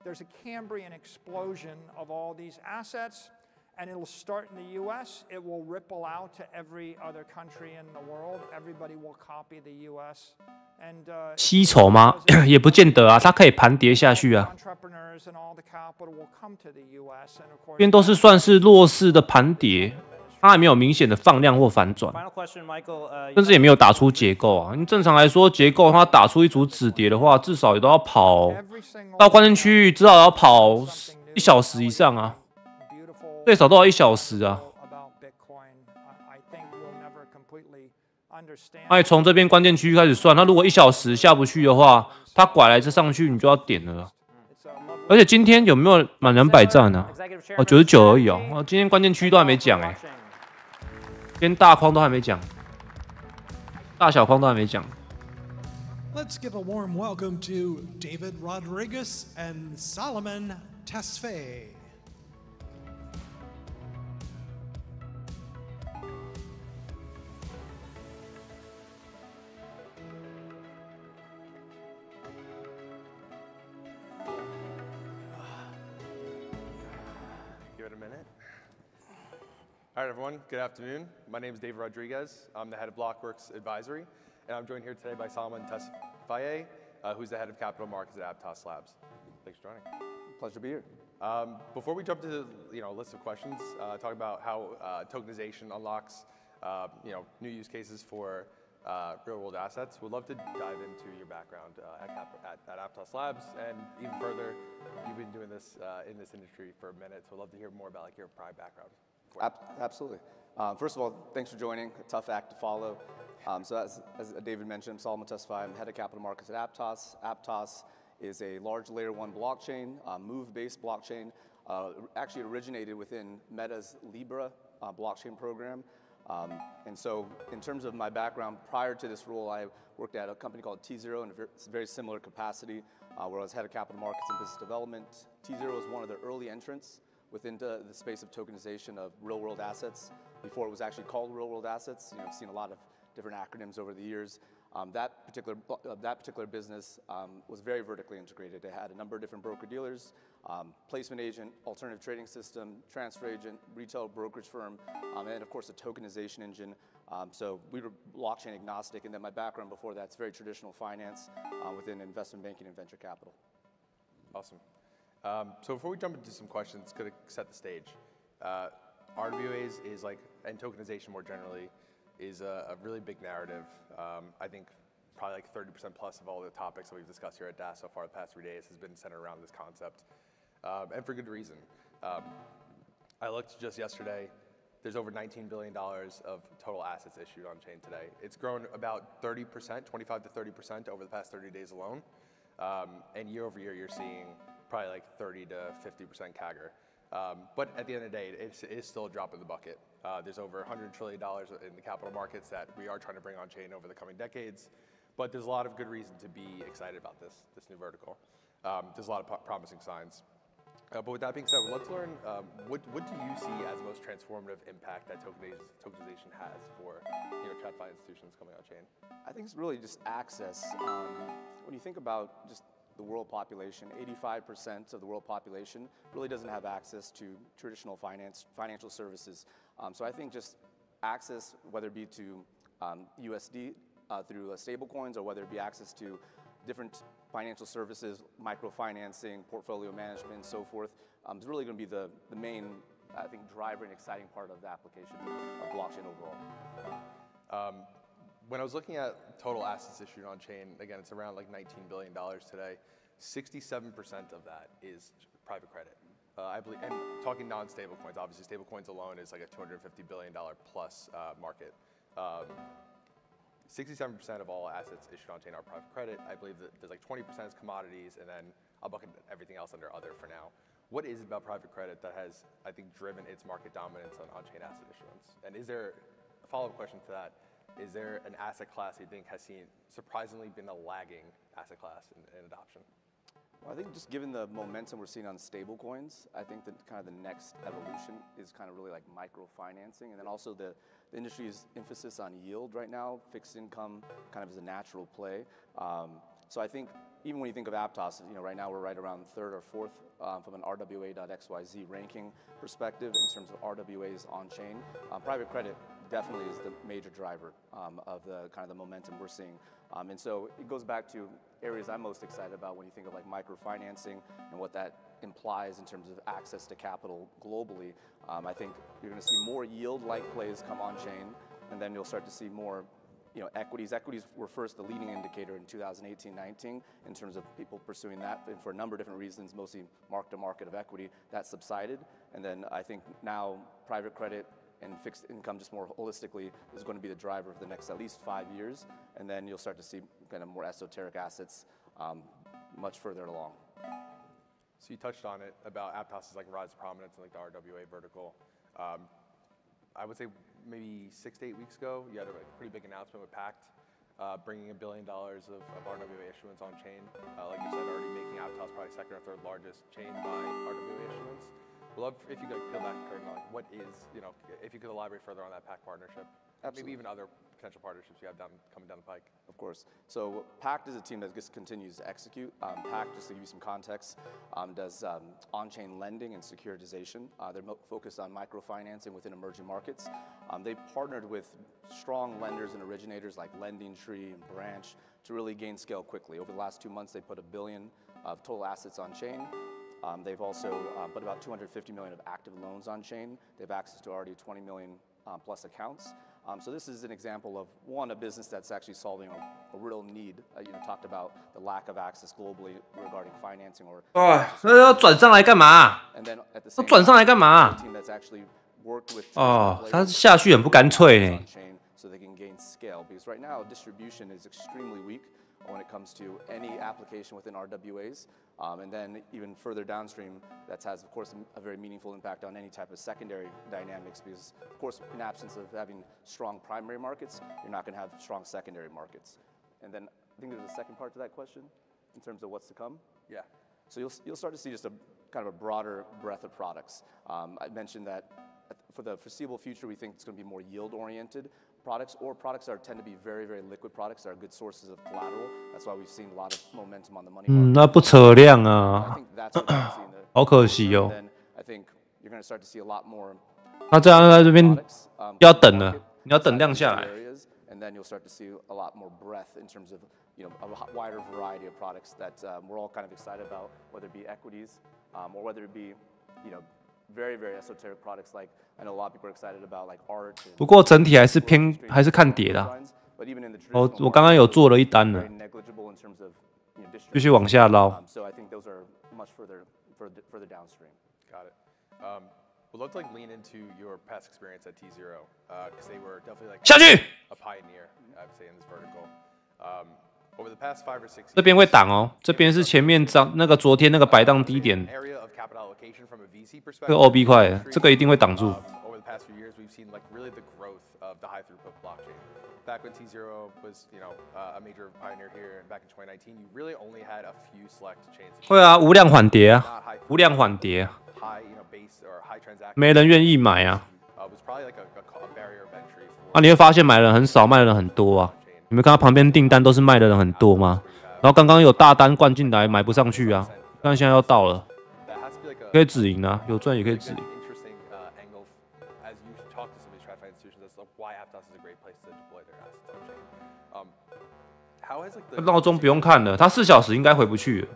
there's a Cambrian explosion of all these assets, and it'll start in the U.S. It will ripple out to every other country in the world. Everybody will copy the U.S. 吸筹吗？也不见得啊，它可以盘跌下去啊。这边都是算是弱势的盘跌，它还没有明显的放量或反转，甚至也没有打出结构啊。因为正常来说，结构它打出一组止跌的话，至少也都要跑到关键区域，至少要跑1小时以上啊，最少都要1小时啊。那从这边关键区域开始算，它如果1小时下不去的话，它拐来这上去你就要点了。而且今天有没有满200站呢？哦，99而已哦。今天关键区都还没讲哎，今天大框都还没讲，大小框都还没讲。Let's give a warm welcome to David Rodriguez and Solomon Tesfaye. minute. All right, everyone, good afternoon. My name is David Rodriguez. I'm the head of Blockworks Advisory, and I'm joined here today by Solomon Tesfaye, who's the head of capital markets at Aptos Labs. Thanks for joining. Pleasure to be here. Before we jump to the list of questions, talk about how tokenization unlocks new use cases for real-world assets, we'd love to dive into your background at Aptos Labs, and even further, you've been doing this in this industry for a minute, so we'd love to hear more about your prior background. Absolutely. First of all, thanks for joining. A tough act to follow. So as David mentioned, I'm Solomon Tesfaye. I'm head of capital markets at Aptos. Aptos is a large layer 1 blockchain, move-based blockchain, actually originated within Meta's Libra blockchain program. And so in terms of my background, prior to this role, I worked at a company called T0 in a very similar capacity, where I was head of capital markets and business development. T0 was one of the early entrants within the space of tokenization of real-world assets. Before it was actually called real-world assets, I've seen a lot of different acronyms over the years. That particular business was very vertically integrated. It had a number of different broker-dealers, placement agent, alternative trading system, transfer agent, retail brokerage firm, and of course a tokenization engine. So we were blockchain agnostic, and then my background before that's very traditional finance within investment banking and venture capital. Awesome. So before we jump into some questions, going to set the stage. RWAs and tokenization more generally, is a really big narrative. I think probably like 30% plus of all the topics that we've discussed here at DAS so far the past 3 days has been centered around this concept, and for good reason. I looked just yesterday, there's over $19 billion of total assets issued on chain today. It's grown about 30%, 25 to 30% over the past 30 days alone, and year over year you're seeing probably like 30 to 50% CAGR. But at the end of the day, it is still a drop in the bucket. There's over $100 trillion in the capital markets that we are trying to bring on chain over the coming decades. But there's a lot of good reason to be excited about this new vertical. There's a lot of promising signs. But with that being said, we'd love to learn what do you see as the most transformative impact that tokenization has for TradFi institutions coming on chain? I think it's really just access. When you think about just the world population, 85% of the world population really doesn't have access to traditional financial services. So I think just access, whether it be to USD through stablecoins, or whether it be access to different financial services, microfinancing, portfolio management, and so forth, is really going to be the main, I think, driver and exciting part of the application of blockchain overall. When I was looking at total assets issued on chain, again, it's around like $19 billion today. 67% of that is private credit. I believe, and talking non-stable coins, obviously stable coins alone is like a $250 billion plus market. 67% of all assets issued on chain are private credit. I believe that there's like 20% is commodities, and then I'll bucket everything else under other for now. What is it about private credit that has, I think, driven its market dominance on on-chain asset issuance? And is there, a follow-up question to that, is there an asset class you think has surprisingly been a lagging asset class in adoption? Well, I think just given the momentum we're seeing on stable coins, I think that kind of the next evolution is kind of really like microfinancing, and then also the industry's emphasis on yield right now, fixed income kind of is a natural play. So I think even when you think of Aptos, right now we're right around third or fourth from an RWA.XYZ ranking perspective in terms of RWAs on chain. Private credit definitely is the major driver of the kind of the momentum we're seeing. And so it goes back to areas I'm most excited about when you think of like microfinancing and what that implies in terms of access to capital globally. I think you're going to see more yield-like plays come on chain, and then you'll start to see more equities. Equities were first the leading indicator in 2018-19 in terms of people pursuing that, and for a number of different reasons, mostly mark-to-market of equity, that subsided. And then I think now private credit and fixed income just more holistically is going to be the driver for the next at least 5 years, and then you'll start to see kind of more esoteric assets much further along. So you touched on it about Aptos' like rise to prominence in like the RWA vertical. I would say maybe 6 to 8 weeks ago, you had a pretty big announcement with Pact, bringing $1 billion of RWA issuance on chain. Like you said, already making Aptos probably second or third largest chain by RWA issuance. We'd love if you could peel back the curtain on like what is, if you could elaborate further on that Pact partnership. maybe even other potential partnerships you have coming down the pike? Of course. So Pact is a team that just continues to execute. Pact, just to give you some context, does on-chain lending and securitization. They're focused on microfinancing within emerging markets. They've partnered with strong lenders and originators like LendingTree and Branch to really gain scale quickly. Over the last 2 months, they put $1 billion of total assets on chain. They've also put about 250 million of active loans on chain. They have access to already 20 million plus accounts. So this is an example of a business that's actually solving a real need. Talked about the lack of access globally regarding financing or. 那要转上来干嘛？都转上来干嘛？他下去很不干脆呢。So they can gain scale because right now distribution is extremely weak when it comes to any application within RWAs. And then even further downstream, that has, of course, a very meaningful impact on any type of secondary dynamics because, of course, in absence of having strong primary markets, you're not going to have strong secondary markets. And then I think there's a second part to that question in terms of what's to come. Yeah. So you'll start to see just a kind of a broader breadth of products. I mentioned that for the foreseeable future, we think it's going to be more yield-oriented products or products that tend to be very, very liquid products that are good sources of collateral. That's why we've seen a lot of momentum on the money market. 那不扯量啊，好可惜哦。 I think you're going to start to see a lot more. 那这样在这边要等了，你要等量下来。 And then you'll start to see a lot more breadth in terms of a wider variety of products that we're all kind of excited about, whether it be equities or whether it be very, very esoteric products like I know a lot of people are excited about like art. 不过整体还是看跌的。我刚刚有做了一单了，继续往下捞。 So I think those are much further downstream. Got it. We'd love to lean into your past experience at T0 because they were definitely a pioneer, I would say, in this vertical. Over the past 5 or 6 years. 这边会挡哦，这边是前面昨天那个摆荡低点。 这个 OB 块的，这个一定会挡住。 Over the past few years, we've seen really the growth of the high throughput blockchain. Back when T0 was, a major pioneer here, and back in 2019, you really only had a few select chains. 会啊，无量缓跌啊，无量缓跌啊，没人愿意买啊。啊，你会发现买的人很少，卖的人很多啊。你们看到旁边订单都是卖的人很多吗？然后刚刚有大单灌进来，买不上去啊，但现在要到了。 可以止盈啊，有赚也可以止盈。闹钟不用看了，它4小时应该回不去了。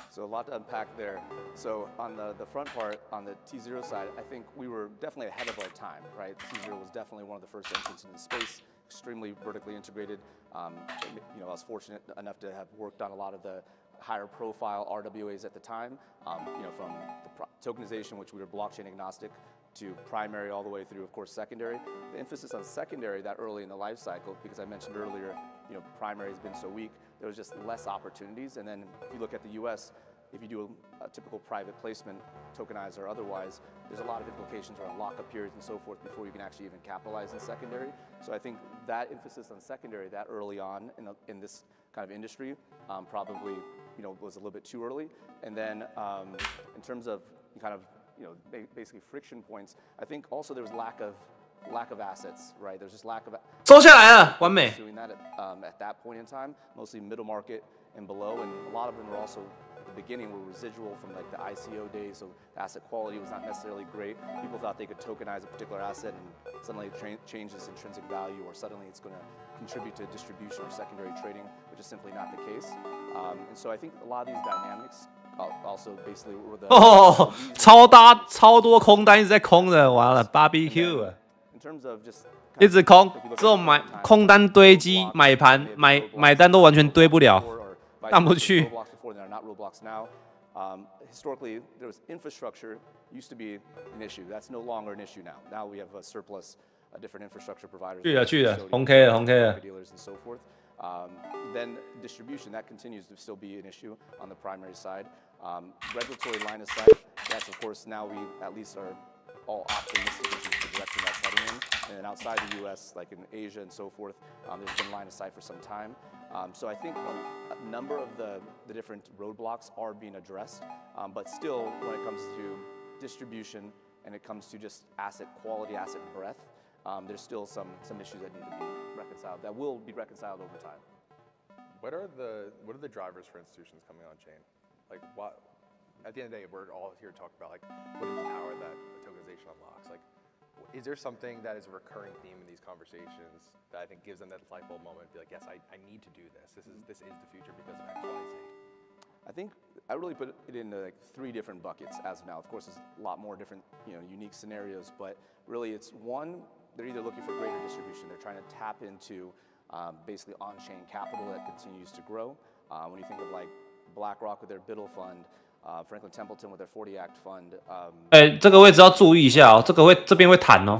So a lot to unpack there. So on the front part, on the T0 side, I think we were definitely ahead of our time, right? T0 was definitely one of the first entrants in the space, extremely vertically integrated. I was fortunate enough to have worked on a lot of the higher profile RWAs at the time, from the tokenization, which we were blockchain agnostic, to primary all the way through, of course, secondary. The emphasis on secondary that early in the life cycle, because I mentioned earlier, primary has been so weak, there was just less opportunities. And then if you look at the US, if you do a typical private placement, tokenized or otherwise, there's a lot of implications around lockup periods and so forth before you can actually even capitalize in secondary. So I think that emphasis on secondary that early on in this kind of industry probably was a little bit too early. And then in terms of kind of basically friction points, I think also there was lack of assets, right? There's just lack of 收下来了，完美。 doing that at that point in time, mostly middle market and below, and a lot of them were also at the beginning were residual from like the ICO days, so the asset quality was not necessarily great. People thought they could tokenize a particular asset and suddenly change its intrinsic value, or suddenly it's going to contribute to distribution or secondary trading, which is simply not the case. And so I think a lot of these dynamics also basically were the 超多空单一直在空的，完了 barbecue 啊。 In terms of just 一直空，之后空单堆积，买盘买单都完全堆不了，上不去。 Historically, there was infrastructure used to be an issue. That's no longer an issue now. Now we have a surplus, different infrastructure providers. 去了，红 K 了，dealers and so forth. Then distribution that continues to still be an issue on the primary side. Regulatory line of sight. That's of course now we at least are all optimistic in the direction that's heading in. And then outside the U.S., like in Asia and so forth, there's been line of sight for some time. So I think a number of the different roadblocks are being addressed, but still, when it comes to distribution and it comes to just asset quality, asset breadth, there's still some issues that need to be reconciled, that will be reconciled over time. What are the drivers for institutions coming on chain? Like, what? At the end of the day, we're all here to talk about like what is the power that tokenization unlocks. Like, is there something that is a recurring theme in these conversations that I think gives them that light bulb moment? Be like, yes, I need to do this. This is the future because of X, Y, Z. I think I really put it into like 3 different buckets as of now. Of course, there's a lot more different, unique scenarios, but really it's one, they're either looking for greater distribution. They're trying to tap into basically on-chain capital that continues to grow. When you think of like BlackRock with their Biddle fund, Franklin Templeton with their 40 Act fund. 这个位置要注意一下哦，这边会弹哦。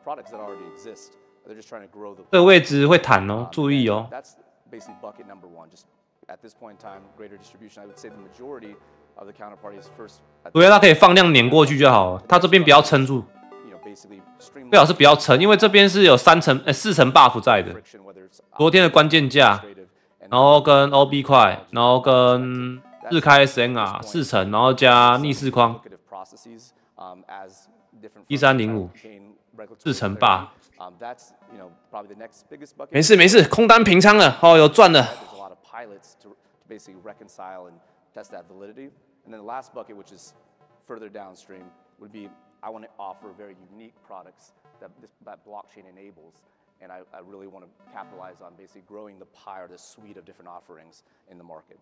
Products that already exist. They're just trying to grow the. 这个位置会弹哦，注意哦。 That's basically bucket number 1. Just at this point in time, greater distribution. I would say the majority of the counterparties first. 除非它可以放量碾过去就好了，它这边不要撑住。 最好是不要撑，因为这边是有4层 buff 在的。昨天的关键价，然后跟 OB 块，然后跟日开 SNR 4层，然后加逆势框1305 4层 buff。没事没事，空单平仓了，哦，有赚了。 Basically reconcile and test that validity. And then the last bucket, which is further downstream, would be I want to offer very unique products that blockchain enables. And I really want to capitalize on basically growing the pie or the suite of different offerings in the market.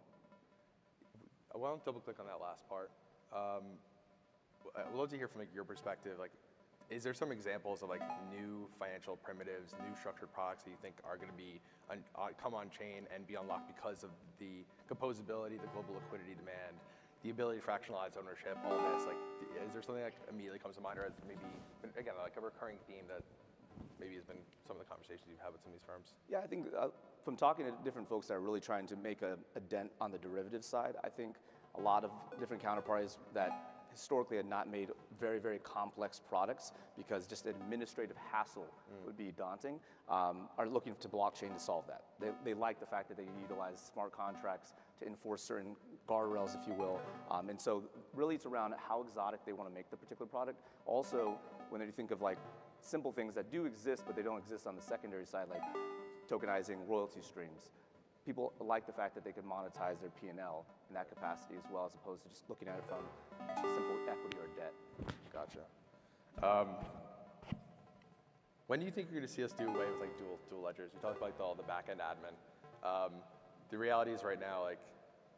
I want to double click on that last part. I'd love to hear from your perspective. Like, is there some examples of like new financial primitives, new structured products that you think are going to be come on chain and be unlocked because of the composability, the global liquidity demand, the ability to fractionalize ownership, all this? Like, is there something that immediately comes to mind, or maybe again like a recurring theme that maybe has been some of the conversations you've had with some of these firms? Yeah, I think from talking to different folks that are really trying to make a dent on the derivative side, I think a lot of different counterparties that historically had not made very, very complex products because just administrative hassle would be daunting, are looking to blockchain to solve that. They like the fact that they utilize smart contracts to enforce certain guardrails, if you will. And so really it's around how exotic they want to make the particular product. Also, when you think of like simple things that do exist, but they don't exist on the secondary side, like tokenizing royalty streams. People like the fact that they can monetize their P&L in that capacity as well, as opposed to just looking at it from simple equity or debt. Gotcha. When do you think you're going to see us do away with like dual ledgers? You talked about like all the back-end admin. The reality is right now, like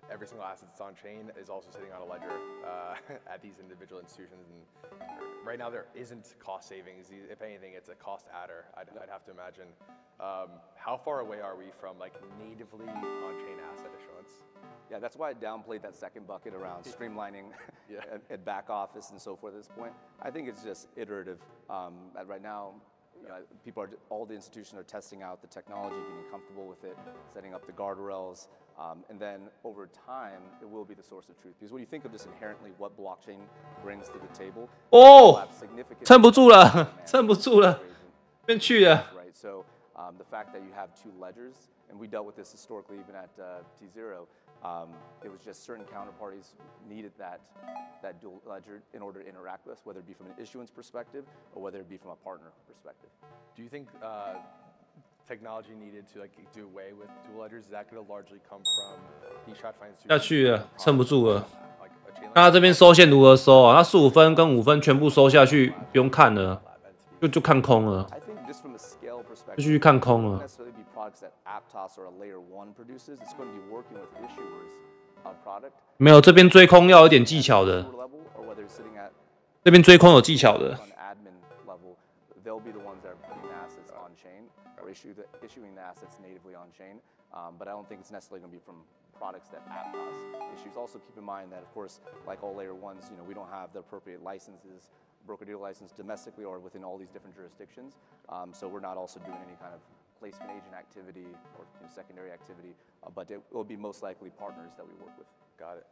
every single asset that's on chain is also sitting on a ledger at these individual institutions, and right now there isn't cost savings. If anything, it's a cost adder. I'd have to imagine. How far away are we from like natively on-chain asset issuance? Yeah, that's why I downplayed that second bucket around streamlining at back office and so forth at this point. I think it's just iterative. Right now, all the institutions are testing out the technology, getting comfortable with it, setting up the guardrails, and then over time, it will be the source of truth. Because when you think of just inherently what blockchain brings to the table, 撑不住了，撑不住了，变去了。 Right. So the fact that you have 2 ledgers, and we dealt with this historically even at T0. It was just certain counterparties needed that dual ledger in order to interact with us, whether it be from an issuance perspective or whether it be from a partner perspective. Do you think technology needed to like do away with dual ledgers? Is that going to largely come from these TradFi institutions? 下去了，撑不住了。那他这边收线如何收啊？他15分跟5分全部收下去，不用看了，就看空了，就去看空了。 没有，这边追空要有点技巧的。这边追空有技巧的。 They'll be the ones that are putting the assets on chain or issuing the assets natively on chain. But I don't think it's necessarily going to be from products that Aptos issues. Also keep in mind that, of course, like all layer ones, we don't have the appropriate licenses, broker-dealer license domestically or within all these different jurisdictions. So we're not also doing any kind of placement agent activity or secondary activity, but it will be most likely partners that we work with. Got it.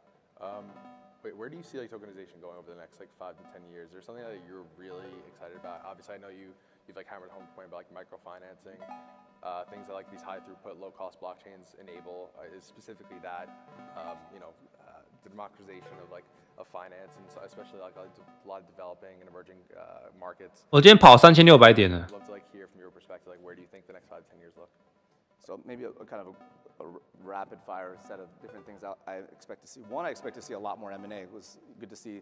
Wait, where do you see like tokenization going over the next like 5 to 10 years? Is there something that you're really excited about? Obviously, I know you've like hammered home the point about like microfinancing, things that like these high throughput, low cost blockchains enable. Is specifically that, the democratization of like of finance and so especially like a lot of developing and emerging markets. 我今天跑3600点了。 I'd love to like hear from your perspective, like where do you think the next 5 to 10 years look? So maybe a kind of a rapid fire set of different things I expect to see. One, I expect to see a lot more M&A. It was good to see,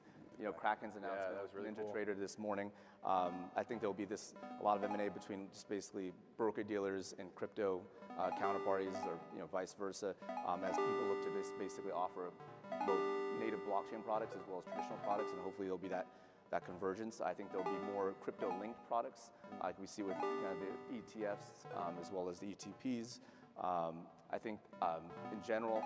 Kraken's announcement. That was really Ninja cool. Trader this morning. I think there'll be a lot of M&A between just basically broker dealers and crypto counterparties, or vice versa, as people look to basically offer both native blockchain products as well as traditional products, and hopefully there'll be that convergence. I think there'll be more crypto-linked products, like we see with the ETFs as well as the ETPs. I think in general,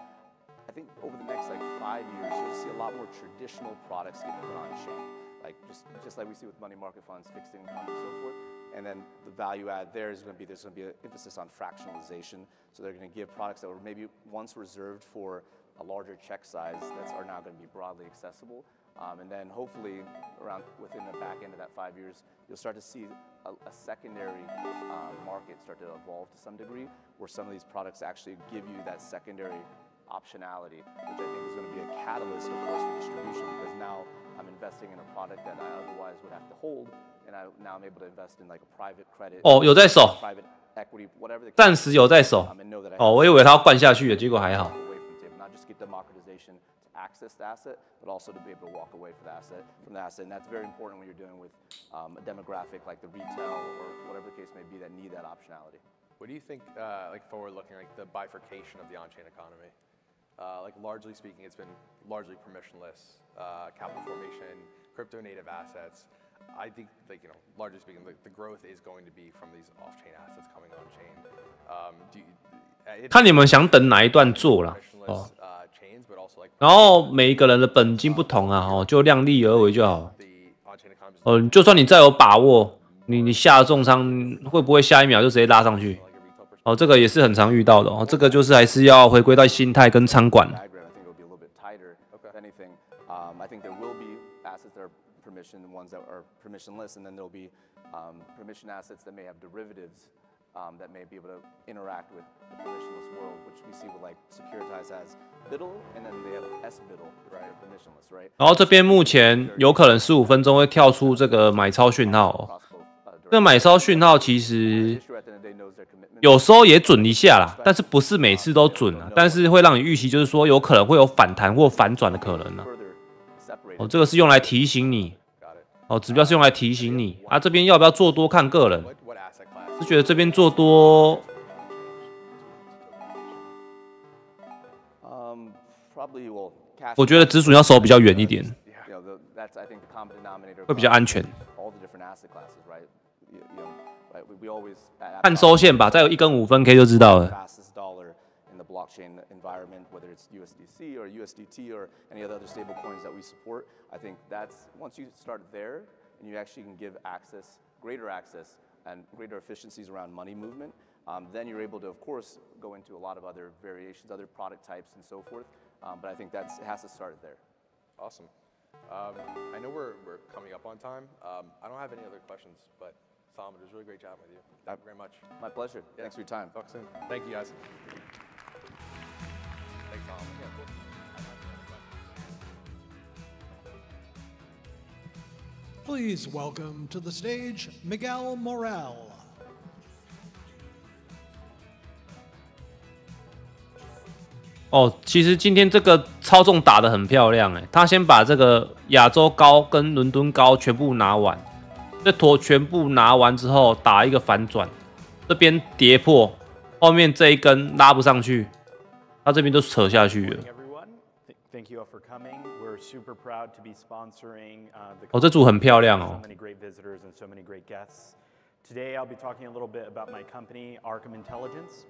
I think over the next like 5 years, you'll see a lot more traditional products get put on chain, like just like we see with money market funds, fixed income, and so forth. And then the value add there's going to be an emphasis on fractionalization. So they're going to give products that were maybe once reserved for a larger check size that are now going to be broadly accessible. And then hopefully within the back end of that 5 years, you'll start to see a secondary market start to evolve to some degree, where some of these products actually give you that secondary optionality, which I think is going to be a catalyst, of course, for distribution, because now I'm investing in a product that I otherwise would have to hold, and now I'm able to invest in like a private credit. 有在手， private equity, whatever the 暂时有在手。我以为他要灌下去的，结果还好。 Not just get democratization to access the asset, but also to be able to walk away from the asset, and that's very important when you're dealing with a demographic like the retail or whatever the case may be that need that optionality. What do you think, like forward-looking, like the bifurcation of the on-chain economy? Like largely speaking, it's been largely permissionless capital formation, crypto-native assets. I think, like largely speaking, the growth is going to be from these off-chain assets coming on-chain. 看你们想等哪一段做啦。然后每一个人的本金不同啊，就量力而为就好。就算你再有把握，你下重仓会不会下一秒就直接拉上去？这个也是很常遇到的。这个就是还是要回归到心态跟仓管。I think there will be assets that are permissioned and ones that are permissionless, and then there'll be permission assets that may have derivatives that may be able to interact with the permissionless world, which we see with like Securitize as BIDL, and then they have S-BIDL, right? Permissionless, right? 然后这边目前有可能15分钟会跳出这个买超讯号。这个买超讯号其实有时候也准一下啦，但是不是每次都准啊，但是会让你预期就是说有可能会有反弹或反转的可能啊。这个是用来提醒你，指标是用来提醒你啊。这边要不要做多看个人，是觉得这边做多，我觉得止损要守比较远一点，会比较安全。看周线吧，再有1根5分 K 就知道了。blockchain environment, whether it's USDC or USDT or any other stable coins that we support. I think that's once you start there and you actually can give greater access and greater efficiencies around money movement, then you're able to, of course, go into a lot of other variations, other product types and so forth. But I think it has to start there. Awesome. I know we're coming up on time. I don't have any other questions, but Solomon, it was a really great job with you. Thank you very much. My pleasure. Yeah. Thanks for your time. Talk soon. Thank you, guys. Thanks, Solomon. Yeah, cool. Please welcome to the stage Miguel Morel. Oh, 其实今天这个操纵打得很漂亮他先把这个亚洲高跟伦敦高全部拿完，这坨全部拿完之后打一个反转，这边跌破，后面这一根拉不上去，他这边都扯下去了。Thank you all for coming. We're super proud to be sponsoring the 这组很漂亮哦。So many great visitors and so many great guests. Today I'll be talking a little bit about my company, Arkham Intelligence.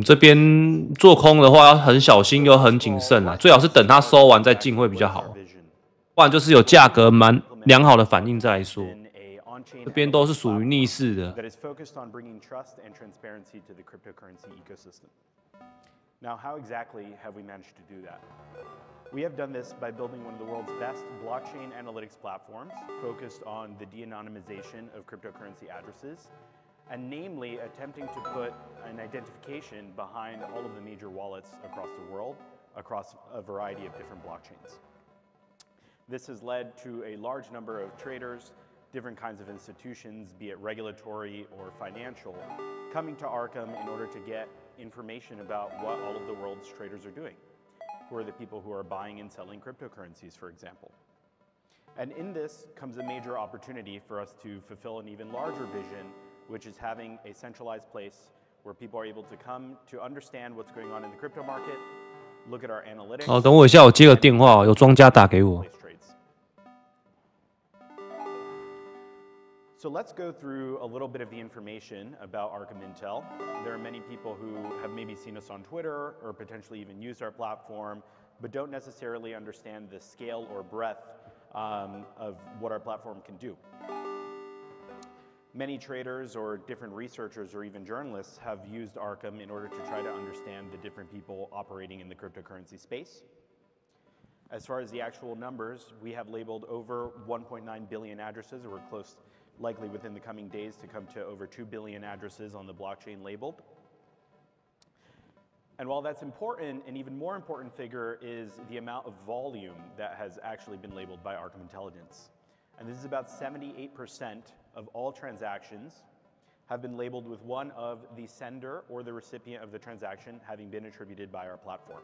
这边做空的话要很小心又很谨慎最好是等它收完再进会比较好，不然就是有价格蛮良好的反应再来说。on-chain 这边都是属于逆势的。 that is focused on bringing trust and transparency to the cryptocurrency ecosystem. Now, how exactly have we managed to do that? We have done this by building one of the world's best blockchain analytics platforms focused on the de-anonymization of cryptocurrency addresses, and namely attempting to put an identification behind all of the major wallets across the world, across a variety of different blockchains. This has led to a large number of traders, different kinds of institutions, be it regulatory or financial, coming to Arkham in order to get information about what all of the world's traders are doing. Who are the people who are buying and selling cryptocurrencies, for example. And in this comes a major opportunity for us to fulfill an even larger vision, which is having a centralized place where people are able to come to understand what's going on in the crypto market, look at our analytics. 好，等我一下，我接个电话，有庄家打给我。 So let's go through a little bit of the information about Arkham Intel. There are many people who have maybe seen us on Twitter or potentially even used our platform, but don't necessarily understand the scale or breadth of what our platform can do. Many traders or different researchers or even journalists have used Arkham in order to try to understand the different people operating in the cryptocurrency space. As far as the actual numbers, we have labeled over 1.9 billion addresses, or we're close, likely within the coming days to come to over 2 billion addresses on the blockchain labeled. And while that's important, an even more important figure is the amount of volume that has actually been labeled by Arkham Intelligence. And this is about 78% of all transactions have been labeled with one of the sender or the recipient of the transaction having been attributed by our platform.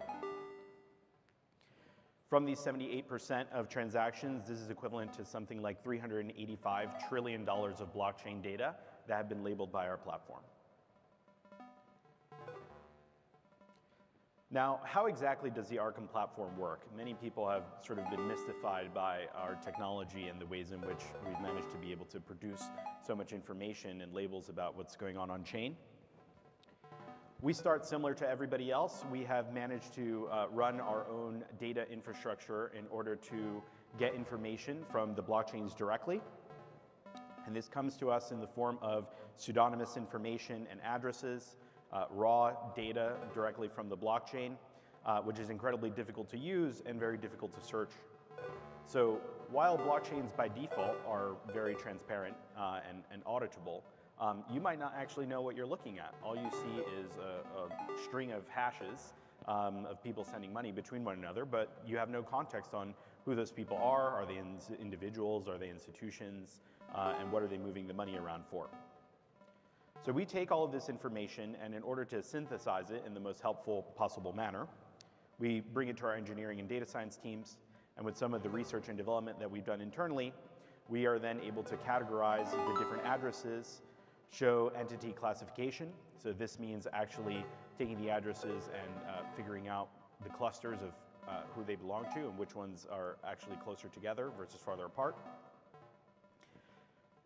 From these 78% of transactions, this is equivalent to something like $385 trillion of blockchain data that have been labeled by our platform. Now, how exactly does the Arkham platform work? Many people have sort of been mystified by our technology and the ways in which we've managed to be able to produce so much information and labels about what's going on chain. We start similar to everybody else. We have managed to run our own data infrastructure in order to get information from the blockchains directly. And this comes to us in the form of pseudonymous information and addresses, raw data directly from the blockchain, which is incredibly difficult to use and very difficult to search. So while blockchains by default are very transparent and auditable, you might not actually know what you're looking at. All you see is a string of hashes of people sending money between one another, but you have no context on who those people are. Are they individuals? Are they institutions? And what are they moving the money around for? So we take all of this information, and in order to synthesize it in the most helpful possible manner, we bring it to our engineering and data science teams, and with some of the research and development that we've done internally, we are then able to categorize the different addresses, show entity classification. So this means actually taking the addresses and figuring out the clusters of who they belong to and which ones are actually closer together versus farther apart.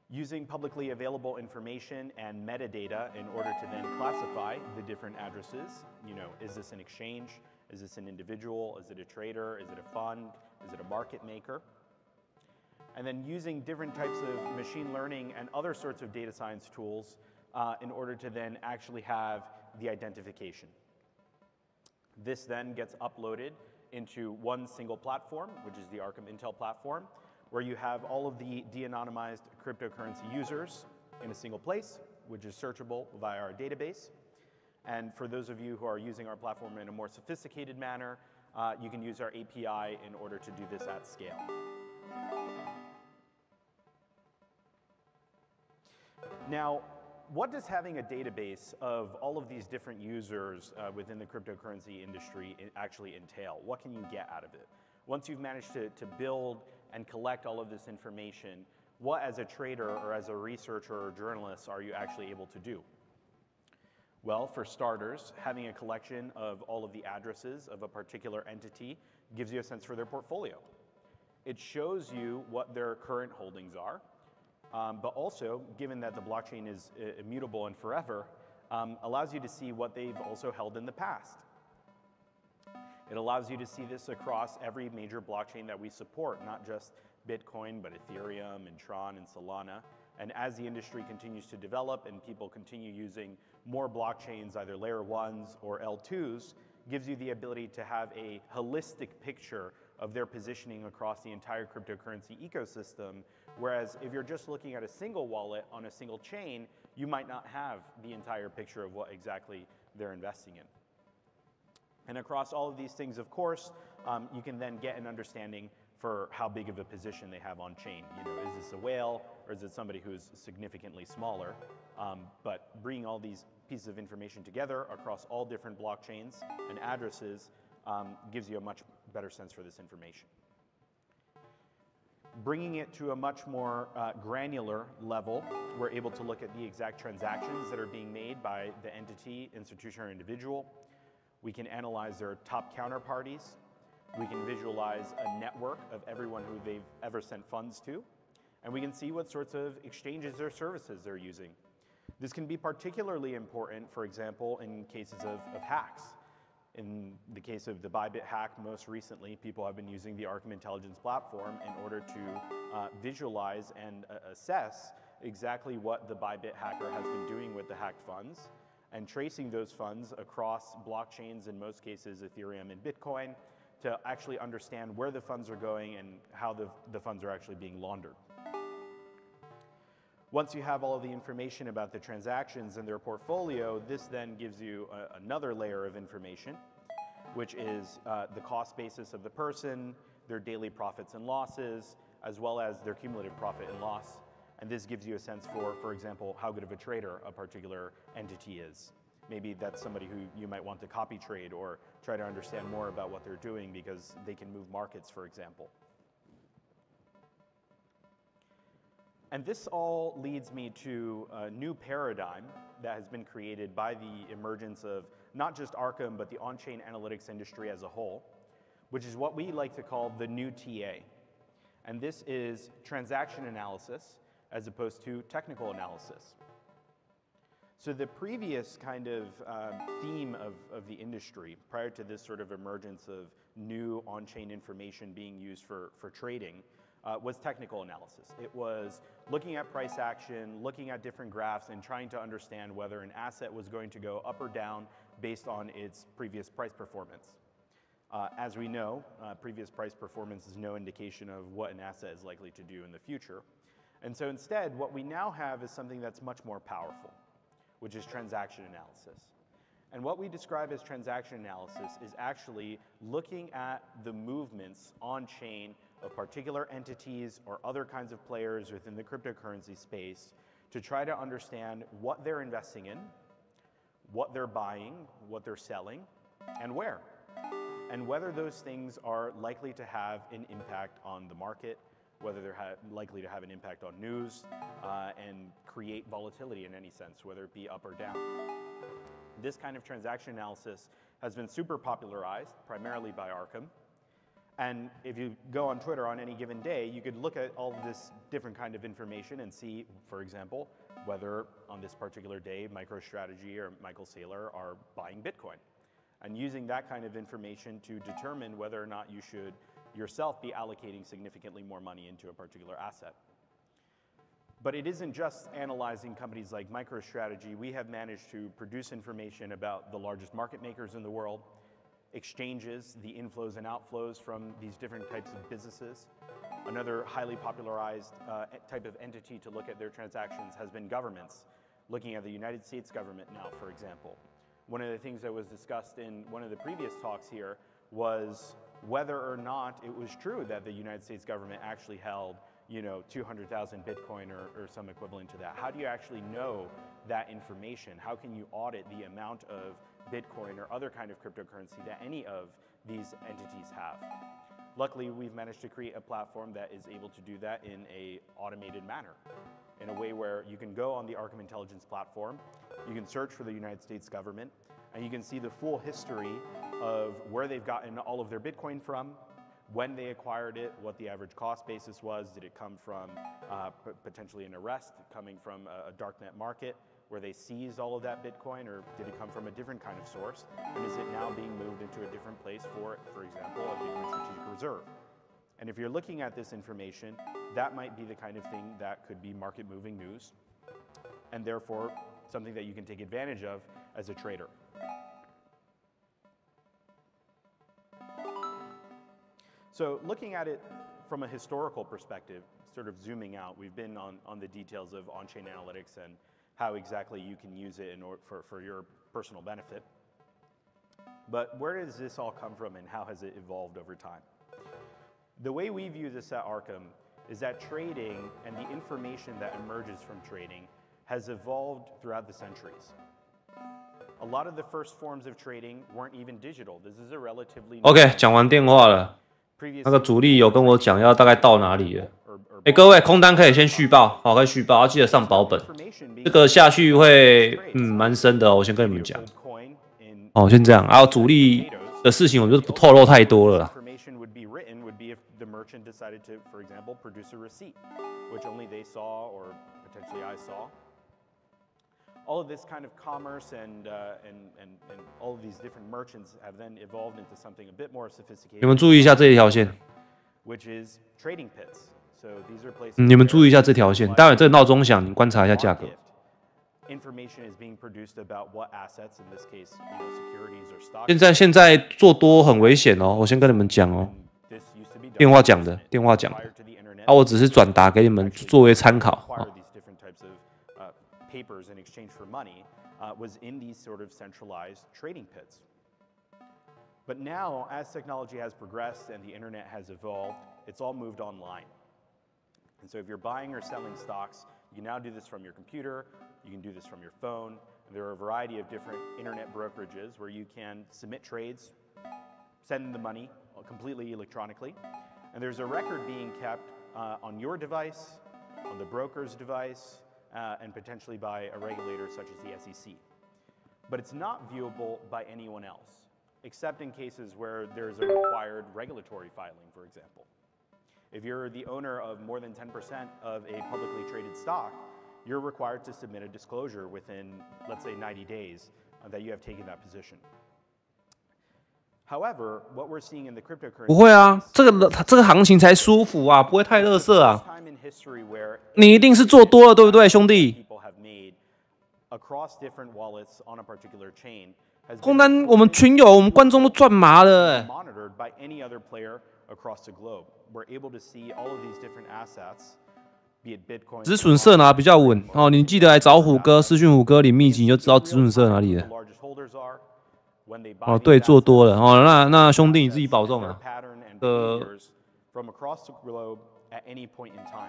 Using publicly available information and metadata in order to then classify the different addresses. You know, is this an exchange? Is this an individual? Is it a trader? Is it a fund? Is it a market maker? And then using different types of machine learning and other sorts of data science tools in order to then actually have the identification. This then gets uploaded into one single platform, which is the Arkham Intel platform, where you have all of the de-anonymized cryptocurrency users in a single place, which is searchable via our database. And for those of you who are using our platform in a more sophisticated manner, you can use our API in order to do this at scale. Now, what does having a database of all of these different users within the cryptocurrency industry actually entail? What can you get out of it? Once you've managed to build and collect all of this information, what as a trader or as a researcher or journalist are you actually able to do? Well, for starters, having a collection of all of the addresses of a particular entity gives you a sense for their portfolio. It shows you what their current holdings are. But also, given that the blockchain is immutable and forever, allows you to see what they've also held in the past. It allows you to see this across every major blockchain that we support, not just Bitcoin, but Ethereum and Tron and Solana, And as the industry continues to develop and people continue using more blockchains, either layer 1s or L2s, gives you the ability to have a holistic picture of their positioning across the entire cryptocurrency ecosystem. Whereas if you're just looking at a single wallet on a single chain, you might not have the entire picture of what exactly they're investing in. And across all of these things, of course, you can then get an understanding for how big of a position they have on chain. You know, is this a whale or is it somebody who's significantly smaller? But bringing all these pieces of information together across all different blockchains and addresses gives you a much better sense for this information. Bringing it to a much more granular level, we're able to look at the exact transactions that are being made by the entity, institution, or individual. We can analyze their top counterparties. We can visualize a network of everyone who they've ever sent funds to. And we can see what sorts of exchanges or services they're using. This can be particularly important, for example, in cases of hacks. In the case of the Bybit hack, most recently, people have been using the Arkham Intelligence platform in order to visualize and assess exactly what the Bybit hacker has been doing with the hacked funds and tracing those funds across blockchains, in most cases Ethereum and Bitcoin, to actually understand where the funds are going and how the funds are actually being laundered. Once you have all of the information about the transactions and their portfolio, this then gives you another layer of information, which is the cost basis of the person, their daily profits and losses, as well as their cumulative profit and loss. And this gives you a sense for example, how good of a trader a particular entity is. Maybe that's somebody who you might want to copy trade or try to understand more about what they're doing because they can move markets, for example. And this all leads me to a new paradigm that has been created by the emergence of not just Arkham, but the on-chain analytics industry as a whole, which is what we like to call the new TA. And this is transaction analysis as opposed to technical analysis. So the previous kind of theme of the industry, prior to this sort of emergence of new on-chain information being used for trading, was technical analysis. It was looking at price action, looking at different graphs, and trying to understand whether an asset was going to go up or down based on its previous price performance. As we know, previous price performance is no indication of what an asset is likely to do in the future. And so instead, what we now have is something that's much more powerful, which is transaction analysis. And what we describe as transaction analysis is actually looking at the movements on-chain of particular entities or other kinds of players within the cryptocurrency space to try to understand what they're investing in, what they're buying, what they're selling, and where. And whether those things are likely to have an impact on the market, whether they're likely to have an impact on news, and create volatility in any sense, whether it be up or down. This kind of transaction analysis has been super popularized, primarily by Arkham. And if you go on Twitter on any given day, you could look at all of this different kind of information and see, for example, whether on this particular day, MicroStrategy or Michael Saylor are buying Bitcoin. And using that kind of information to determine whether or not you should yourself be allocating significantly more money into a particular asset. But it isn't just analyzing companies like MicroStrategy. We have managed to produce information about the largest market makers in the world, exchanges, the inflows and outflows from these different types of businesses. Another highly popularized type of entity to look at their transactions has been governments, looking at the United States government now, for example. One of the things that was discussed in one of the previous talks here was whether or not it was true that the United States government actually held 200,000 Bitcoin or some equivalent to that. How do you actually know that information? How can you audit the amount of Bitcoin or other kind of cryptocurrency that any of these entities have? Luckily, we've managed to create a platform that is able to do that in an automated manner, in a way where you can go on the Arkham Intelligence platform, you can search for the United States government, and you can see the full history of where they've gotten all of their Bitcoin from, when they acquired it, what the average cost basis was, did it come from potentially an arrest, coming from a darknet market where they seized all of that Bitcoin, or did it come from a different kind of source, and is it now being moved into a different place for example, a Bitcoin strategic reserve? And if you're looking at this information, that might be the kind of thing that could be market moving news, and therefore something that you can take advantage of as a trader. So looking at it from a historical perspective, sort of zooming out, we've been on the details of on-chain analytics and how exactly you can use it in order for your personal benefit. But where does this all come from and how has it evolved over time? The way we view this at Arkham is that trading and the information that emerges from trading has evolved throughout the centuries. A lot of the first forms of trading weren't even digital. This is a relatively OK， 讲完电话了。那个主力有跟我讲要大概到哪里了。各位空单可以先续报，好，可以续报，要记得上保本。这个下去会蛮深的哦，我先跟你们讲。哦，先这样，然后主力的事情我就不透露太多了啦。The merchant decided to, for example, produce a receipt, which only they saw or potentially I saw. All of this kind of commerce and all of these different merchants have then evolved into something a bit more sophisticated. 你们注意一下这一条线。Which is trading pits. So these are places. 你们注意一下这条线，待会这个闹钟响，你观察一下价格。Information is being produced about what assets, in this case, securities or stocks. 现在做多很危险哦，我先跟你们讲哦。电话讲的，啊，我只是转达给你们作为参考。Papers in exchange for money was in these sort of centralized trading pits. But now, as technology has progressed and the internet has evolved, it's all moved online. And so if you're buying or selling stocks, you can now do this from your computer, you can do this from your phone. There are a variety of different internet brokerages where you can submit trades, send the money completely electronically, and there's a record being kept on your device, on the broker's device, and potentially by a regulator such as the SEC. But it's not viewable by anyone else, except in cases where there's a required regulatory filing, for example. If you're the owner of more than 10% of a publicly traded stock, you're required to submit a disclosure within, let's say, 90 days that you have taken that position. However, what we're seeing in the cryptocurrency 不会啊，这个行情才舒服啊，不会太垃圾啊。你一定是做多了，对不对，兄弟？空单我们群友、我们观众都赚麻了。止损设哪比较稳？哦，你记得来找虎哥，私讯虎哥领秘籍，你就知道止损设哪里了。哦，对，做多了哦，那兄弟你自己保重啊。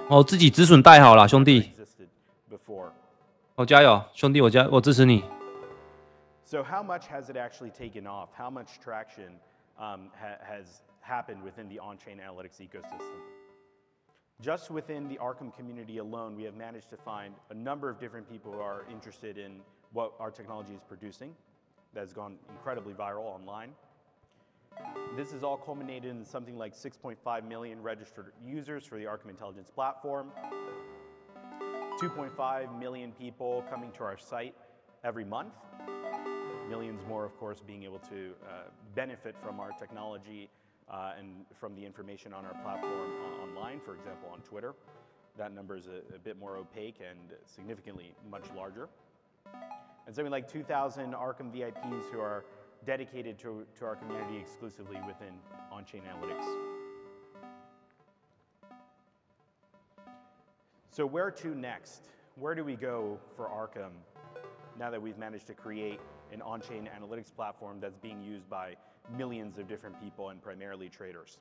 哦，自己止损带好了，兄弟。哦，加油，兄弟，我支持你。So how much has it actually taken off? How much traction has happened within the on-chain analytics ecosystem? Just within the Arkham community alone, we have managed to find a number of different people who are interested in what our technology is producing. That has gone incredibly viral online. This is all culminated in something like 6.5 million registered users for the Arkham Intelligence platform, 2.5 million people coming to our site every month, millions more, of course, being able to benefit from our technology and from the information on our platform online, for example, on Twitter. That number is a bit more opaque and significantly much larger. And something like 2,000 Arkham VIPs who are dedicated to our community exclusively within on-chain analytics. So where to next? Where do we go for Arkham now that we've managed to create an on-chain analytics platform that's being used by millions of different people and primarily traders?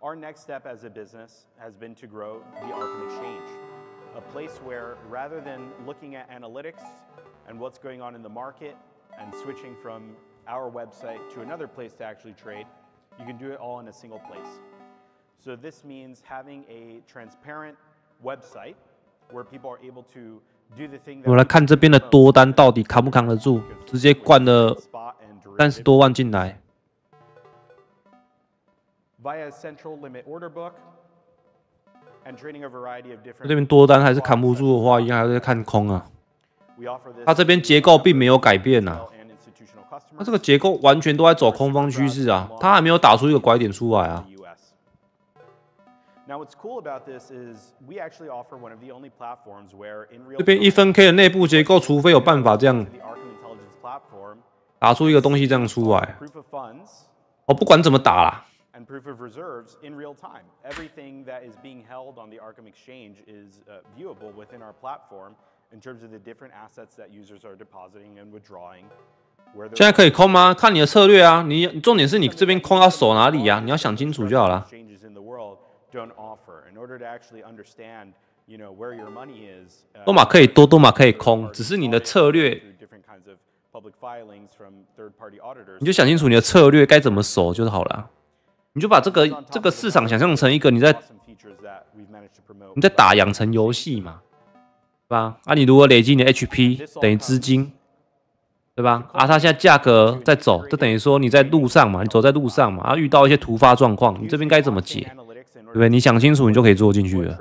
Our next step as a business has been to grow the Arkham Exchange, a place where rather than looking at analytics and what's going on in the market and switching from our website to another place to actually trade, you can do it all in a single place. So this means having a transparent website where people are able to do the thing that 我来看这边的多单到底扛不扛得住，直接灌了30多万进来。Via a central limit order book and trading a variety of different 这边多单还是扛不住的话，一样还是在看空啊。它这边结构并没有改变啊，它这个结构完全都在走空方趋势啊，它还没有打出一个拐点出来啊。Now, what's cool about this is we actually offer one of the only platforms where in real 这边1分 K 的内部结构，除非有办法这样 the Arkham Intelligence platform 打出一个东西这样出来， proof of funds 哦，不管怎么打啦， and proof of reserves in real time. Everything that is being held on the Arkham exchange is viewable within our platform in terms of the different assets that users are depositing and withdrawing. 现在可以空吗？看你的策略啊，你重点是你这边空要守哪里啊？你要想清楚就好了。 Don't offer in order to actually understand, you know, where your money is. 多码可以多，多码可以空，只是你的策略， Different kinds of public filings from third-party auditors. 你就想清楚你的策略该怎么守就是好了。你就把这个市场想象成一个你在打养成游戏嘛，对吧？啊，你如果累积你的 HP 等于资金，对吧？啊，它现在价格在走，就等于说你在路上嘛，你走在路上嘛，啊，遇到一些突发状况，你这边该怎么解？ 对不对？你想清楚，你就可以做进去了。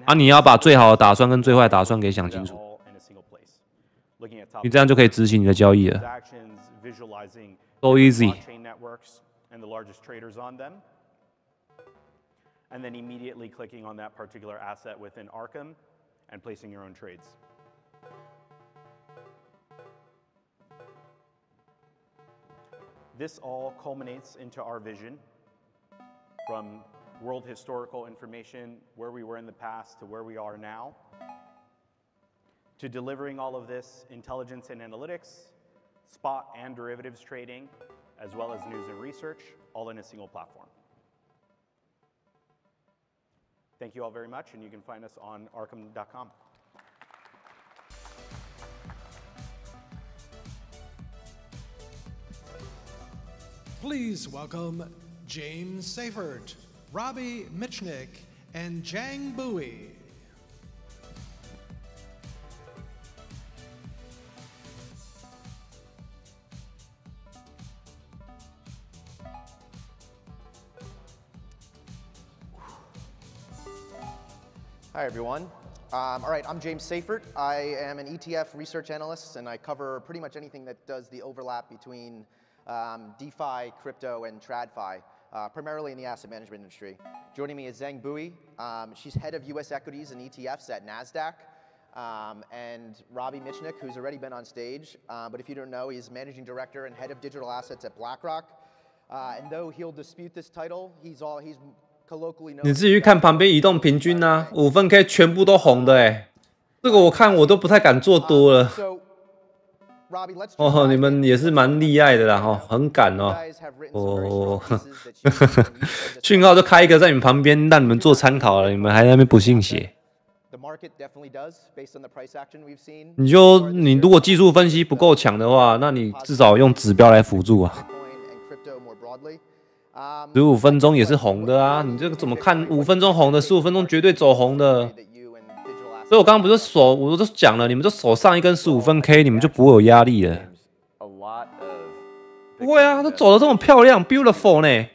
啊，你要把最好的打算跟最坏的打算给想清楚，你这样就可以执行你的交易了。So easy. And then immediately clicking on that particular asset within Arkham and placing your own trades. This all culminates into our vision. From world historical information, where we were in the past to where we are now, to delivering all of this intelligence and analytics, spot and derivatives trading, as well as news and research, all in a single platform. Thank you all very much, and you can find us on arkham.com. Please welcome James Seifert, Robbie Mitchnick, and Jang Bowie. Hi, everyone. All right, I'm James Seifert. I am an ETF research analyst, and I cover pretty much anything that does the overlap between DeFi, crypto, and TradFi. Primarily in the asset management industry. Joining me is Zhang Bui. She's head of US equities and ETFs at NASDAQ. And Robbie Mitchnick, who's already been on stage. But if you don't know, he's managing director and head of digital assets at BlackRock. And though he'll dispute this title, he's colloquially known. 你自己去看旁边移动平均啊，5分 K 全部都红的哎，这个我看我都不太敢做多了。哦，你们也是蛮厉害的啦，哈，很敢哦。哦，讯号就开一个在你们旁边，让你们做参考了，你们还在那边不信邪。你如果技术分析不够强的话，那你至少用指标来辅助啊。15分钟也是红的啊，你这个怎么看？5分钟红的，15分钟绝对走红的。所以我刚刚不是我都讲了，你们就守上一根15分 K， 你们就不会有压力了。不会啊，都走得这么漂亮 ，beautiful 呢。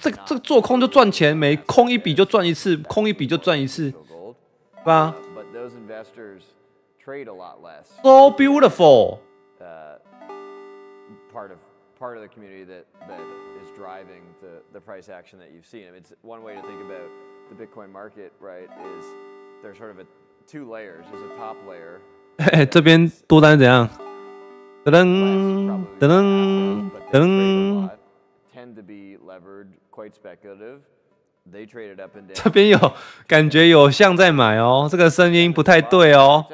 这个做空就赚钱，每空一笔就赚一次，空一笔就赚一次，对吧 ？So beautiful. Part of the community that is driving the price action that you've seen. I mean, it's one way to think about the Bitcoin market, right? Is there's sort of two layers. There's a top layer. 这边多单怎样？噔噔噔噔噔。Tend to be levered, quite speculative. They traded up and down. 这边有感觉有像在买哦，这个声音不太对哦。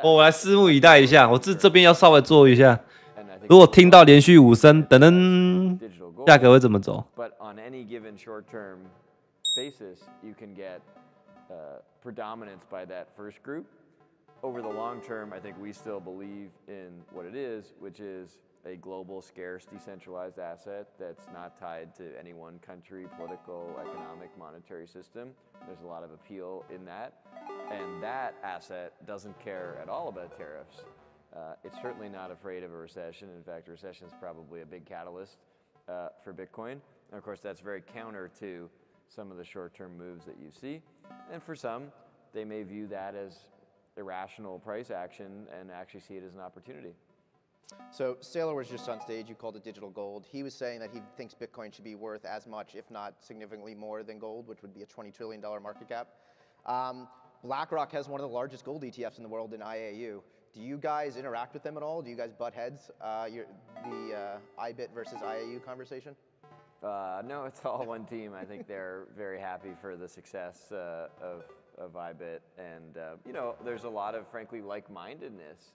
我来拭目以待一下，我这边要稍微做一下。如果听到连续5声，噔噔，价格会怎么走 ？But on any given short-term basis, you can get predominance by that first group. Over the long term, I think we still believe in what it is, which is a global, scarce, decentralized asset that's not tied to any one country, political, economic, monetary system. There's a lot of appeal in that. And that asset doesn't care at all about tariffs. It's certainly not afraid of a recession. In fact, a recession is probably a big catalyst for Bitcoin. And of course, that's very counter to some of the short-term moves that you see. And for some, they may view that as irrational price action and actually see it as an opportunity. So Saylor was just on stage. You called it digital gold. He was saying that he thinks Bitcoin should be worth as much, if not significantly more than gold, which would be a $20 trillion market cap. BlackRock has one of the largest gold ETFs in the world in IAU. Do you guys interact with them at all? Do you guys butt heads? The IBIT versus IAU conversation? No, it's all one team. I think they're very happy for the success of IBIT, and you know, there's a lot of frankly like-mindedness.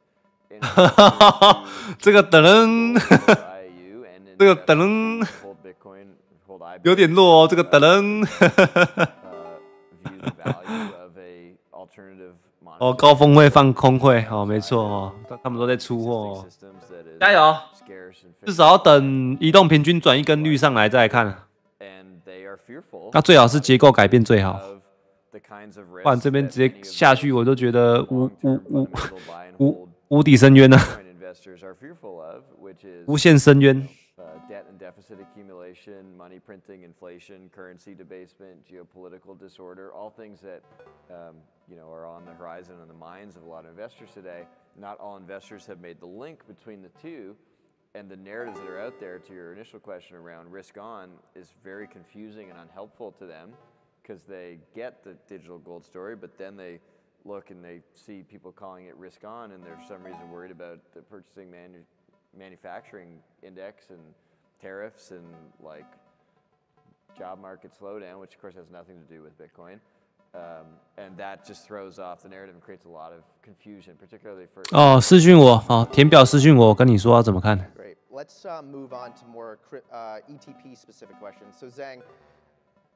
这个噔，这个噔，有点弱哦，这个噔。哦，高峰会放空会，哦，没错哦，他们都在出货哦，加油！至少要等移动平均转一根绿上来再来看。那最好是结构改变最好，不然这边直接下去，我都觉得无底深渊啊，无限深渊。Debt and deficit accumulation, money printing, inflation, currency debasement, geopolitical disorder, all things that you know, are on the horizon and the minds of a lot of investors today. Not all investors have made the link between the two, and the narratives that are out there, to your initial question around risk on, is very confusing and unhelpful to them because they get the digital gold story, but then they look and they see people calling it risk on, and they're for some reason worried about the purchasing manufacturing index and tariffs and like job market slowdown, which of course has nothing to do with Bitcoin. And that just throws off the narrative and creates a lot of confusion, particularly for. 哦，私讯我，好，填表私讯我，我跟你说要怎么看。Great. Let's move on to more ETP specific questions. So Zhang,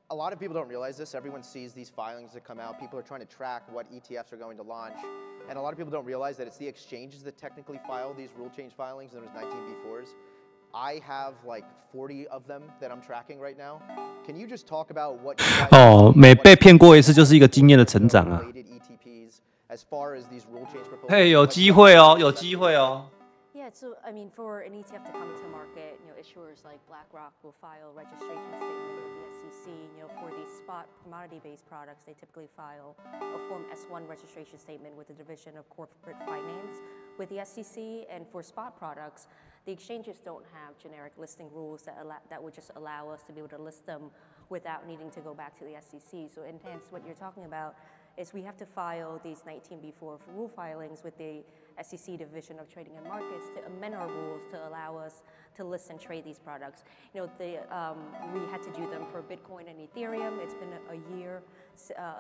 a lot of people don't realize this. Everyone sees these filings that come out. People are trying to track what ETFs are going to launch. And a lot of people don't realize that it's the exchanges that technically file these rule change filings, and there's 19B4s. I have like 40 of them that I'm tracking right now. Can you just talk about what 哦，每被骗过一次就是一个经验的成长啊。as far as these rule change proposals? 嘿，有机会哦，有机会哦。Yeah, so I mean, for an ETF to come to market, you know, issuers like BlackRock will file registration statement with the SEC. You know, for these spot commodity-based products, they typically file a Form S1 registration statement with the Division of Corporate Finance with the SEC. And for spot products, the exchanges don't have generic listing rules that would just allow us to be able to list them without needing to go back to the SEC. So, intense, what you're talking about is we have to file these 19B4 rule filings with the SEC Division of Trading and Markets to amend our rules to allow us to list and trade these products. You know, we had to do them for Bitcoin and Ethereum. It's been a year,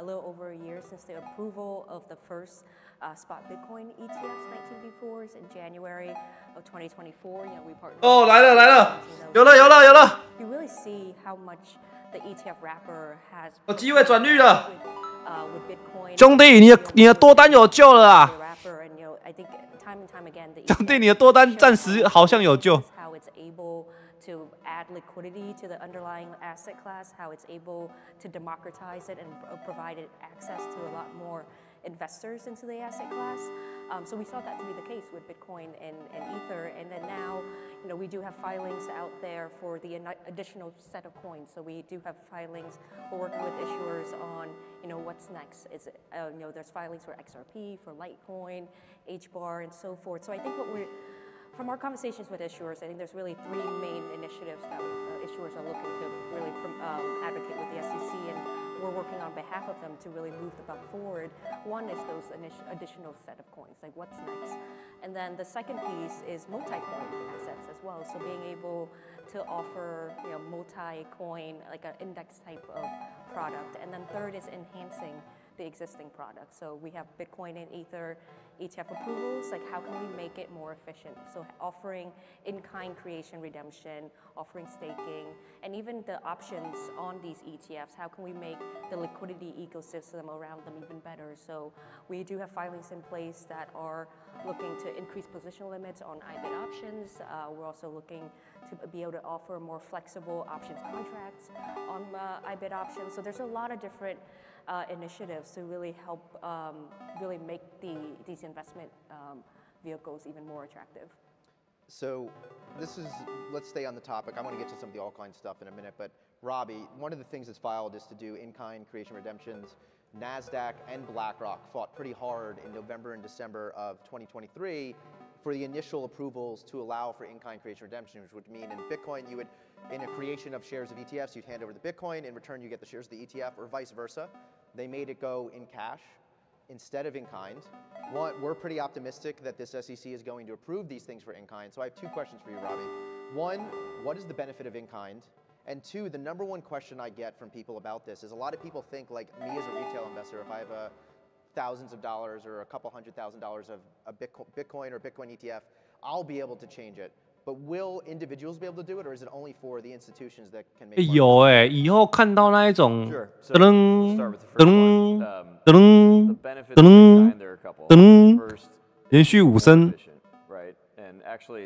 a little over a year since the approval of the first spot Bitcoin ETFs 19B4s in January of 2024. You know, we partnered. 哦，来了来了，有了有了有了。You really see how much the ETF wrapper has. 有机会转绿了。With Bitcoin. 兄弟，你的多单有救了啊！ I think time and time again, the 兄弟，你的多单暂时好像有救。 How it's able to add liquidity to the underlying asset class, how it's able to democratize it and provide it access to a lot more investors into the asset class. So we saw that to be the case with Bitcoin and Ether, and then now, you know, we do have filings out there for the additional set of coins. So we do have filings. We're working with issuers on, you know, what's next. Is you know, there's filings for XRP, for Litecoin, HBAR, and so forth. So I think from our conversations with issuers, I think there's really three main initiatives that issuers are looking to really advocate with the SEC, and we're working on behalf of them to really move the buck forward. One is those additional set of coins, like what's next. And then the second piece is multi-coin assets as well. So being able to offer, you know, multi-coin, like an index type of product. And then third is enhancing the existing product. So we have Bitcoin and Ether ETF approvals, like how can we make it more efficient? So offering in-kind creation redemption, offering staking, and even the options on these ETFs, how can we make the liquidity ecosystem around them even better? So we do have filings in place that are looking to increase position limits on IBIT options. We're also looking to be able to offer more flexible options contracts on IBIT options. So there's a lot of different initiatives to really help really make these investment vehicles even more attractive. So let's stay on the topic. I want to get to some of the altcoin stuff in a minute, but Robbie, one of the things that's filed is to do in-kind creation redemptions. NASDAQ and BlackRock fought pretty hard in November and December of 2023 for the initial approvals to allow for in-kind creation redemption, which would mean in Bitcoin, you would, in a creation of shares of ETFs, you'd hand over the Bitcoin, in return you get the shares of the ETF, or vice versa. They made it go in cash instead of in kind. One, we're pretty optimistic that this SEC is going to approve these things for in kind. So I have two questions for you, Robbie. One, what is the benefit of in kind? And two, the number one question I get from people about this is a lot of people think, like me as a retail investor, if I have thousands of dollars or a couple $100,000 of a Bitcoin or Bitcoin ETF, I'll be able to change it. But will individuals be able to do it, or is it only for the institutions that can make? 有哎，以后看到那一种噔噔噔噔噔，连续5声，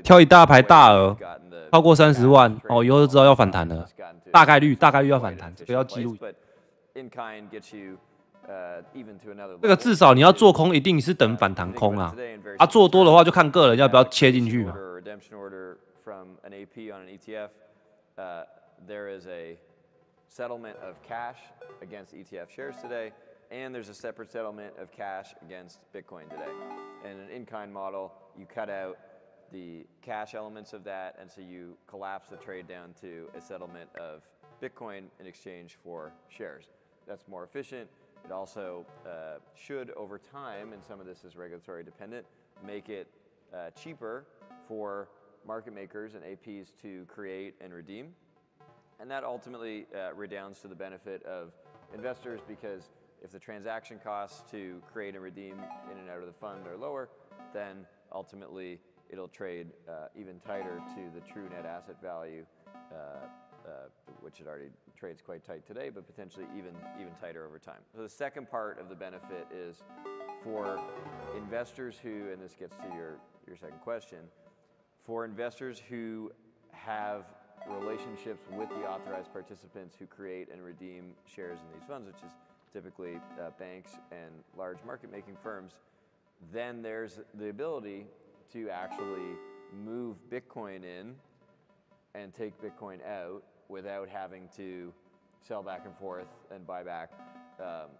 挑一大排大额，超过30万哦，以后就知道要反弹了，大概率要反弹，这个要记录。这个至少你要做空，一定是等反弹空啊，啊做多的话就看个人要不要切进去嘛。There is a settlement of cash against ETF shares today, and there's a separate settlement of cash against Bitcoin today. In an in-kind model, you cut out the cash elements of that, and so you collapse the trade down to a settlement of Bitcoin in exchange for shares. That's more efficient. It also should, over time, and some of this is regulatory dependent, make it cheaper for market makers and APs to create and redeem. And that ultimately redounds to the benefit of investors, because if the transaction costs to create and redeem in and out of the fund are lower, then ultimately it'll trade even tighter to the true net asset value, which it already trades quite tight today, but potentially even tighter over time. So the second part of the benefit is for investors who, and this gets to your second question, for investors who have relationships with the authorized participants who create and redeem shares in these funds, which is typically banks and large market-making firms, then there's the ability to actually move Bitcoin in and take Bitcoin out without having to sell back and forth and buy back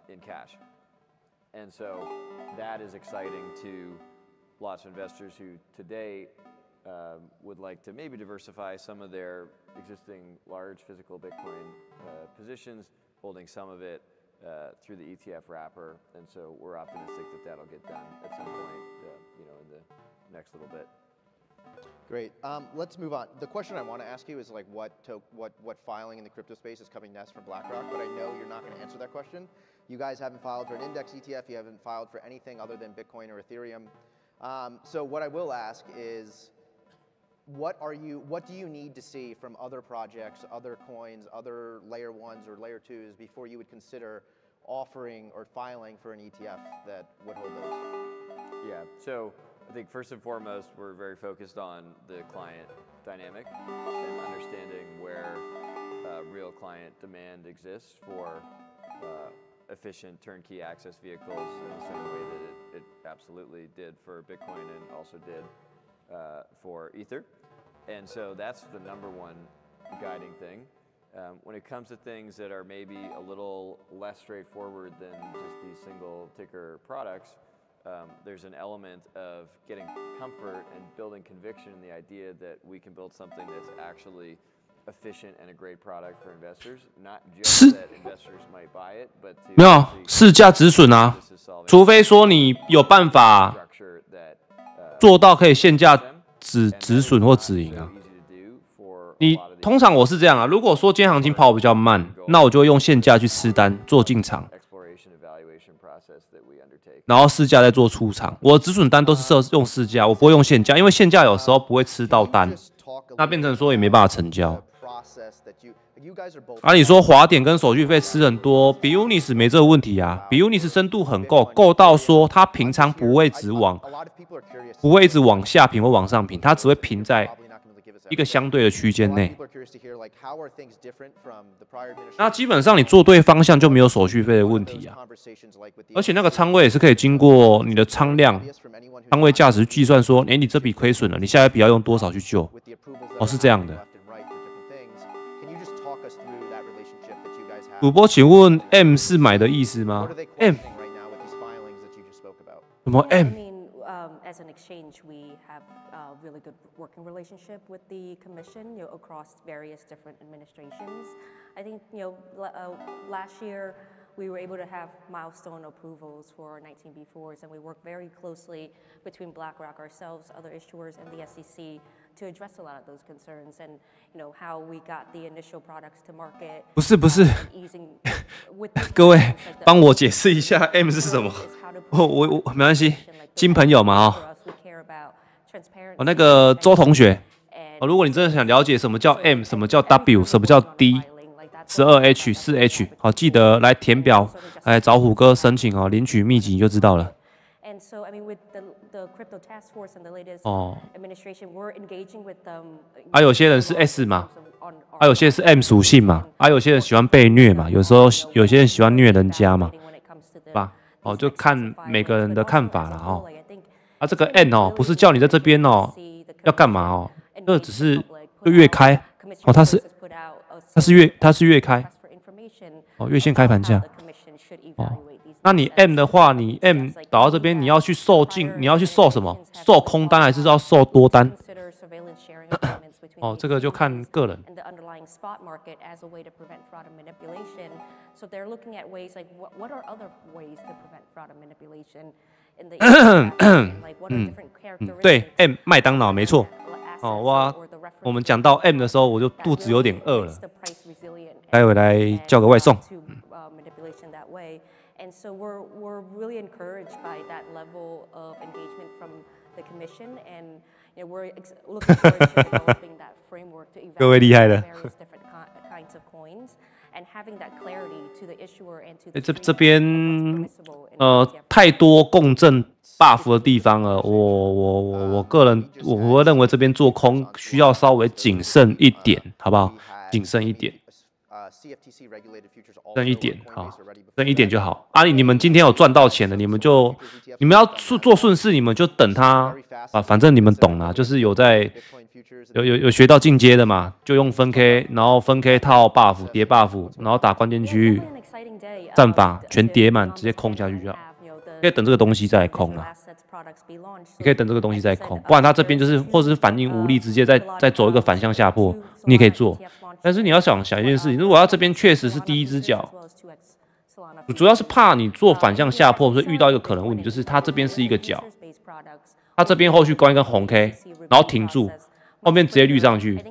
in cash. And so that is exciting to lots of investors who today would like to maybe diversify some of their existing large physical Bitcoin positions, holding some of it through the ETF wrapper. And so we're optimistic that that'll get done at some point, in the next little bit. Great. Let's move on. The question I want to ask you is like what filing in the crypto space is coming next from BlackRock, but I know you're not going to answer that question. You guys haven't filed for an index ETF. You haven't filed for anything other than Bitcoin or Ethereum. So what I will ask is, what do you need to see from other projects, other coins, other layer 1s or layer 2s before you would consider offering or filing for an ETF that would hold those? Yeah, so I think first and foremost, we're very focused on the client dynamic and understanding where real client demand exists for efficient turnkey access vehicles in the same way that it absolutely did for Bitcoin and also did for Ether. And so that's the number one guiding thing. When it comes to things that are maybe a little less straightforward than just these single ticker products, there's an element of getting comfort and building conviction in the idea that we can build something that's actually efficient and a great product for investors, not just that investors might buy it, but to 没有市价止损啊，除非说你有办法做到可以限价止损或止盈啊。你通常我是这样啊，如果说今天行情跑比较慢，那我就会用限价去吃单做进场，然后市价再做出场。我的止损单都是用市价，我不会用限价，因为限价有时候不会吃到单，那变成说也没办法成交。啊，你说滑点跟手续费吃很多 ，Bunis 没这个问题啊 ，Bunis 深度很够，够到说它平常不会一直往下平或往上平，它只会平在一个相对的区间内。那基本上你做对方向就没有手续费的问题啊，而且那个仓位也是可以经过你的仓量、仓位价值计算说，你这笔亏损了，你下一笔要用多少去救？哦，是这样的。主播，请问 M 是买的意思吗 ？M 什么 M？ as an exchange, we have a really good working relationship with the commission, across various different administrations. I think, last year we were able to have milestone approvals for 19B4s, and we work very closely between BlackRock, ourselves, other issuers, and the SEC to address a lot of those concerns, and how we got the initial products to market. 不是，各位帮我解释一下 M 是什么？我没关系，新朋友嘛那个周同学，如果你真的想了解什么叫 M， 什么叫 W， 什么叫 D，12H、4H， 好，记得来填表，来找虎哥申请领取秘籍就知道了。有些人是 S 嘛，有些是 M 属性嘛，有些人喜欢被虐嘛，有时候有些人喜欢虐人家嘛，对吧？就看每个人的看法了这个 N 不是叫你在这边要干嘛这只是月开它是月开月线开盘价那你 M 的话，你 M 导到这边，你要去受尽，你要去受什么？受空单还是要受多单？这个就看个人。对 ，M 麦当劳没错。我们讲到 M 的时候，我就肚子有点饿了，待会来叫个外送。And so we're really encouraged by that level of engagement from the commission, and we're looking forward to developing that framework to evaluate various different kinds of coins and having that clarity to the issuer and to the 这边太多共振 buff 的地方了，我个人我会认为这边做空需要稍微谨慎一点，好不好？谨慎一点。 认一点好，认一点就好。你们今天有赚到钱了，你们要做顺势，你们就等它反正你们懂啦，就是有学到进阶的嘛，就用分 K， 然后分 K 套 buff 叠 buff， 然后打关键区域，战法全叠满，直接空下去就好。可以等这个东西再来空啦，你可以等这个东西再空，不然它这边就是或者是反应无力，直接再走一个反向下破，你也可以做。 但是你要想一件事情，如果它这边确实是第一只脚，主要是怕你做反向下破，会遇到一个可能问题，就是它这边是一个角，它这边后续关一根红 K， 然后停住，后面直接绿上去，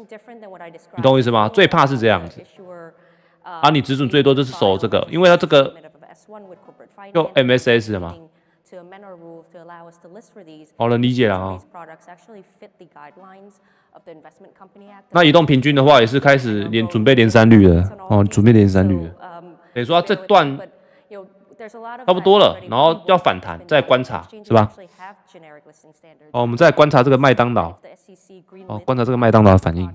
你懂我意思吗？最怕是这样子。你止损最多就是守这个，因为它这个就 MSS 的嘛。 好了，理解了那移动平均的话，也是开始准备连三率了准备连三率了。等于说它这段差不多了，然后要反弹，再观察，是吧？我们再观察这个麦当劳，观察这个麦当劳的反应。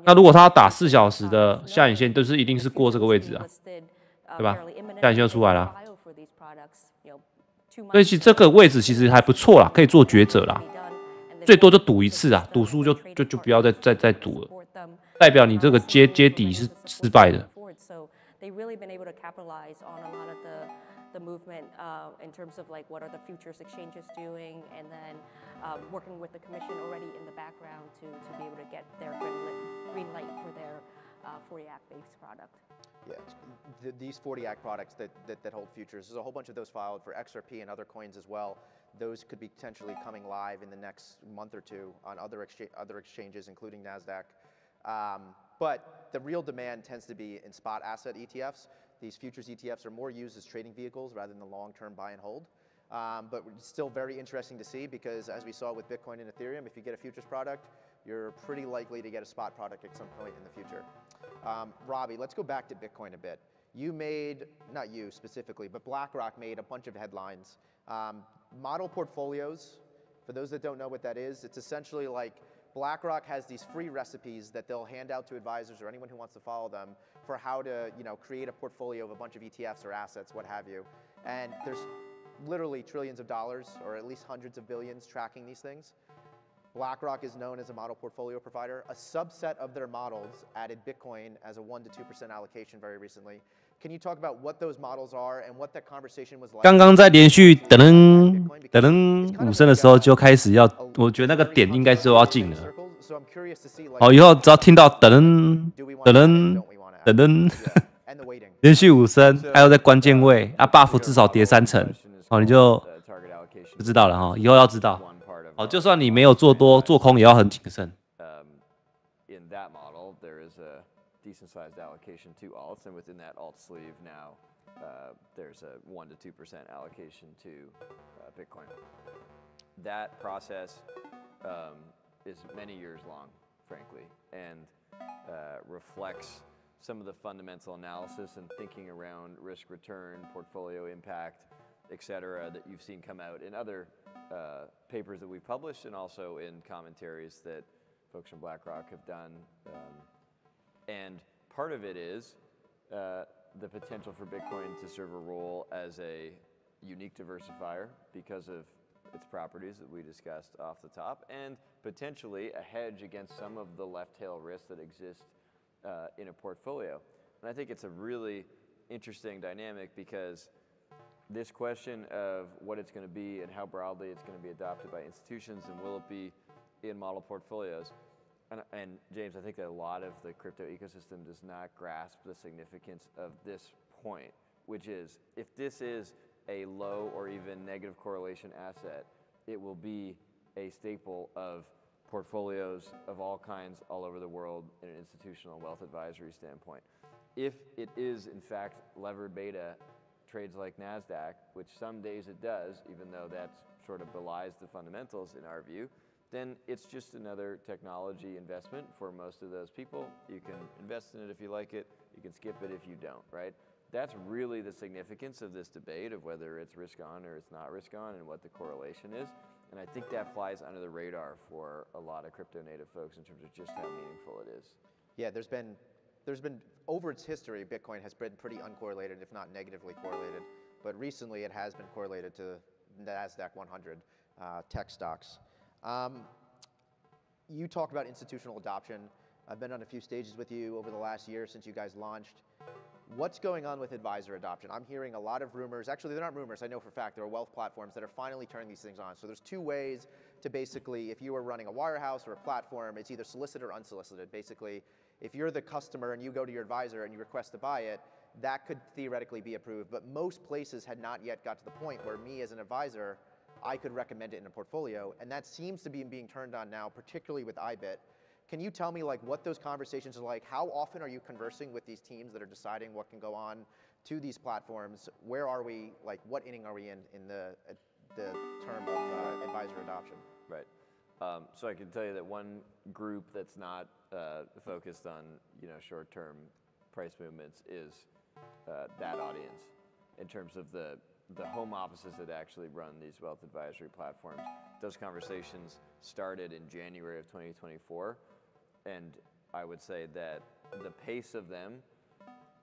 那如果它打4小时的下影线，一定是过这个位置啊，对吧？下影线就出来了。 所以其实这个位置其实还不错啦，可以做抉择啦，最多就赌一次啊，赌输就不要再赌了，代表你这个接底是失败的。The movement in terms of like what are the futures exchanges doing, and then working with the commission already in the background to be able to get their green light for their 40 Act based product. Yeah, these 40 Act products that hold futures, there's a whole bunch of those filed for XRP and other coins as well. Those could be potentially coming live in the next month or two on other exchanges, including NASDAQ. But the real demand tends to be in spot asset ETFs. These futures ETFs are more used as trading vehicles rather than the long-term buy and hold. But it's still very interesting to see because as we saw with Bitcoin and Ethereum, if you get a futures product, you're pretty likely to get a spot product at some point in the future. Robbie, let's go back to Bitcoin a bit. You made, not you specifically, but BlackRock made a bunch of headlines. Model portfolios, for those that don't know what that is, it's essentially like BlackRock has these free recipes that they'll hand out to advisors or anyone who wants to follow them for how to, create a portfolio of a bunch of ETFs or assets, what have you. And there's literally trillions of dollars, or at least hundreds of billions, tracking these things. BlackRock is known as a model portfolio provider. A subset of their models added Bitcoin as a 1 to 2% allocation very recently. Can you talk about what those models are and what that conversation was like? 刚刚在连续噔5声的时候就开始要，我觉得那个点应该就要进了。好，以后只要听到噔，连续5声，还有在关键位啊 ，buff 至少叠3层，好，你就知道了哈。以后要知道，好，就算你没有做多做空，也要很谨慎。In that model, there is a decent-sized allocation to alts, and within that alt sleeve now, there's a 1 to 2% allocation to Bitcoin. That process is many years long, frankly, and reflects some of the fundamental analysis and thinking around risk return, portfolio impact, et cetera, that you've seen come out in other papers that we've published and also in commentaries that folks from BlackRock have done. And part of it is the potential for Bitcoin to serve a role as a unique diversifier because of its properties that we discussed off the top, and potentially a hedge against some of the left tail risks that exist in a portfolio. And I think it's a really interesting dynamic because this question of what it's going to be and how broadly it's going to be adopted by institutions and will it be in model portfolios. And James, I think that a lot of the crypto ecosystem does not grasp the significance of this point, which is if this is a low or even negative correlation asset, it will be a staple of portfolios of all kinds all over the world in an institutional wealth advisory standpoint. If it is, in fact, levered beta, trades like NASDAQ, which some days it does, even though that sort of belies the fundamentals in our view, then it's just another technology investment for most of those people. You can invest in it if you like it, you can skip it if you don't, right? That's really the significance of this debate of whether it's risk on or it's not risk on and what the correlation is. And I think that flies under the radar for a lot of crypto native folks in terms of just how meaningful it is. Yeah, there's been over its history, Bitcoin has been pretty uncorrelated, if not negatively correlated. But recently it has been correlated to NASDAQ 100 tech stocks. You talked about institutional adoption. I've been on a few stages with you over the last year since you guys launched. What's going on with advisor adoption? I'm hearing a lot of rumors. Actually, they're not rumors. I know for a fact there are wealth platforms that are finally turning these things on. So there's two ways to basically, if you were running a wirehouse or a platform, it's either solicited or unsolicited. Basically, if you're the customer and you go to your advisor and you request to buy it, that could theoretically be approved. But most places had not yet got to the point where me as an advisor, I could recommend it in a portfolio. And that seems to be being turned on now, particularly with IBIT. Can you tell me like what those conversations are like? How often are you conversing with these teams that are deciding what can go on to these platforms? Where are we, like what inning are we in the term of advisor adoption? Right. So I can tell you that one group that's not focused on short-term price movements is that audience in terms of the home offices that actually run these wealth advisory platforms. Those conversations started in January of 2024. And I would say that the pace of them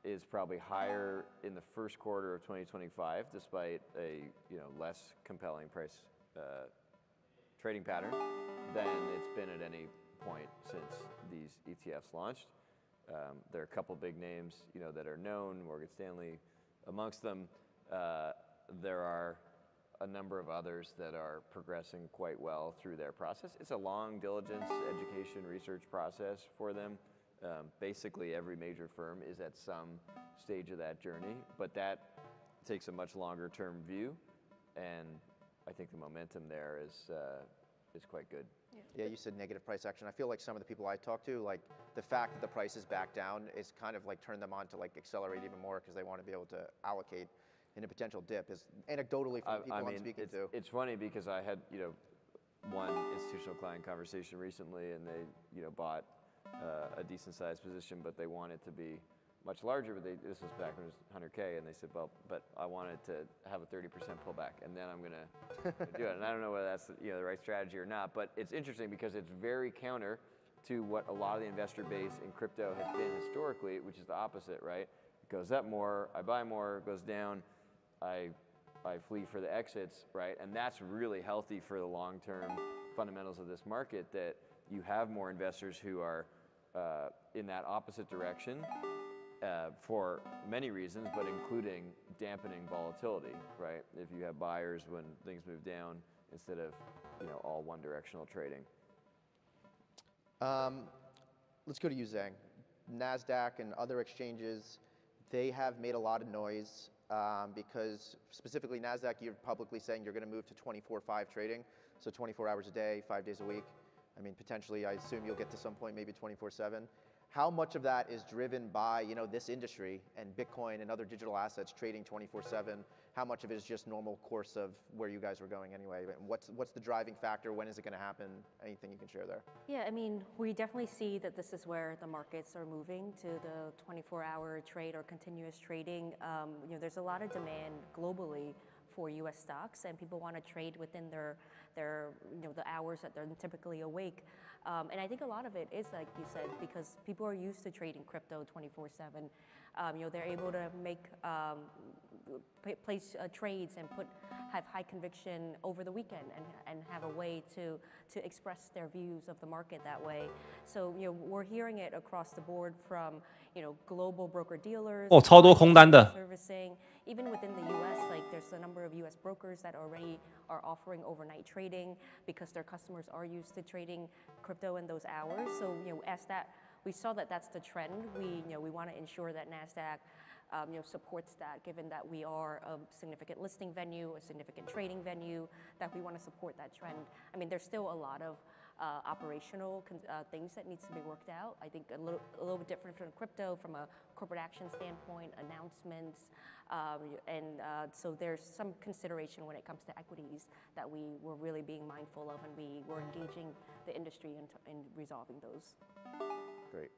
is probably higher in the first quarter of 2025, despite a less compelling price trading pattern than it's been at any point since these ETFs launched. There are a couple big names that are known, Morgan Stanley amongst them. There are a number of others that are progressing quite well through their process. It's a long diligence, education, research process for them. Basically, every major firm is at some stage of that journey, but that takes a much longer term view, and I think the momentum there is quite good. Yeah, you said negative price action. I feel like some of the people I talk to, like the fact that the price is back down is kind of like turned them on to like accelerate even more because they want to be able to allocate in a potential dip, is anecdotally from people I'm speaking to. It's funny because I had one institutional client conversation recently, and they bought a decent sized position, but they wanted to be much larger. But this was back when it was 100K, and they said, well, but I wanted to have a 30% pullback, and then I'm gonna do it. And I don't know whether that's the right strategy or not, but it's interesting because it's very counter to what a lot of the investor base in crypto has been historically, which is the opposite, right? It goes up more, I buy more, it goes down, I flee for the exits, right? And that's really healthy for the long-term fundamentals of this market, that you have more investors who are in that opposite direction, for many reasons, but including dampening volatility, right? If you have buyers when things move down instead of, all one-directional trading. Let's go to you, Zhang. NASDAQ and other exchanges, they have made a lot of noise because specifically NASDAQ, you're publicly saying you're going to move to 24/5 trading, so 24 hours a day, 5 days a week. I mean, potentially, I assume you'll get to some point maybe 24/7. How much of that is driven by, this industry and Bitcoin and other digital assets trading 24/7? How much of it is just normal course of where you guys were going anyway? What's the driving factor? When is it going to happen? Anything you can share there? Yeah, I mean, we definitely see that this is where the markets are moving to the 24-hour trade or continuous trading. There's a lot of demand globally for U.S. stocks, and people want to trade within their the hours that they're typically awake. And I think a lot of it is, like you said, because people are used to trading crypto 24/7. They're able to make place trades and have high conviction over the weekend and have a way to express their views of the market that way. So we're hearing it across the board from global broker dealers. 超多空单的。 Servicing. Even within the U.S., like there's a number of U.S. brokers that already are offering overnight trading because their customers are used to trading crypto in those hours. So as that we saw that that's the trend, we want to ensure that NASDAQ supports that, given that we are a significant listing venue, a significant trading venue, that we want to support that trend. I mean, there's still a lot of operational things that needs to be worked out. I think a little bit different from crypto, from a corporate action standpoint, announcements, so there's some consideration when it comes to equities that we were really being mindful of, and we were engaging the industry in resolving those. Great.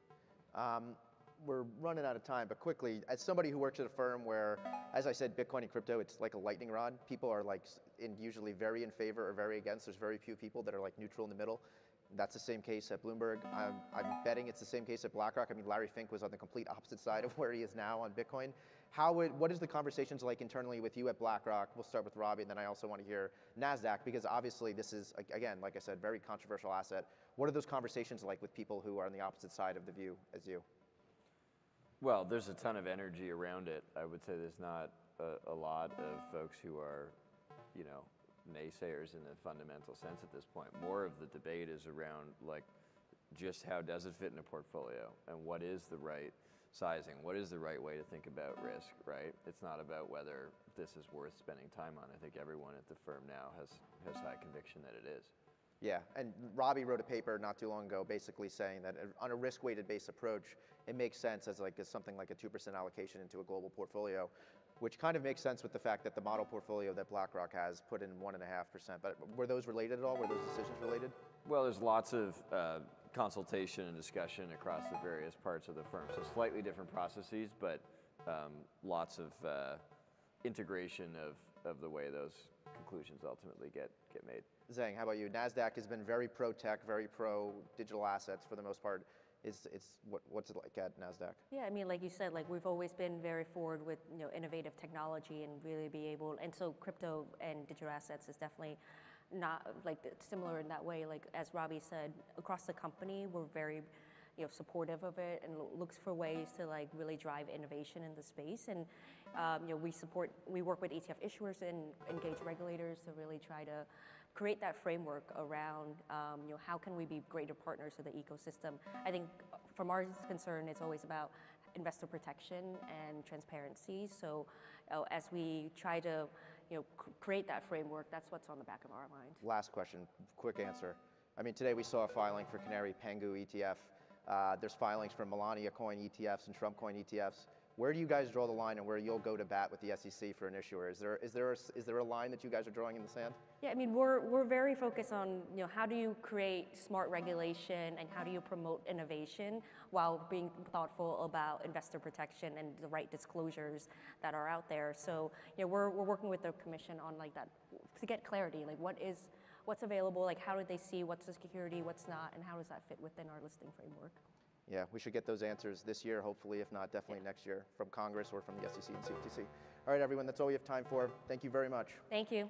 We're running out of time, but quickly, as somebody who works at a firm where, as I said, Bitcoin and crypto, it's like a lightning rod. People are usually very in favor or very against. There's very few people that are neutral in the middle. That's the same case at Bloomberg. I'm betting it's the same case at BlackRock. I mean, Larry Fink was on the complete opposite side of where he is now on Bitcoin. What is the conversations like internally with you at BlackRock? We'll start with Robbie, and then I also want to hear NASDAQ, because obviously this is, again, like I said, very controversial asset. What are those conversations like with people who are on the opposite side of the view as you? Well, there's a ton of energy around it. I would say there's not a lot of folks who are, naysayers in a fundamental sense at this point. More of the debate is around just how does it fit in a portfolio, and what is the right sizing? What is the right way to think about risk, right? It's not about whether this is worth spending time on. I think everyone at the firm now has high conviction that it is. Yeah, and Robbie wrote a paper not too long ago basically saying that on a risk-weighted based approach, it makes sense as something like a 2% allocation into a global portfolio, which kind of makes sense with the fact that the model portfolio that BlackRock has put in 1.5%. But were those related at all? Were those decisions related? Well, there's lots of consultation and discussion across the various parts of the firm. So slightly different processes, but lots of integration of the way those conclusions ultimately get made. Zhang, how about you? NASDAQ has been very pro-tech, very pro-digital assets for the most part. What's it like at NASDAQ? Yeah, I mean, like you said, we've always been very forward with innovative technology and really be able, and so crypto and digital assets is definitely not similar in that way. As Robbie said, across the company, we're very supportive of it and looks for ways to really drive innovation in the space. And we work with ETF issuers and engage regulators to really try to create that framework around how can we be greater partners of the ecosystem. I think from our concern, it's always about investor protection and transparency. So as we try to create that framework, that's what's on the back of our mind. Last question, quick answer. I mean, today we saw a filing for Canary Pengu ETF. There's filings for Melania Coin ETFs and Trump Coin ETFs. Where do you guys draw the line, and where you'll go to bat with the SEC for an issuer? Is there a line that you guys are drawing in the sand? Yeah, I mean, we're very focused on how do you create smart regulation and how do you promote innovation while being thoughtful about investor protection and the right disclosures that are out there. So we're working with the commission on that to get clarity, what's available, how do they see what's the security, what's not, and how does that fit within our listing framework? Yeah, we should get those answers this year, hopefully, if not, definitely next year, from Congress or from the SEC and CFTC. All right, everyone, that's all we have time for. Thank you very much. Thank you.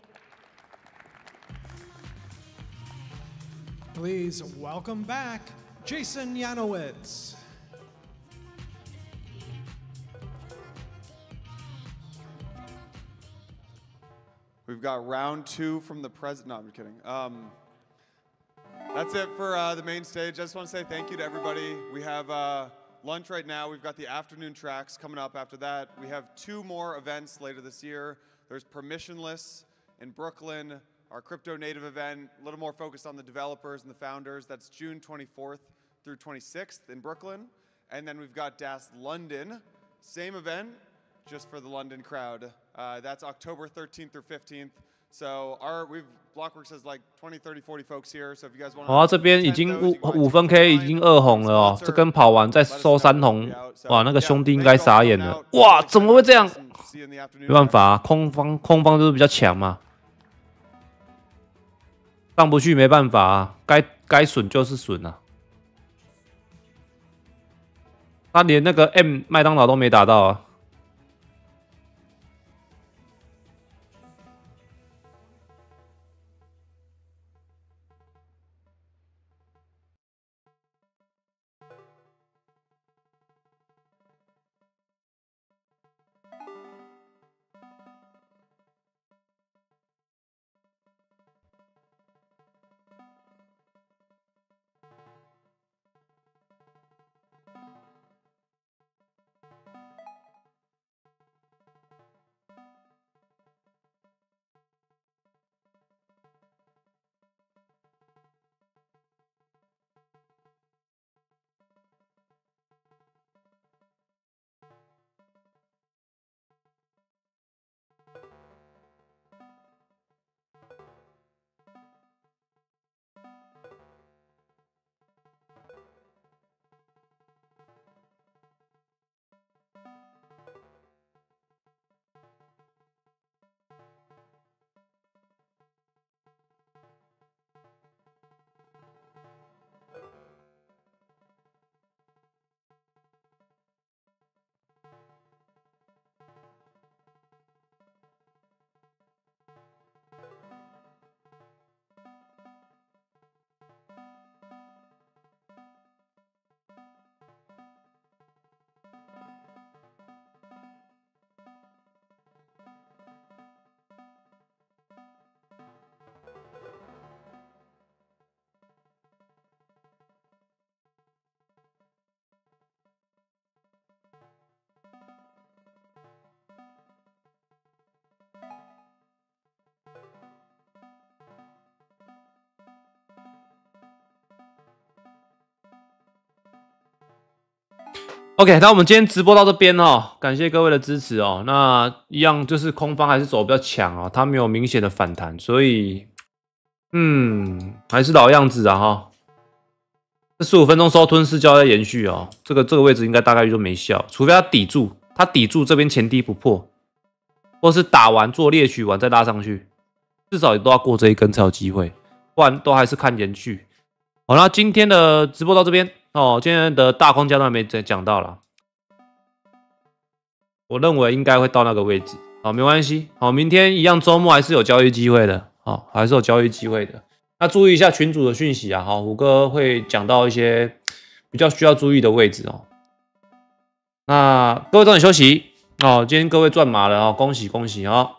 Please welcome back Jason Yanowitz. we've got round 2 from the president. No, I'm kidding. That's it for the main stage. I just want to say thank you to everybody. We have lunch right now. We've got the afternoon tracks coming up after that. We have 2 more events later this year. There's Permissionless in Brooklyn, our crypto native event, a little more focused on the developers and the founders. That's June 24th through 26th in Brooklyn. And then we've got DAS London, same event, just for the London crowd. That's October 13th through 15th. So Blockworks has like 20, 30, 40 folks here. So if you guys want to 哦，这边已经5分 K 已经2红了哦，这跟跑完再收3红，哇，那个兄弟应该傻眼了，哇，怎么会这样？没办法啊，空方就是比较强嘛，上不去没办法啊，该损就是损啊。他连那个 M 麦当劳都没打到啊。OK， 那我们今天直播到这边哦，感谢各位的支持哦。那一样就是空方还是走比较强哦，它没有明显的反弹，所以还是老样子啊哈。这15分钟收吞噬就要再延续哦，这个位置应该大概率就没效，除非它抵住这边前低不破，或是打完做猎取完再拉上去，至少也都要过这一根才有机会，不然都还是看延续。好，那今天的直播到这边。哦，今天的大框架都还没讲到啦，我认为应该会到那个位置，好，没关系，好，明天一样周末还是有交易机会的，好，还是有交易机会的。那注意一下群组的讯息啊，好，虎哥会讲到一些比较需要注意的位置哦。那各位早点休息哦，今天各位赚麻了哦，恭喜恭喜哦。